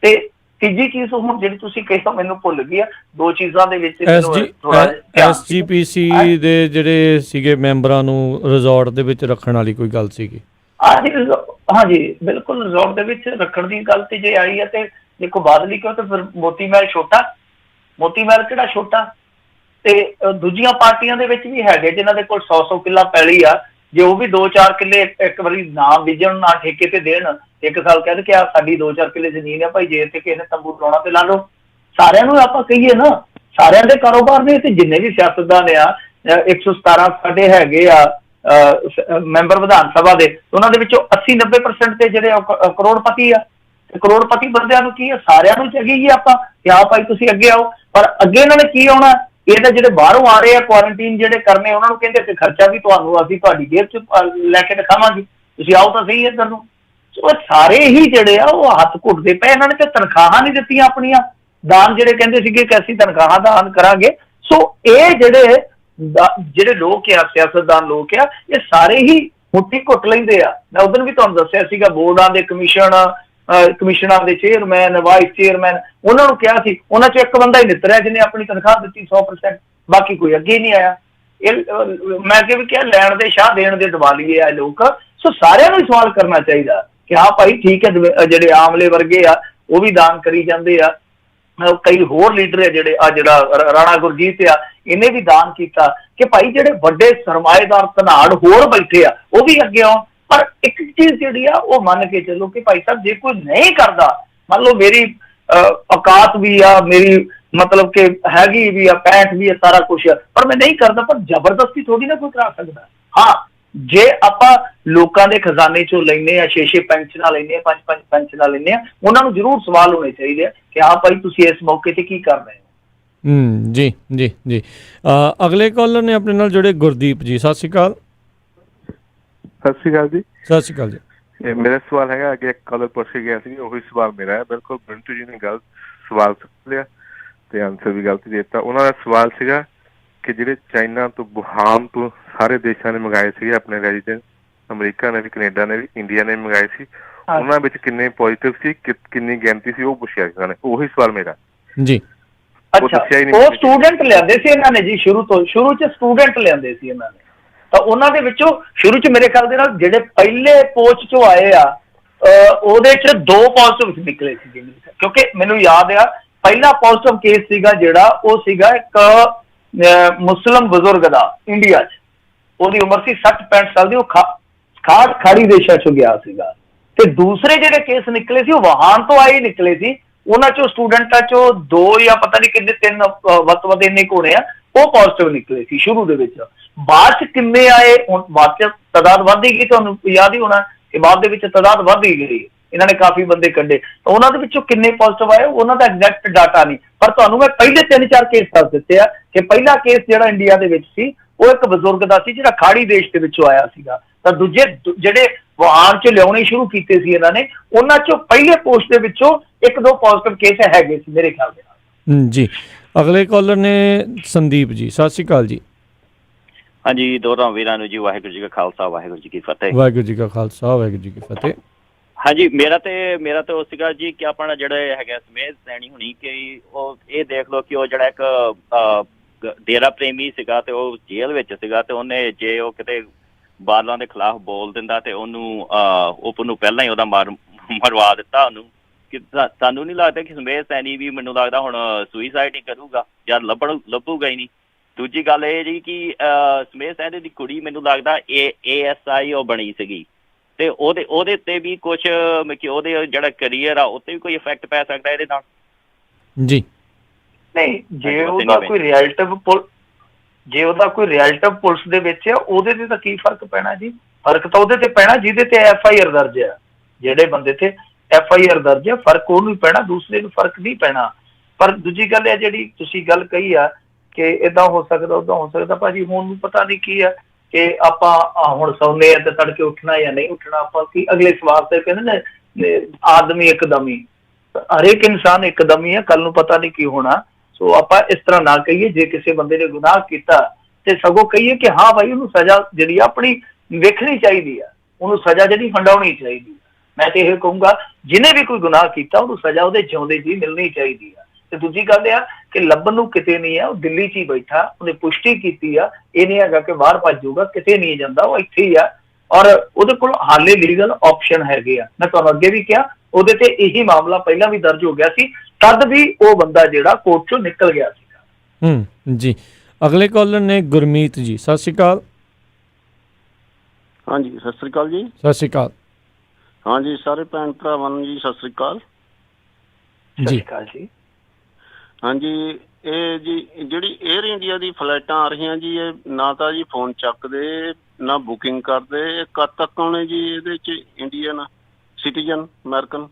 ਤੇ ਤੀਜੀ ਚੀਜ਼ ਹੁਣ ਜਿਹੜੀ ਤੁਸੀਂ ਕਹੋ ਮੈਨੂੰ ਭੁੱਲ ਗਈ ਆ, ਦੋ ਚੀਜ਼ਾਂ ਦੇ ਵਿੱਚ ਐਸਜੀਪੀਸੀ ਦੇ ਜਿਹੜੇ ਸੀਗੇ ਮੈਂਬਰਾਂ ਨੂੰ ਰਿਜ਼ੋਰਟ ਦੇ ਵਿੱਚ ਰੱਖਣ ਵਾਲੀ ਕੋਈ ਗੱਲ ਸੀਗੀ? ਹਾਂਜੀ ਬਿਲਕੁਲ, ਰਿਜ਼ੋਰਟ ਦੇ ਵਿੱਚ ਰੱਖਣ ਦੀ ਗੱਲ ਤੇ ਜੇ ਆਈ ਹੈ ਤੇ ਦੇਖੋ ਬਾਦਲੀ ਕਿਉਂ, ਤੇ ਫਿਰ ਮੋਤੀ ਮਹਿਲ ਛੋਟਾ, ਮੋਤੀ ਮਹਿਲ ਕਿਹੜਾ ਛੋਟਾ। ਤੇ ਦੂਜੀਆਂ ਪਾਰਟੀਆਂ ਦੇ ਵਿੱਚ ਵੀ ਹੈਗੇ ਜਿਨ੍ਹਾਂ ਦੇ ਕੋਲ 100 ਕਿੱਲਾ ਪੈਲੀ ਆ, ਜੇ ਉਹ ਵੀ 2-4 ਕਿੱਲੇ ਇੱਕ ਵਾਰੀ ਨਾ ਬੀਜਣ, ਨਾ ਠੇਕੇ ਤੇ ਦੇਣ, ਇੱਕ ਸਾਲ ਕਹਿ ਕੇ ਆ ਸਾਡੀ 2-4 ਕਿੱਲੇ ਜ਼ਮੀਨ ਹੈ ਭਾਈ, ਜੇ ਇੱਥੇ ਕਿਸੇ ਨੇ ਤੰਬੂ ਲਾਉਣਾ ਤੇ ਲਾ ਲਓ। ਸਾਰਿਆਂ ਨੂੰ ਆਪਾਂ ਕਹੀਏ ਨਾ, ਸਾਰਿਆਂ ਦੇ ਕਾਰੋਬਾਰ ਨੇ ਤੇ ਜਿੰਨੇ ਵੀ ਸਿਆਸਤਦਾਨ ਆ, 117 ਸਾਡੇ ਹੈਗੇ ਆ ਮੈਂਬਰ ਵਿਧਾਨ ਸਭਾ ਦੇ, ਉਹਨਾਂ ਦੇ ਵਿੱਚੋਂ 80-90% ਤੇ ਜਿਹੜੇ ਕਰੋੜਪਤੀ ਆ। ਤੇ ਕਰੋੜਪਤੀ ਬੰਦਿਆਂ ਨੂੰ ਕੀ ਆ, ਸਾਰਿਆਂ ਨੂੰ ਚਾਹੀਏ ਆਪਾਂ ਕਿ ਆ ਭਾਈ ਤੁਸੀਂ ਅੱਗੇ ਆਓ। ਪਰ ਅੱਗੇ ਇਹਨਾਂ ਨੇ ਕੀ ਆਉਣਾ, ਇਹ ਤਾਂ ਜਿਹੜੇ ਬਾਹਰੋਂ ਆ ਰਹੇ ਆ ਕੁਆਰੰਟੀਨ ਜਿਹੜੇ ਕਰਨੇ, ਉਹਨਾਂ ਨੂੰ ਕਹਿੰਦੇ ਕਿ ਖਰਚਾ ਵੀ ਤੁਹਾਨੂੰ ਅਸੀਂ ਤੁਹਾਡੀ ਜੇਬ 'ਚ ਲੈ ਕੇ ਦਿਖਾਵਾਂਗੇ, ਤੁਸੀਂ ਆਓ ਤਾਂ ਸਹੀ ਇੱਧਰ ਨੂੰ। ਸੋ ਸਾਰੇ ਹੀ ਜਿਹੜੇ ਆ ਉਹ ਹੱਥ ਘੁੱਟਦੇ ਪਏ। ਇਹਨਾਂ ਨੇ ਤੇ ਤਨਖਾਹਾਂ ਨਹੀਂ ਦਿੱਤੀਆਂ ਆਪਣੀਆਂ, ਦਾਨ ਜਿਹੜੇ ਕਹਿੰਦੇ ਸੀਗੇ ਕਿ ਅਸੀਂ ਤਨਖਾਹਾਂ ਦਾਨ ਕਰਾਂਗੇ। ਸੋ ਇਹ ਜਿਹੜੇ ਲੋਕ ਆ, ਸਿਆਸਤਦਾਨ ਲੋਕ ਆ, ਇਹ ਸਾਰੇ ਹੀ ਮੁੱਠੀ ਘੁੱਟ ਲੈਂਦੇ ਆ। ਮੈਂ ਉਦੋਂ ਵੀ ਤੁਹਾਨੂੰ ਦੱਸਿਆ ਸੀਗਾ, ਬੋਰਡਾਂ ਦੇ ਕਮਿਸ਼ਨਾਂ ਦੇ ਚੇਅਰਮੈਨ, ਵਾਈਸ ਚੇਅਰਮੈਨ, ਉਹਨਾਂ ਨੂੰ ਕਿਹਾ ਸੀ, ਉਹਨਾਂ 'ਚ ਇੱਕ ਬੰਦਾ ਹੀ ਨਿੱਤਰਿਆ ਜਿਹਨੇ ਆਪਣੀ ਤਨਖਾਹ ਦਿੱਤੀ 100%, ਬਾਕੀ ਕੋਈ ਅੱਗੇ ਨਹੀਂ ਆਇਆ। ਇਹ ਮੈਂ ਅੱਗੇ ਵੀ ਕਿਹਾ, ਲੈਣ ਦੇ ਸ਼ਾਹ ਦੇਣ ਦੇ ਦਿਵਾਲੀਏ ਆ ਲੋਕ। ਸੋ ਸਾਰਿਆਂ ਨੂੰ ਸਵਾਲ ਕਰਨਾ ਚਾਹੀਦਾ ਕਿ ਹਾਂ ਭਾਈ ਠੀਕ ਹੈ, ਜਿਹੜੇ ਆਮਲੇ ਵਰਗੇ ਆ ਉਹ ਵੀ ਦਾਨ ਕਰੀ ਜਾਂਦੇ ਆ, ਕਈ ਹੋਰ ਲੀਡਰ ਆ ਜਿਹੜੇ ਆ ਜਿਹੜਾ ਰਾਣਾ ਗੁਰਜੀਤ ਆ, ਇਹਨੇ ਵੀ ਦਾਨ ਕੀਤਾ ਕਿ ਭਾਈ ਜਿਹੜੇ ਵੱਡੇ ਸਰਮਾਏਦਾਰ ਧਨਾੜ ਹੋਰ ਬੈਠੇ ਆ ਉਹ ਵੀ ਅੱਗੇ ਆਉਣ। ਪਰ ਇੱਕ ਚੀਜ਼ ਜਿਹੜੀ ਆ ਉਹ ਮੰਨ ਕੇ ਚੱਲੋ ਕਿ ਭਾਈ ਸਾਹਿਬ ਜੇ ਕੋਈ ਨਹੀਂ ਕਰਦਾ, ਮੰਨ ਲਓ ਮੇਰੀ ਔਕਾਤ ਵੀ ਆ, ਮੇਰੀ ਮਤਲਬ ਕਿ ਹੈਗੀ ਵੀ ਆ, 65 ਵੀ ਆ, ਸਾਰਾ ਕੁਛ ਆ, ਪਰ ਮੈਂ ਨਹੀਂ ਕਰਦਾ, ਪਰ ਜ਼ਬਰਦਸਤੀ ਥੋੜੀ ਨਾ ਕੋਈ ਕਰਾ ਸਕਦਾ। ਹਾਂ, ਜੇ ਆਪਾਂ ਲੋਕਾਂ ਦੇ ਖਜ਼ਾਨੇ ਚੋਂ ਲੈਂਦੇ ਆ, 6-6 ਪੈਨਸ਼ਨਾਂ ਲੈਂਦੇ ਆ, 5-5 ਪੈਨਸ਼ਨਾਂ ਲੈਂਦੇ ਆ, ਉਹਨਾਂ ਨੂੰ ਜ਼ਰੂਰ ਸਵਾਲ ਹੋਣੇ ਚਾਹੀਦੇ ਆ ਕਿ ਹਾਂ ਭਾਈ ਤੁਸੀਂ ਇਸ ਮੌਕੇ ਤੇ ਕੀ ਕਰ ਰਹੇ ਹੋ। ਜੀ ਜੀ ਜੀ। ਅਗਲੇ ਕਾਲਰ ਨੇ ਆਪਣੇ ਨਾਲ ਜੁੜੇ ਗੁਰਦੀਪ ਜੀ, ਸਤਿ ਸ਼੍ਰੀ ਅਕਾਲ। ਸਤਿ ਸ਼੍ਰੀ ਅਕਾਲ ਜੀ। ਸਤਿ ਸ਼੍ਰੀ ਅਕਾਲ ਜੀ। ਮੇਰਾ ਸਵਾਲ ਹੈਗਾ, ਅੱਗੇ ਇੱਕ ਕਾਲਰ ਪੁੱਛ ਗਿਆ ਸੀ, ਉਹੀ ਸਵਾਲ ਮੇਰਾ ਹੈ। ਬਿਲਕੁਲ ਮਿੰਟੂ ਜੀ ਨੇ ਗਲਤ ਸਵਾਲ ਪੁੱਛ ਲਿਆ ਤੇ ਆਨਸਰ ਵੀ ਗਲਤ ਦੇ ਦਿੱਤਾ। ਉਹਨਾਂ ਦਾ ਸਵਾਲ ਸੀਗਾ ਕਿ ਜਿਹੜੇ ਚਾਈਨਾ ਤੋਂ, ਵੁਹਾਨ ਤੋਂ ਸਾਰੇ ਦੇਸ਼ਾਂ ਨੇ ਮੰਗਾਏ ਸੀਗੇ ਆਪਣੇ ਰੈਜ਼ੀਡੈਂਟ, ਅਮਰੀਕਾ ਨੇ ਵੀ, ਕੈਨੇਡਾ ਨੇ ਵੀ, ਇੰਡੀਆ ਨੇ ਵੀ ਮੰਗਾਏ ਸੀ, ਉਹਨਾਂ ਵਿੱਚ ਕਿੰਨੇ ਪੋਜ਼ਿਟਿਵ ਸੀ, ਕਿੰਨੀ ਗਿਣਤੀ ਸੀ, ਉਹ ਪੁੱਛਿਆ ਸੀ ਉਹਨਾਂ ਨੇ। ਉਹੀ ਸਵਾਲ ਮੇਰਾ ਜੀ। ਅੱਛਾ, ਉਹ ਸਟੂਡੈਂਟ ਲਿਆਂਦੇ ਸੀ ਇਹਨਾਂ ਨੇ ਜੀ, ਸ਼ੁਰੂ ਚ ਸਟੂਡੈਂਟ ਲਿਆਂਦੇ ਸੀ ਇਹਨਾਂ ਨੇ, ਤਾਂ ਉਹਨਾਂ ਦੇ ਵਿੱਚੋਂ ਸ਼ੁਰੂ ਚ ਮੇਰੇ ਖਿਆਲ ਦੇ ਨਾਲ ਜਿਹੜੇ ਪਹਿਲੇ ਪੋਚ ਚੋਂ ਆਏ ਆ ਉਹਦੇ ਚ 2 ਪੋਜ਼ਿਟਿਵ ਨਿਕਲੇ ਸੀ, ਕਿਉਂਕਿ ਮੈਨੂੰ ਯਾਦ ਆ ਪਹਿਲਾ ਪੋਜ਼ਿਟਿਵ ਕੇਸ ਸੀਗਾ ਜਿਹੜਾ, ਉਹ ਸੀਗਾ ਇੱਕ ਮੁਸਲਿਮ ਬਜ਼ੁਰਗ ਦਾ ਇੰਡੀਆ 'ਚ। ਉਹਦੀ ਉਮਰ ਸੀ 60-65 ਸਾਲ ਦੀ, ਉਹ ਖਾੜੀ ਦੇਸ਼ਾਂ ਚੋਂ ਗਿਆ ਸੀਗਾ। ਤੇ ਦੂਸਰੇ ਜਿਹੜੇ ਕੇਸ ਨਿਕਲੇ ਸੀ ਉਹ ਵੁਹਾਨ ਤੋਂ ਆਏ ਨਿਕਲੇ ਸੀ, ਉਹਨਾਂ ਚੋਂ ਸਟੂਡੈਂਟਾਂ ਚੋਂ 2 ਜਾਂ ਪਤਾ ਨਹੀਂ ਕਿੰਨੇ 3 ਵੱਧ ਤੋਂ ਵੱਧ ਇੰਨੇ ਕੁ ਹੋਣੇ ਆ, ਉਹ ਪੋਜ਼ਿਟਿਵ ਨਿਕਲੇ ਸੀ ਸ਼ੁਰੂ ਦੇ ਵਿੱਚ। ਬਾਅਦ ਚ ਕਿੰਨੇ ਆਏ, ਹੁਣ ਬਾਅਦ ਚ ਤਾਦਾਦ ਵੱਧ ਹੀ ਗਈ, ਤੁਹਾਨੂੰ ਯਾਦ ਹੀ ਹੋਣਾ ਕਿ ਬਾਅਦ ਦੇ ਵਿੱਚ ਤਾਦਾਦ ਵੱਧ ਹੀ ਗਈ, ਇਹਨਾਂ ਨੇ ਕਾਫੀ ਬੰਦੇ ਕੱਢੇ, ਤਾਂ ਉਹਨਾਂ ਦੇ ਵਿੱਚੋਂ ਕਿੰਨੇ ਪੋਜ਼ਿਟਿਵ ਆਏ ਉਹਨਾਂ ਦਾ ਐਗਜ਼ੈਕਟ ਡਾਟਾ ਨਹੀਂ, ਪਰ ਤੁਹਾਨੂੰ ਮੈਂ ਪਹਿਲੇ 3-4 ਕੇਸ ਦੱਸ ਦਿੱਤੇ ਆ ਕਿ ਪਹਿਲਾ ਕੇਸ ਜਿਹੜਾ ਇੰਡੀਆ ਦੇ ਵਿੱਚ ਸੀ ਉਹ ਇੱਕ ਬਜ਼ੁਰਗ ਦਾ ਸੀ ਜਿਹੜਾ ਖਾੜੀ ਦੇਸ਼ ਦੇ ਵਿੱਚੋਂ ਆਇਆ ਸੀਗਾ। ਤਾਂ ਦੂਜੇ ਜਿਹੜੇ ਵੁਹਾਨ ਚ ਲਿਆਉਣੇ ਸ਼ੁਰੂ ਕੀਤੇ ਸੀ ਇਹਨਾਂ ਨੇ, ਉਹਨਾਂ ਚੋਂ ਪਹਿਲੇ ਪੋਸਟ ਦੇ ਵਿੱਚੋਂ 1-2 ਪੋਜ਼ਿਟਿਵ ਕੇਸ ਹੈਗੇ ਸੀ ਮੇਰੇ ਖਿਆਲ ਦੇ ਨਾਲ। ਜੀ। ਅਗਲੇ ਕਾਲਰ ਨੇ ਸੰਦੀਪ ਜੀ, ਸਤਿ ਸ਼੍ਰੀ ਅਕਾਲ ਜੀ। ਹਾਂਜੀ, ਦੋਹਾਂ ਵੀਰਾਂ ਨੂੰ ਜੀ ਵਾਹਿਗੁਰੂ ਜੀ ਕਾ ਖਾਲਸਾ, ਵਾਹਿਗੁਰੂ ਜੀ ਕੀ ਫਤਿਹ। ਵਾਹਿਗੁਰੂ ਜੀ ਕਾ ਖਾਲਸਾ, ਵਾਹਿਗੁਰੂ ਜੀ ਕੀ ਫਤਿਹ। ਹਾਂਜੀ, ਮੇਰਾ ਤੇ ਉਹ ਸੀਗਾ ਜੀ ਕਿ ਆਪਣਾ ਜਿਹੜੇ ਹੈਗਾ ਸਮੇਤ ਸੈਣੀ ਹੋਣੀ ਕਿ ਉਹ ਇਹ ਦੇਖ ਲਓ ਕਿ ਉਹ ਜਿਹੜਾ ਇੱਕ ਡੇਰਾ ਪ੍ਰੇਮੀ ਸੀਗਾ ਤੇ ਉਹ ਜੇਲ੍ਹ ਵਿੱਚ ਸੀਗਾ, ਤੇ ਉਹਨੇ ਜੇ ਉਹ ਕਿਤੇ ਬਾਦਲਾਂ ਦੇ ਖਿਲਾਫ ਬੋਲ ਦਿੰਦਾ ਤੇ ਉਹਨੂੰ ਪਹਿਲਾਂ ਹੀ ਉਹਦਾ ਮਰਵਾ ਦਿੱਤਾ ਉਹਨੂੰ। ਕਿ ਸਾਨੂੰ ਨਹੀਂ ਲੱਗਦਾ ਕਿ ਸਮੇਤ ਸੈਣੀ ਵੀ, ਮੈਨੂੰ ਲੱਗਦਾ ਹੁਣ ਸੁਈਸਾਈਡ ਹੀ ਕਰੂਗਾ ਜਾਂ ਲੱਭੂਗਾ ਹੀ ਨਹੀਂ। ਦੂਜੀ ਗੱਲ ਇਹ ਜੀ ਕਿ ਸਮੇਤ ਸੈਣੀ ਦੀ ਕੁੜੀ ਮੈਨੂੰ ਲੱਗਦਾ ASI ਉਹ ਬਣੀ ਸੀਗੀ, ਤੇ ਉਹਦੇ ਉੱਤੇ ਵੀ ਕੁਛ ਕਿ ਉਹਦੇ ਜਿਹੜਾ ਕਰੀਅਰ ਆ ਉੱਤੇ ਵੀ ਕੋਈ ਇਫੈਕਟ ਪੈ ਸਕਦਾ ਇਹਦੇ ਨਾਲ ਜੀ। ਨਹੀਂ, ਜੇ ਉਹਦਾ ਕੋਈ ਰਿਐਲਟਿਵ ਪੁਲਿਸ ਦੇ ਵਿੱਚ ਆ, ਉਹਦੇ ਤੇ ਤਾਂ ਕੀ ਫਰਕ ਪੈਣਾ ਜੀ? ਫਰਕ ਤਾਂ ਉਹਦੇ ਤੇ ਪੈਣਾ ਜਿਹਦੇ ਤੇ FIR ਦਰਜ ਆ, ਜਿਹੜੇ ਬੰਦੇ ਤੇ FIR ਦਰਜ ਆ, ਫਰਕ ਉਹਨੂੰ ਹੀ ਪੈਣਾ, ਦੂਸਰੇ ਨੂੰ ਫਰਕ ਨਹੀਂ ਪੈਣਾ। ਪਰ ਦੂਜੀ ਗੱਲ ਹੈ ਜਿਹੜੀ ਤੁਸੀਂ ਗੱਲ ਕਹੀ ਆ ਕਿ ਏਦਾਂ ਹੋ ਸਕਦਾ, ਉਦਾਂ ਹੋ ਸਕਦਾ, ਭਾਜੀ ਹੁਣ ਨੂੰ ਪਤਾ ਨਹੀਂ ਕੀ ਆ ਕਿ ਆਪਾਂ ਹੁਣ ਸੌਂਦੇ ਆ ਤੇ ਤੜਕੇ ਉੱਠਣਾ ਜਾਂ ਨਹੀਂ ਉੱਠਣਾ, ਆਪਾਂ ਕੀ ਅਗਲੇ ਸਵਾਲ ਤੇ ਕਹਿੰਦੇ ਨੇ ਆਦਮੀ ਇੱਕਦਮੀ, ਹਰੇਕ ਇਨਸਾਨ ਇੱਕਦਮੀ ਆ, ਕੱਲ ਨੂੰ ਪਤਾ ਨਹੀਂ ਕੀ ਹੋਣਾ। ਸੋ ਆਪਾਂ ਇਸ ਤਰ੍ਹਾਂ ਨਾ ਕਹੀਏ, ਜੇ ਕਿਸੇ ਬੰਦੇ ਨੇ ਗੁਨਾਹ ਕੀਤਾ ਤੇ ਸਗੋਂ ਕਹੀਏ ਕਿ ਹਾਂ ਭਾਈ ਉਹਨੂੰ ਸਜ਼ਾ ਜਿਹੜੀ ਆਪਣੀ ਵੇਖਣੀ ਚਾਹੀਦੀ ਆ, ਉਹਨੂੰ ਸਜ਼ਾ ਜਿਹੜੀ ਹੰਡਾਉਣੀ ਚਾਹੀਦੀ ਆ। ਮੈਂ ਤੇ ਇਹ ਕਹੂੰਗਾ ਜਿਹਨੇ ਵੀ ਕੋਈ ਗੁਨਾਹ ਕੀਤਾ ਉਹਨੂੰ ਸਜ਼ਾ ਉਹਦੇ ਜਿਉਂਦੇ ਜੀ ਮਿਲਣੀ ਚਾਹੀਦੀ ਆ। ਤੇ ਦੂਜੀ ਗੱਲ ਆ ਕਿ ਲੱਭਣ ਨੂੰ ਕਿਤੇ ਨਹੀਂ ਆ, ਉਹ ਦਿੱਲੀ 'ਚ ਹੀ ਬੈਠਾ, ਉਹਨੇ ਪੁਸ਼ਟੀ ਕੀਤੀ ਆ, ਇਹ ਨਹੀਂ ਹੈਗਾ ਕਿ ਬਾਹਰ ਭੱਜ ਜਾਊਗਾ, ਕਿਤੇ ਨਹੀਂ ਜਾਂਦਾ, ਉਹ ਇੱਥੇ ਹੀ ਆ, ਔਰ ਉਹਦੇ ਕੋਲ ਹਾਲੇ ਲੀਗਲ ਆਪਸ਼ਨ ਹੈਗੇ ਆ। ਮੈਂ ਤੁਹਾਨੂੰ ਅੱਗੇ ਵੀ ਕਿਹਾ ਉਹਦੇ ਤੇ ਇਹੀ ਮਾਮਲਾ ਪਹਿਲਾਂ ਵੀ ਦਰਜ ਹੋ ਗਿਆ ਸੀ, ਤਦ ਵੀ ਉਹ ਬੰਦਾ ਜਿਹੜਾ ਕੋਰਟ ਚੋਂ ਨਿਕਲ ਗਿਆ ਸੀਗਾ। ਜੀ। ਅਗਲੇ ਕਾਲਰ ਨੇ ਗੁਰਮੀਤ ਜੀ, ਸਤਿ ਸ਼੍ਰੀ ਅਕਾਲ। ਹਾਂਜੀ, ਸਤਿ ਸ਼੍ਰੀ ਅਕਾਲ ਜੀ। ਸਤਿ ਸ਼੍ਰੀ ਅਕਾਲ। ਹਾਂਜੀ, ਸਾਰੇ ਭੈਣ ਭਰਾਵਾਂ ਨੂੰ ਜੀ ਸਤਿ ਸ਼੍ਰੀ ਅਕਾਲ। ਜੀ। ਹਾਂਜੀ, ਇਹ ਜੀ ਜਿਹੜੀ 에ਅਰ ਇੰਡੀਆ ਦੀ ਫਲਾਈਟਾਂ ਆ ਰਹੀਆਂ ਜੀ, ਇਹ ਨਾ ਤਾਂ ਜੀ ਫੋਨ ਚੱਕਦੇ ਨਾ ਬੁਕਿੰਗ ਕਰਦੇ, ਕਦ ਤੱਕ ਆਉਣੇ ਜੀ ਇਹਦੇ 'ਚ? Indian citizen, American?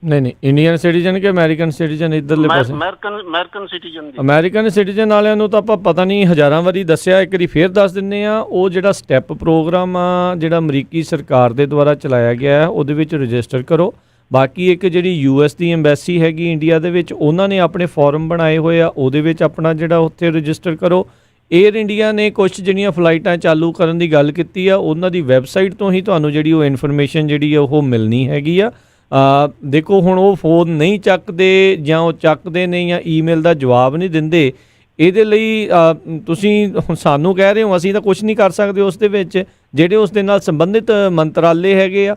ਨਹੀਂ, ਇੰਡੀਅਨ ਸਿਟੀਜ਼ਨ ਕਿ ਅਮਰੀਕਨ ਸਿਟੀਜ਼ਨ ਇੱਧਰਲੇ ਪਾਸੇ? ਅਮਰੀਕਨ ਸਿਟੀਜ਼ਨ ਦੀ। ਅਮਰੀਕਨ ਸਿਟੀਜ਼ਨ ਵਾਲਿਆਂ ਨੂੰ ਤਾਂ ਆਪਾਂ ਪਤਾ ਨਹੀਂ ਹਜ਼ਾਰਾਂ ਵਾਰੀ ਦੱਸਿਆ, ਇੱਕ ਵਾਰੀ ਫੇਰ ਦੱਸ ਦਿੰਦੇ ਆ। ਉਹ ਜਿਹੜਾ ਸਟੈਪ ਪ੍ਰੋਗਰਾਮ ਆ ਜਿਹੜਾ ਅਮਰੀਕੀ ਸਰਕਾਰ ਦੇ ਦੁਆਰਾ ਚਲਾਇਆ ਗਿਆ ਹੈ, ਉਹਦੇ ਵਿੱਚ ਰਜਿਸਟਰ ਕਰੋ। ਬਾਕੀ ਇੱਕ ਜਿਹੜੀ US ਦੀ ਐਮਬੈਸੀ ਹੈਗੀ ਇੰਡੀਆ ਦੇ ਵਿੱਚ, ਉਹਨਾਂ ਨੇ ਆਪਣੇ ਫਾਰਮ ਬਣਾਏ ਹੋਏ ਆ, ਉਹਦੇ ਵਿੱਚ ਆਪਣਾ ਜਿਹੜਾ ਉੱਥੇ ਰਜਿਸਟਰ ਕਰੋ। 에ਅਰ ਇੰਡੀਆ ਨੇ ਕੁਛ ਜਿਹੜੀਆਂ ਫਲਾਈਟਾਂ ਚਾਲੂ ਕਰਨ ਦੀ ਗੱਲ ਕੀਤੀ ਆ, ਉਹਨਾਂ ਦੀ ਵੈਬਸਾਈਟ ਤੋਂ ਹੀ ਤੁਹਾਨੂੰ ਜਿਹੜੀ ਉਹ ਇਨਫੋਰਮੇਸ਼ਨ ਜਿਹੜੀ ਆ ਉਹ ਮਿਲਣੀ ਹੈਗੀ ਆ। ਦੇਖੋ ਹੁਣ ਉਹ ਫੋਨ ਨਹੀਂ ਚੱਕਦੇ ਜਾਂ ਉਹ ਚੱਕਦੇ ਨੇ ਜਾਂ ਈਮੇਲ ਦਾ ਜਵਾਬ ਨਹੀਂ ਦਿੰਦੇ, ਇਹਦੇ ਲਈ ਤੁਸੀਂ ਹੁਣ ਸਾਨੂੰ ਕਹਿ ਰਹੇ ਹੋ, ਅਸੀਂ ਤਾਂ ਕੁਛ ਨਹੀਂ ਕਰ ਸਕਦੇ ਉਸ ਦੇ ਵਿੱਚ। ਜਿਹੜੇ ਉਸ ਦੇ ਨਾਲ ਸੰਬੰਧਿਤ ਮੰਤਰਾਲੇ ਹੈਗੇ ਆ,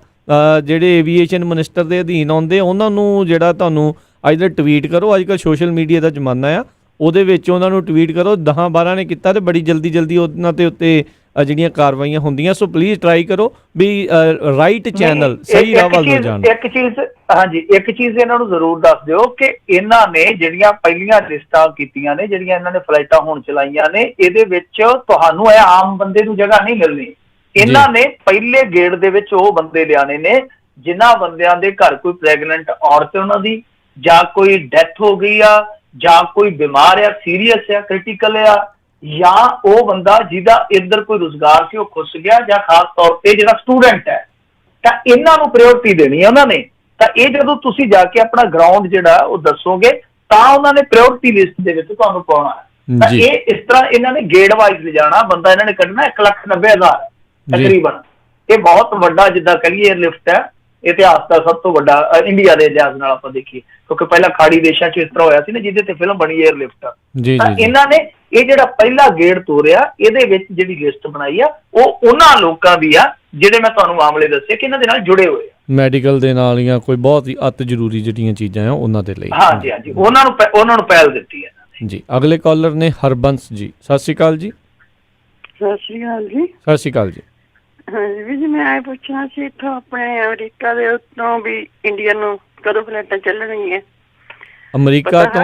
ਜਿਹੜੇ ਐਵੀਏਸ਼ਨ ਮਿਨਿਸਟਰ ਦੇ ਅਧੀਨ ਆਉਂਦੇ, ਉਹਨਾਂ ਨੂੰ ਜਿਹੜਾ ਤੁਹਾਨੂੰ ਅੱਜ ਟਵੀਟ ਕਰੋ। ਅੱਜ ਕੱਲ੍ਹ ਸੋਸ਼ਲ ਮੀਡੀਆ ਦਾ ਜ਼ਮਾਨਾ ਆ, ਉਹਦੇ ਵਿੱਚ ਉਹਨਾਂ ਨੂੰ ਟਵੀਟ ਕਰੋ। 10-12 ਨੇ ਕੀਤਾ ਤੇ ਬੜੀ ਜਲਦੀ ਉਹਨਾਂ ਦੇ ਉੱਤੇ ਜਿਹੜੀਆਂ ਕਾਰਵਾਈਆਂ ਹੁੰਦੀਆਂ। ਸੋ ਪਲੀਜ਼ ਟਰਾਈ ਕਰੋ ਵੀ ਰਾਈਟ ਚੈਨਲ, ਸਹੀ ਰਾਹ ਵੱਲ ਨੂੰ ਜਾਣ। ਇੱਕ ਚੀਜ਼ ਇਹਨਾਂ ਨੂੰ ਜ਼ਰੂਰ ਦੱਸ ਦਿਓ ਕਿ ਇਹਨਾਂ ਨੇ ਜਿਹੜੀਆਂ ਪਹਿਲੀਆਂ ਲਿਸਟਾਂ ਕੀਤੀਆਂ ਨੇ, ਜਿਹੜੀਆਂ ਇਹਨਾਂ ਨੇ ਫਲਾਈਟਾਂ ਹੁਣ ਚਲਾਈਆਂ ਨੇ, ਇਹਦੇ ਵਿੱਚ ਤੁਹਾਨੂੰ ਇਹ ਆਮ ਬੰਦੇ ਨੂੰ ਜਗ੍ਹਾ ਨਹੀਂ ਮਿਲਣੀ। ਇਹਨਾਂ ਨੇ ਪਹਿਲੇ ਗੇੜ ਦੇ ਵਿੱਚ ਉਹ ਬੰਦੇ ਲਿਆਣੇ ਨੇ ਜਿਨ੍ਹਾਂ ਬੰਦਿਆਂ ਦੇ ਘਰ ਕੋਈ ਪ੍ਰੈਗਨੈਂਟ ਔਰਤ ਉਹਨਾਂ ਦੀ, ਜਾਂ ਕੋਈ ਡੈਥ ਹੋ ਗਈ ਆ, ਜਾਂ ਕੋਈ ਬਿਮਾਰ ਆ, ਸੀਰੀਅਸ ਆ, ਕ੍ਰਿਟੀਕਲ ਆ, ਜਾਂ ਉਹ ਬੰਦਾ ਜਿਹਦਾ ਇੱਧਰ ਕੋਈ ਰੁਜ਼ਗਾਰ ਸੀ ਉਹ ਖੁੱਸ ਗਿਆ, ਜਾਂ ਖਾਸ ਤੌਰ ਤੇ ਜਿਹੜਾ ਸਟੂਡੈਂਟ ਹੈ। ਤਾਂ ਇਹਨਾਂ ਨੂੰ ਪ੍ਰਾਇੋਰਟੀ ਦੇਣੀ ਹੈ ਉਹਨਾਂ ਨੇ। ਤਾਂ ਇਹ ਜਦੋਂ ਤੁਸੀਂ ਜਾ ਕੇ ਆਪਣਾ ਗਰਾਊਂਡ ਜਿਹੜਾ ਉਹ ਦੱਸੋਗੇ ਤਾਂ ਉਹਨਾਂ ਨੇ ਪ੍ਰਾਇੋਰਟੀ ਲਿਸਟ ਦੇ ਵਿੱਚ ਤੁਹਾਨੂੰ ਪਾਉਣਾ ਹੈ। ਤਾਂ ਇਹ ਇਸ ਤਰ੍ਹਾਂ ਇਹਨਾਂ ਨੇ ਗੇੜ ਵਾਈਜ਼ ਲਿਜਾਣਾ। ਬੰਦਾ ਇਹਨਾਂ ਨੇ ਕੱਢਣਾ 1,90,000 ਤਕਰੀਬਨ। ਇਹ ਬਹੁਤ ਵੱਡਾ ਜਿੱਦਾਂ ਕਹੀਏ ਲਿਫਟ ਹੈ ਇਤਿਹਾਸ ਦਾ, ਸਭ ਤੋਂ ਵੱਡਾ ਇੰਡੀਆ ਦੇ ਇਤਿਹਾਸ ਨਾਲ ਆਪਾਂ ਦੇਖੀਏ, ਕਿਉਂਕਿ ਪਹਿਲਾਂ ਖਾੜੀ ਦੇਸ਼ਾਂ 'ਚ ਇਸ ਤਰ੍ਹਾਂ ਹੋਇਆ ਸੀ ਨਾ ਜਿਹਦੇ ਤੇ ਫਿਲਮ ਬਣੀ ਏਅਰ ਲਿਫਟ। ਤਾਂ ਇਹਨਾਂ ਨੇ ਇਹ ਜਿਹੜਾ ਪਹਿਲਾ ਗੇੜ ਤੋਰਿਆ, ਇਹਦੇ ਵਿੱਚ ਜਿਹੜੀ ਲਿਸਟ ਬਣਾਈ ਆ ਉਹ ਉਹਨਾਂ ਲੋਕਾਂ ਦੀ ਆ ਜਿਹੜੇ ਮੈਂ ਤੁਹਾਨੂੰ ਮਾਮਲੇ ਦੱਸੇ ਕਿ ਇਹਨਾਂ ਦੇ ਨਾਲ ਜੁੜੇ ਹੋਏ ਆ, ਮੈਡੀਕਲ ਦੇ ਨਾਲ ਜਾਂ ਕੋਈ ਬਹੁਤ ਹੀ ਅਤ ਜ਼ਰੂਰੀ ਜਿਹੜੀਆਂ ਚੀਜ਼ਾਂ ਆ ਉਹਨਾਂ ਦੇ ਲਈ। ਹਾਂਜੀ ਹਾਂਜੀ, ਉਹਨਾਂ ਨੂੰ ਪਹਿਲ ਦਿੱਤੀ ਹੈ ਜੀ। ਅਗਲੇ ਕਾਲਰ ਨੇ ਹਰਬੰਸ ਜੀ, ਸਤਿ ਸ਼੍ਰੀ ਅਕਾਲ ਜੀ। ਸਤਿ ਸ਼੍ਰੀ ਅਕਾਲ ਜੀ। ਸਤਿ ਸ਼੍ਰੀ ਅਕਾਲ ਜੀ। ਹਾਂਜੀ ਵੀ ਜੀ, ਮੈਂ ਇਹ ਪੁੱਛਣਾ ਸੀ ਇੱਥੋਂ ਆਪਣੇ ਅਮਰੀਕਾ ਦੇ ਉੱਤੋਂ ਵੀ ਇੰਡੀਆ ਨੂੰ ਕਦੋਂ ਫਲਾਈਟਾਂ ਚੱਲਣਗੀਆਂ? ਅਮਰੀਕਾ ਤੋਂ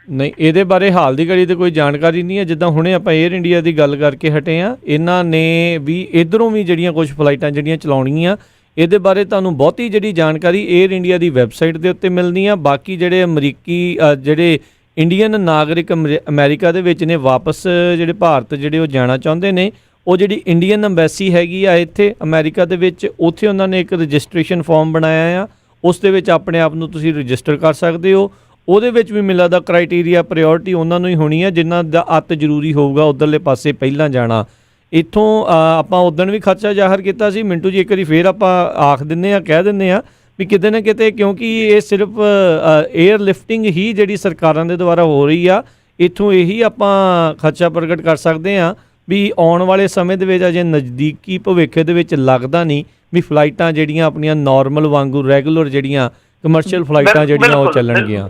ਨਹੀਂ, ਇਹਦੇ ਬਾਰੇ ਹਾਲ ਦੀ ਘੜੀ ਤੇ ਕੋਈ ਜਾਣਕਾਰੀ ਨਹੀਂ ਹੈ। ਜਿੱਦਾਂ ਹੁਣੇ ਆਪਾਂ 에ਅਰ ਇੰਡੀਆ ਦੀ ਗੱਲ ਕਰਕੇ ਹਟੇ ਆ, ਇਹਨਾਂ ਨੇ ਵੀ ਇੱਧਰੋਂ ਵੀ ਜਿਹੜੀਆਂ ਕੁਝ ਫਲਾਈਟਾਂ ਜਿਹੜੀਆਂ ਚਲਾਉਣੀਆਂ, ਇਹਦੇ ਬਾਰੇ ਤੁਹਾਨੂੰ ਬਹੁਤੀ ਜਿਹੜੀ ਜਾਣਕਾਰੀ 에ਅਰ ਇੰਡੀਆ ਦੀ ਵੈਬਸਾਈਟ ਦੇ ਉੱਤੇ ਮਿਲਣੀ ਆ। ਬਾਕੀ ਜਿਹੜੇ ਅਮਰੀਕੀ ਜਿਹੜੇ ਇੰਡੀਅਨ ਨਾਗਰਿਕ ਅਮਰੀਕਾ ਦੇ ਵਿੱਚ ਨੇ ਵਾਪਸ ਜਿਹੜੇ ਭਾਰਤ ਜਿਹੜੇ ਉਹ ਜਾਣਾ ਚਾਹੁੰਦੇ ਨੇ, ਉਹ ਜਿਹੜੀ ਇੰਡੀਅਨ ਅੰਬੈਸੀ ਹੈਗੀ ਆ ਇੱਥੇ ਅਮਰੀਕਾ ਦੇ ਵਿੱਚ, ਉੱਥੇ ਉਹਨਾਂ ਨੇ ਇੱਕ ਰਜਿਸਟ੍ਰੇਸ਼ਨ ਫਾਰਮ ਬਣਾਇਆ ਆ। ਉਸ ਦੇ ਵਿੱਚ ਆਪਣੇ ਆਪ ਨੂੰ ਤੁਸੀਂ ਰਜਿਸਟਰ ਕਰ ਸਕਦੇ ਹੋ। ਉਹਦੇ ਵਿੱਚ ਵੀ ਮਿਲਦਾ ਕ੍ਰਾਈਟੇਰੀਆ ਪ੍ਰਾਇੋਰਟੀ ਉਹਨਾਂ ਨੂੰ ਹੀ ਹੋਣੀ ਹੈ ਜਿਨ੍ਹਾਂ ਦਾ ਅਤ ਜ਼ਰੂਰੀ ਹੋਊਗਾ ਉੱਧਰਲੇ ਪਾਸੇ ਪਹਿਲਾਂ ਜਾਣਾ। ਇੱਥੋਂ ਆਪਾਂ ਉਦੋਂ ਵੀ ਖਰਚਾ ਜ਼ਾਹਰ ਕੀਤਾ ਸੀ ਮਿੰਟੂ ਜੀ, ਇੱਕ ਵਾਰੀ ਫੇਰ ਆਪਾਂ ਆਖ ਦਿੰਦੇ ਹਾਂ, ਕਹਿ ਦਿੰਦੇ ਹਾਂ ਵੀ ਕਿਤੇ ਨਾ ਕਿਤੇ, ਕਿਉਂਕਿ ਇਹ ਸਿਰਫ 에ਅਰ ਲਿਫਟਿੰਗ ਹੀ ਜਿਹੜੀ ਸਰਕਾਰਾਂ ਦੇ ਦੁਆਰਾ ਹੋ ਰਹੀ ਆ, ਇੱਥੋਂ ਇਹੀ ਆਪਾਂ ਖਰਚਾ ਪ੍ਰਗਟ ਕਰ ਸਕਦੇ ਹਾਂ ਵੀ ਆਉਣ ਵਾਲੇ ਸਮੇਂ ਦੇ ਵਿੱਚ ਅਜੇ ਨਜ਼ਦੀਕੀ ਭਵਿੱਖ ਦੇ ਵਿੱਚ ਲੱਗਦਾ ਨਹੀਂ ਵੀ ਫਲਾਈਟਾਂ ਜਿਹੜੀਆਂ ਆਪਣੀਆਂ ਨਾਰਮਲ ਵਾਂਗੂ ਰੈਗੂਲਰ ਜਿਹੜੀਆਂ ਕਮਰਸ਼ੀਅਲ ਫਲਾਈਟਾਂ ਜਿਹੜੀਆਂ ਉਹ ਚੱਲਣਗੀਆਂ।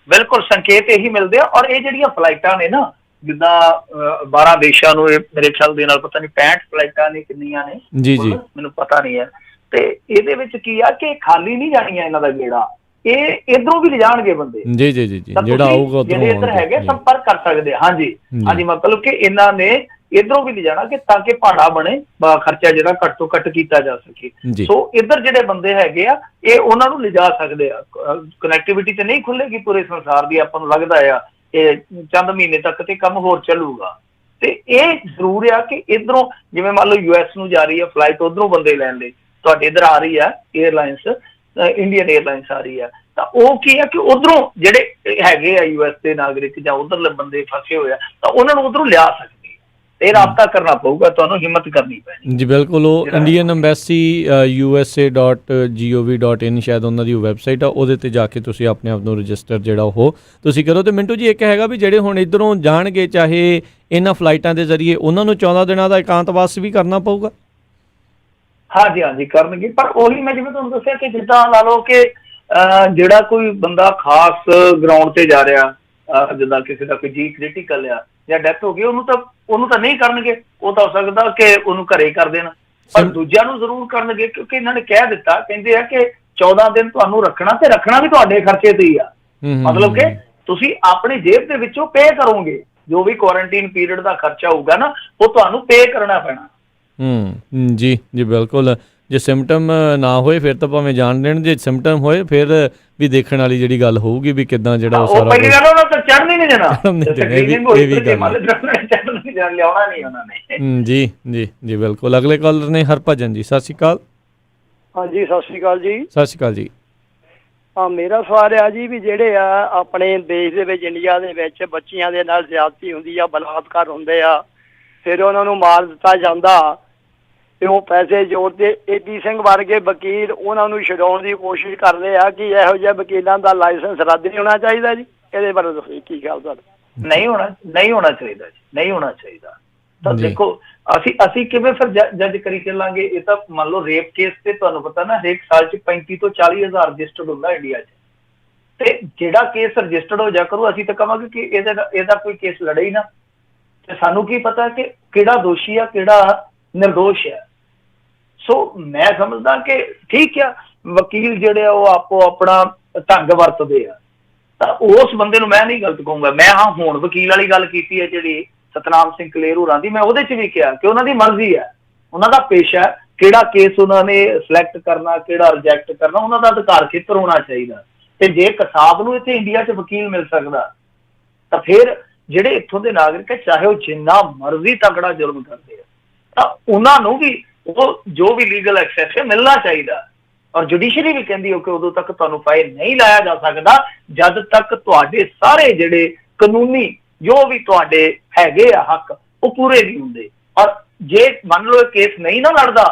ਬਿਲਕੁਲ ਸੰਕੇਤ ਇਹੀ ਮਿਲਦੇ ਆ। ਔਰ ਇਹ ਜਿਹੜੀਆਂ ਫਲਾਈਟਾਂ ਨੇ ਨਾ, ਜਿੱਦਾਂ 12 ਦੇਸ਼ਾਂ ਨੂੰ ਮੇਰੇ ਖਿਆਲ ਦੇ ਨਾਲ ਪਤਾ ਨਹੀਂ 65 ਫਲਾਈਟਾਂ ਨੇ ਕਿੰਨੀਆਂ ਨੇ, ਜੀ ਜੀ ਮੈਨੂੰ ਪਤਾ ਨਹੀਂ ਹੈ। ਤੇ ਇਹਦੇ ਵਿੱਚ ਕੀ ਆ ਕਿ ਖਾਲੀ ਨਹੀਂ ਜਾਣੀਆਂ ਇਹਨਾਂ ਦਾ ਗੇੜਾ, ਇਹ ਇਧਰੋਂ ਵੀ ਲਿਜਾਣਗੇ ਬੰਦੇ। ਜੀ ਜੀ ਜੀ, ਜਿਹੜਾ ਆਊਗਾ ਜਿਹੜੇ ਇੱਧਰ ਹੈਗੇ ਸੰਪਰਕ ਕਰ ਸਕਦੇ। ਹਾਂਜੀ ਹਾਂਜੀ, ਮਤਲਬ ਕਿ ਇਹਨਾਂ ਨੇ ਇਧਰੋਂ ਵੀ ਲਿਜਾਣਾ ਕਿ ਤਾਂ ਕਿ ਭਾੜਾ ਬਣੇ, ਖਰਚਾ ਜਿਹੜਾ ਘੱਟ ਤੋਂ ਘੱਟ ਕੀਤਾ ਜਾ ਸਕੇ। ਸੋ ਇੱਧਰ ਜਿਹੜੇ ਬੰਦੇ ਹੈਗੇ ਆ ਇਹ ਉਹਨਾਂ ਨੂੰ ਲਿਜਾ ਸਕਦੇ ਆ। ਕਨੈਕਟੀਵਿਟੀ ਤੇ ਨਹੀਂ ਖੁੱਲੇਗੀ ਪੂਰੇ ਸੰਸਾਰ ਦੀ, ਆਪਾਂ ਨੂੰ ਲੱਗਦਾ ਆ ਇਹ ਚੰਦ ਮਹੀਨੇ ਤੱਕ ਤੇ ਕੰਮ ਹੋਰ ਚੱਲੂਗਾ। ਤੇ ਇਹ ਜ਼ਰੂਰ ਆ ਕਿ ਇਧਰੋਂ ਜਿਵੇਂ ਮੰਨ ਲਓ US ਨੂੰ ਜਾ ਰਹੀ ਆ ਫਲਾਈਟ, ਉਧਰੋਂ ਬੰਦੇ ਲੈਣ ਲਈ ਤੁਹਾਡੇ ਇੱਧਰ ਆ ਰਹੀ ਆ 에ਅਰਲਾਈਨਸ, ਇੰਡੀਅਨ 에ਅਰਲਾਈਨਸ ਆ ਰਹੀ ਆ, ਤਾਂ ਉਹ ਕੀ ਆ ਕਿ ਉਧਰੋਂ ਜਿਹੜੇ ਹੈਗੇ ਆ US ਦੇ ਨਾਗਰਿਕ ਜਾਂ ਉਧਰਲੇ ਬੰਦੇ ਫਸੇ ਹੋਏ ਆ ਤਾਂ ਉਹਨਾਂ ਨੂੰ ਉਧਰੋਂ ਲਿਆ ਸਕਦੇ। ਇਹ ਰਾਬਤਾ ਕਰਨਾ ਪਊਗਾ, ਤੁਹਾਨੂੰ ਹਿੰਮਤ ਕਰਨੀ ਪੈਣੀ ਜੀ। ਬਿਲਕੁਲ, ਉਹ ਇੰਡੀਅਨ ਐਮਬੈਸੀ USA.gov.in ਸ਼ਾਇਦ ਉਹਨਾਂ ਦੀ ਵੈਬਸਾਈਟ ਆ, ਉਹਦੇ ਤੇ ਜਾ ਕੇ ਤੁਸੀਂ ਆਪਣੇ ਆਪ ਨੂੰ ਰਜਿਸਟਰ ਜਿਹੜਾ ਉਹ ਤੁਸੀਂ ਕਰੋ। ਤੇ ਮਿੰਟੂ ਜੀ ਇੱਕ ਹੈਗਾ ਵੀ ਜਿਹੜੇ ਹੁਣ ਇੱਧਰੋਂ ਜਾਣਗੇ ਚਾਹੇ ਇਹਨਾਂ ਫਲਾਈਟਾਂ ਦੇ ਜ਼ਰੀਏ, ਉਹਨਾਂ ਨੂੰ 14 ਦਿਨਾਂ ਦਾ ਇਕਾਂਤਵਾਸ ਵੀ ਕਰਨਾ ਪਊਗਾ। ਹਾਂਜੀ ਹਾਂਜੀ ਕਰਨਗੇ, ਪਰ ਉਹੀ ਮੈਂ ਜਿਵੇਂ ਤੁਹਾਨੂੰ ਦੱਸਿਆ ਕਿ ਜਿੱਦਾਂ ਲਾ ਲਓ ਕਿ ਜਿਹੜਾ ਕੋਈ ਬੰਦਾ ਖਾਸ ਗਰਾਊਂਡ ਤੇ ਜਾ ਰਿਹਾ, ਜਿੱਦਾਂ ਕਿਸੇ ਦਾ ਕੋਈ ਜੀ ਕ੍ਰਿਟੀਕਲ ਆ ਜਾਂ ਡੈਥ ਹੋ ਗਈ, ਉਹਨੂੰ ਤਾਂ ਨਹੀਂ ਕਰਨਗੇ। ਉਹ ਤਾਂ ਹੋ ਸਕਦਾ ਕਿ ਉਹਨੂੰ ਘਰੇ ਕਰ ਦੇਣ, ਪਰ ਦੂਜਿਆਂ ਨੂੰ ਜ਼ਰੂਰ ਕਰਨਗੇ ਕਿਉਂਕਿ ਇਹਨਾਂ ਨੇ ਕਹਿ ਦਿੱਤਾ, ਕਹਿੰਦੇ ਆ ਕਿ 14 ਦਿਨ ਤੁਹਾਨੂੰ ਰੱਖਣਾ, ਤੇ ਰੱਖਣਾ ਵੀ ਤੁਹਾਡੇ ਖਰਚੇ ਤੇ ਹੀ ਆ। ਮਤਲਬ ਕਿ ਤੁਸੀਂ ਆਪਣੀ ਜੇਬ ਦੇ ਵਿੱਚੋਂ ਪੇ ਕਰੋਗੇ, ਜੋ ਵੀ ਕੁਆਰੰਟੀਨ ਪੀਰੀਅਡ ਦਾ ਖਰਚਾ ਹੋਊਗਾ ਨਾ ਉਹ ਤੁਹਾਨੂੰ ਪੇ ਕਰਨਾ ਪੈਣਾ। ਜੀ ਜੀ ਬਿਲਕੁਲ। ਜੇ ਸਿੰਪਟਮ ਨਾ ਹੋਏ ਫਿਰ ਤਾਂ ਭਾਵੇਂ ਜਾਣ ਦੇਣ, ਜੇ ਸਿੰਪਟਮ ਹੋਏ ਫਿਰ ਵੀ ਦੇਖਣ ਵਾਲੀ ਜਿਹੜੀ ਗੱਲ ਹੋਊਗੀ ਵੀ ਕਿੱਦਾਂ ਜਿਹੜਾ ਉਹ ਸਾਰਾ ਪਹਿਲੀ ਗੱਲ ਉਹਨਾਂ ਤਾਂ ਚੜ੍ਹਨ ਹੀ ਨਹੀਂ ਦੇਣਾ। ਇਹ ਵੀ ਗੱਲ ਜੀ ਜੀ ਜੀ ਬਿਲਕੁਲ। ਅਗਲੇ ਕਾਲਰ ਨੇ ਹਰਭਜਨ ਜੀ, ਸਤਿ ਸ਼੍ਰੀ ਅਕਾਲ। ਹਾਂਜੀ ਸਤਿ ਸ਼੍ਰੀ ਅਕਾਲ ਜੀ। ਸਤਿ ਸ਼੍ਰੀ ਅਕਾਲ ਜੀ। ਮੇਰਾ ਸਵਾਲ ਆ ਜੀ ਵੀ ਜਿਹੜੇ ਆ ਆਪਣੇ ਦੇਸ਼ ਦੇ ਵਿੱਚ ਇੰਡੀਆ ਦੇ ਵਿੱਚ ਬੱਚੀਆਂ ਦੇ ਨਾਲ ਜ਼ਿਆਦਤੀ ਹੁੰਦੀ ਆ, ਬਲਾਤਕਾਰ ਹੁੰਦੇ ਆ, ਫਿਰ ਉਹਨਾਂ ਨੂੰ ਮਾਰ ਦਿੱਤਾ ਜਾਂਦਾ ਤੇ ਉਹ ਪੈਸੇ ਜੋੜਦੇ। AP ਸਿੰਘ ਵਰਗੇ ਵਕੀਲ ਉਹਨਾਂ ਨੂੰ ਛਡਾਉਣ ਦੀ ਕੋਸ਼ਿਸ਼ ਕਰਦੇ ਆ ਕਿ ਇਹੋ ਜਿਹੇ ਵਕੀਲਾਂ ਦਾ ਲਾਇਸੈਂਸ ਰੱਦ ਨਹੀਂ ਹੋਣਾ ਚਾਹੀਦਾ ਜੀ? ਇਹਦੇ ਬਾਰੇ ਦੱਸੋ ਕੀ ਖਿਆਲ ਤੁਹਾਡਾ? ਨਹੀਂ ਹੋਣਾ ਚਾਹੀਦਾ ਜੀ, ਨਹੀਂ ਹੋਣਾ ਚਾਹੀਦਾ। ਤਾਂ ਦੇਖੋ ਅਸੀਂ ਕਿਵੇਂ ਫਿਰ ਜੱਜ ਕਰੀ ਚੱਲਾਂਗੇ? ਇਹ ਤਾਂ ਮੰਨ ਲਓ ਰੇਪ ਕੇਸ ਤੇ ਤੁਹਾਨੂੰ ਪਤਾ ਨਾ ਹਰੇਕ ਸਾਲ 'ਚ 35 ਤੋਂ 40 ਹਜ਼ਾਰ ਰਜਿਸਟਰਡ ਹੁੰਦਾ ਇੰਡੀਆ 'ਚ, ਤੇ ਜਿਹੜਾ ਕੇਸ ਰਜਿਸਟਰਡ ਹੋ ਜਾ ਕਰੂ ਅਸੀਂ ਤਾਂ ਕਹਾਂਗੇ ਕਿ ਇਹਦਾ ਕੋਈ ਕੇਸ ਲੜੇ ਹੀ ਨਾ, ਤੇ ਸਾਨੂੰ ਕੀ ਪਤਾ ਕਿ ਕਿਹੜਾ ਦੋਸ਼ੀ ਆ ਕਿਹੜਾ ਨਿਰਦੋਸ਼ ਹੈ। ਸੋ ਮੈਂ ਸਮਝਦਾ ਕਿ ਠੀਕ ਆ ਵਕੀਲ ਜਿਹੜੇ ਆ ਉਹ ਆਪੋ ਆਪਣਾ ਢੰਗ ਵਰਤਦੇ ਆ, ਤਾਂ ਉਸ ਬੰਦੇ ਨੂੰ ਮੈਂ ਨਹੀਂ ਗਲਤ ਕਹੂੰਗਾ। ਮੈਂ ਹੁਣ ਵਕੀਲ ਵਾਲੀ ਗੱਲ ਕੀਤੀ ਹੈ ਜਿਹੜੀ ਸਤਨਾਮ ਸਿੰਘ ਕਲੇਰ ਹੋਰਾਂ ਦੀ, ਮੈਂ ਉਹਦੇ 'ਚ ਵੀ ਕਿਹਾ ਕਿ ਉਹਨਾਂ ਦੀ ਮਰਜ਼ੀ ਹੈ, ਉਹਨਾਂ ਦਾ ਪੇਸ਼ਾ ਹੈ, ਕਿਹੜਾ ਕੇਸ ਉਹਨਾਂ ਨੇ ਸਿਲੈਕਟ ਕਰਨਾ, ਕਿਹੜਾ ਰਿਜੈਕਟ ਕਰਨਾ, ਉਹਨਾਂ ਦਾ ਅਧਿਕਾਰ ਖੇਤਰ ਹੋਣਾ ਚਾਹੀਦਾ। ਤੇ ਜੇ ਕਸਾਬ ਨੂੰ ਇੱਥੇ ਇੰਡੀਆ 'ਚ ਵਕੀਲ ਮਿਲ ਸਕਦਾ ਤਾਂ ਫਿਰ ਜਿਹੜੇ ਇੱਥੋਂ ਦੇ ਨਾਗਰਿਕ ਹੈ, ਚਾਹੇ ਉਹ ਜਿੰਨਾ ਮਰਜ਼ੀ ਤਕੜਾ ਜ਼ੁਲਮ ਕਰਦੇ ਆ, ਤਾਂ ਉਹਨਾਂ ਨੂੰ ਵੀ ਉਹ ਜੋ ਵੀ ਲੀਗਲ ਐਕਸੈਸ ਹੈ ਮਿਲਣਾ ਚਾਹੀਦਾ। ਔਰ ਜੁਡੀਸ਼ਰੀ ਵੀ ਕਹਿੰਦੀ ਹੋ ਕਿ ਉਦੋਂ ਤੱਕ ਤੁਹਾਨੂੰ ਫਾਈਨ ਨਹੀਂ ਲਾਇਆ ਜਾ ਸਕਦਾ ਜਦ ਤੱਕ ਤੁਹਾਡੇ ਸਾਰੇ ਜਿਹੜੇ ਕਾਨੂੰਨੀ ਜੋ ਵੀ ਤੁਹਾਡੇ ਹੈਗੇ ਆ ਹੱਕ ਉਹ ਪੂਰੇ ਨਹੀਂ ਹੁੰਦੇ। ਔਰ ਜੇ ਮੰਨ ਲਓ ਇਹ ਕੇਸ ਨਹੀਂ ਨਾ ਲੜਦਾ,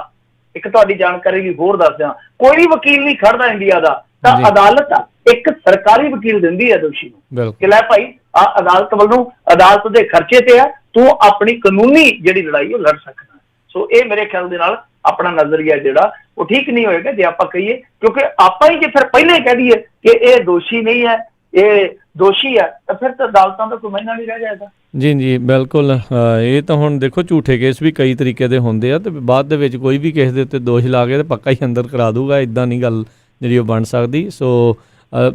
ਇੱਕ ਤੁਹਾਡੀ ਜਾਣਕਾਰੀ ਲਈ ਹੋਰ ਦੱਸ ਦਿਆਂ, ਕੋਈ ਵੀ ਵਕੀਲ ਨਹੀਂ ਖੜਦਾ ਇੰਡੀਆ ਦਾ, ਤਾਂ ਅਦਾਲਤ ਇੱਕ ਸਰਕਾਰੀ ਵਕੀਲ ਦਿੰਦੀ ਹੈ ਦੋਸ਼ੀ ਨੂੰ ਕਿ ਲੈ ਭਾਈ ਆ ਅਦਾਲਤ ਵੱਲੋਂ ਅਦਾਲਤ ਦੇ ਖਰਚੇ ਤੇ ਆ, ਤੂੰ ਆਪਣੀ ਕਾਨੂੰਨੀ ਜਿਹੜੀ ਲੜਾਈ ਉਹ ਲੜ ਸਕਦਾ। ਸੋ ਇਹ ਮੇਰੇ ਖਿਆਲ ਦੇ ਨਾਲ ਆਪਣਾ ਨਜ਼ਰੀਆ ਜਿਹੜਾ ਉਹ ਠੀਕ ਨਹੀਂ ਹੋਏਗਾ ਜੇ ਆਪਾਂ ਕਹੀਏ, ਕਿਉਂਕਿ ਆਪਾਂ ਹੀ ਜੇ ਫਿਰ ਪਹਿਲਾਂ ਹੀ ਕਹਿ ਦਈਏ ਕਿ ਇਹ ਦੋਸ਼ੀ ਨਹੀਂ ਹੈ, ਇਹ ਦੋਸ਼ੀ ਹੈ, ਤਾਂ ਫਿਰ ਤਾਂ ਅਦਾਲਤਾਂ ਦਾ ਕੋਈ ਮਾਇਨਾ ਨਹੀਂ ਰਹਿ ਜਾਏਗਾ। ਜੀ ਜੀ ਬਿਲਕੁਲ। ਇਹ ਤਾਂ ਹੁਣ ਦੇਖੋ ਝੂਠੇ ਕੇਸ ਵੀ ਕਈ ਤਰੀਕੇ ਦੇ ਹੁੰਦੇ ਆ, ਤੇ ਬਾਅਦ ਦੇ ਵਿੱਚ ਕੋਈ ਵੀ ਕਿਸੇ ਦੇ ਉੱਤੇ ਦੋਸ਼ ਲਾ ਕੇ ਤੇ ਪੱਕਾ ਹੀ ਅੰਦਰ ਕਰਾ ਦੂਗਾ, ਇੱਦਾਂ ਨਹੀਂ ਗੱਲ ਜਿਹੜੀ ਉਹ ਬਣ ਸਕਦੀ। ਸੋ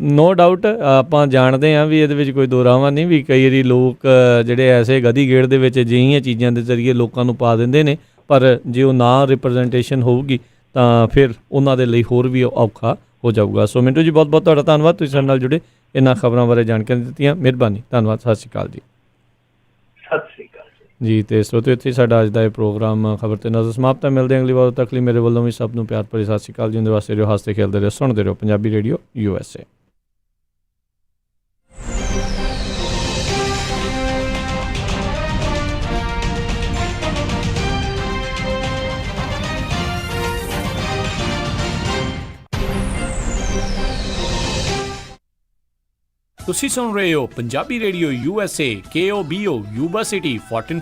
ਨੋ ਡਾਊਟ ਆਪਾਂ ਜਾਣਦੇ ਹਾਂ ਵੀ ਇਹਦੇ ਵਿੱਚ ਕੋਈ ਦੋਰਾਵਾਂ ਨਹੀਂ ਵੀ ਕਈ ਵਾਰੀ ਲੋਕ ਜਿਹੜੇ ਐਸੇ ਗਧੀ ਗੇੜ ਦੇ ਵਿੱਚ ਅਜਿਹੀਆਂ ਚੀਜ਼ਾਂ ਦੇ ਜ਼ਰੀਏ ਲੋਕਾਂ ਨੂੰ ਪਾ ਦਿੰਦੇ ਨੇ, ਪਰ ਜੇ ਉਹ ਨਾ ਰਿਪਰੈਜ਼ੈਂਟੇਸ਼ਨ ਹੋਊਗੀ ਤਾਂ ਫਿਰ ਉਹਨਾਂ ਦੇ ਲਈ ਹੋਰ ਵੀ ਔਖਾ ਹੋ ਜਾਊਗਾ। ਸੋ ਮਿੰਟੂ ਜੀ ਬਹੁਤ ਬਹੁਤ ਤੁਹਾਡਾ ਧੰਨਵਾਦ, ਤੁਸੀਂ ਸਾਡੇ ਨਾਲ ਜੁੜੇ, ਇਹਨਾਂ ਖਬਰਾਂ ਬਾਰੇ ਜਾਣਕਾਰੀ ਦਿੱਤੀਆਂ, ਮਿਹਰਬਾਨੀ, ਧੰਨਵਾਦ, ਸਤਿ ਸ਼੍ਰੀ ਅਕਾਲ ਜੀ। ਸਤਿ ਸ਼੍ਰੀ ਅਕਾਲ ਜੀ। ਤੇ ਸਰੋਤਿਓ ਇੱਥੇ ਸਾਡਾ ਅੱਜ ਦਾ ਇਹ ਪ੍ਰੋਗਰਾਮ ਖਬਰ ਤੇ ਨਜ਼ਰ ਸਮਾਪਤ ਹੈ। ਮਿਲਦੇ ਹਾਂ ਅਗਲੀ ਵਾਰ, ਉਦੋਂ ਤੱਕ ਲਈ ਮੇਰੇ ਵੱਲੋਂ ਵੀ ਸਭ ਨੂੰ ਪਿਆਰ ਭਰੀ ਸਤਿ ਸ਼੍ਰੀ ਅਕਾਲ ਜੀ। ਉਹਦੇ ਵਾਸਤੇ ਰਹੋ, ਹੱਸਦੇ ਖੇਲਦੇ ਰਹੋ, ਸੁਣਦੇ ਰਹੋ ਪੰਜਾਬੀ ਰੇਡੀਓ USA। ਤੁਸੀਂ ਸੁਣ ਰਹੇ ਹੋ Punjabi radio USA KOBO Yuba city 14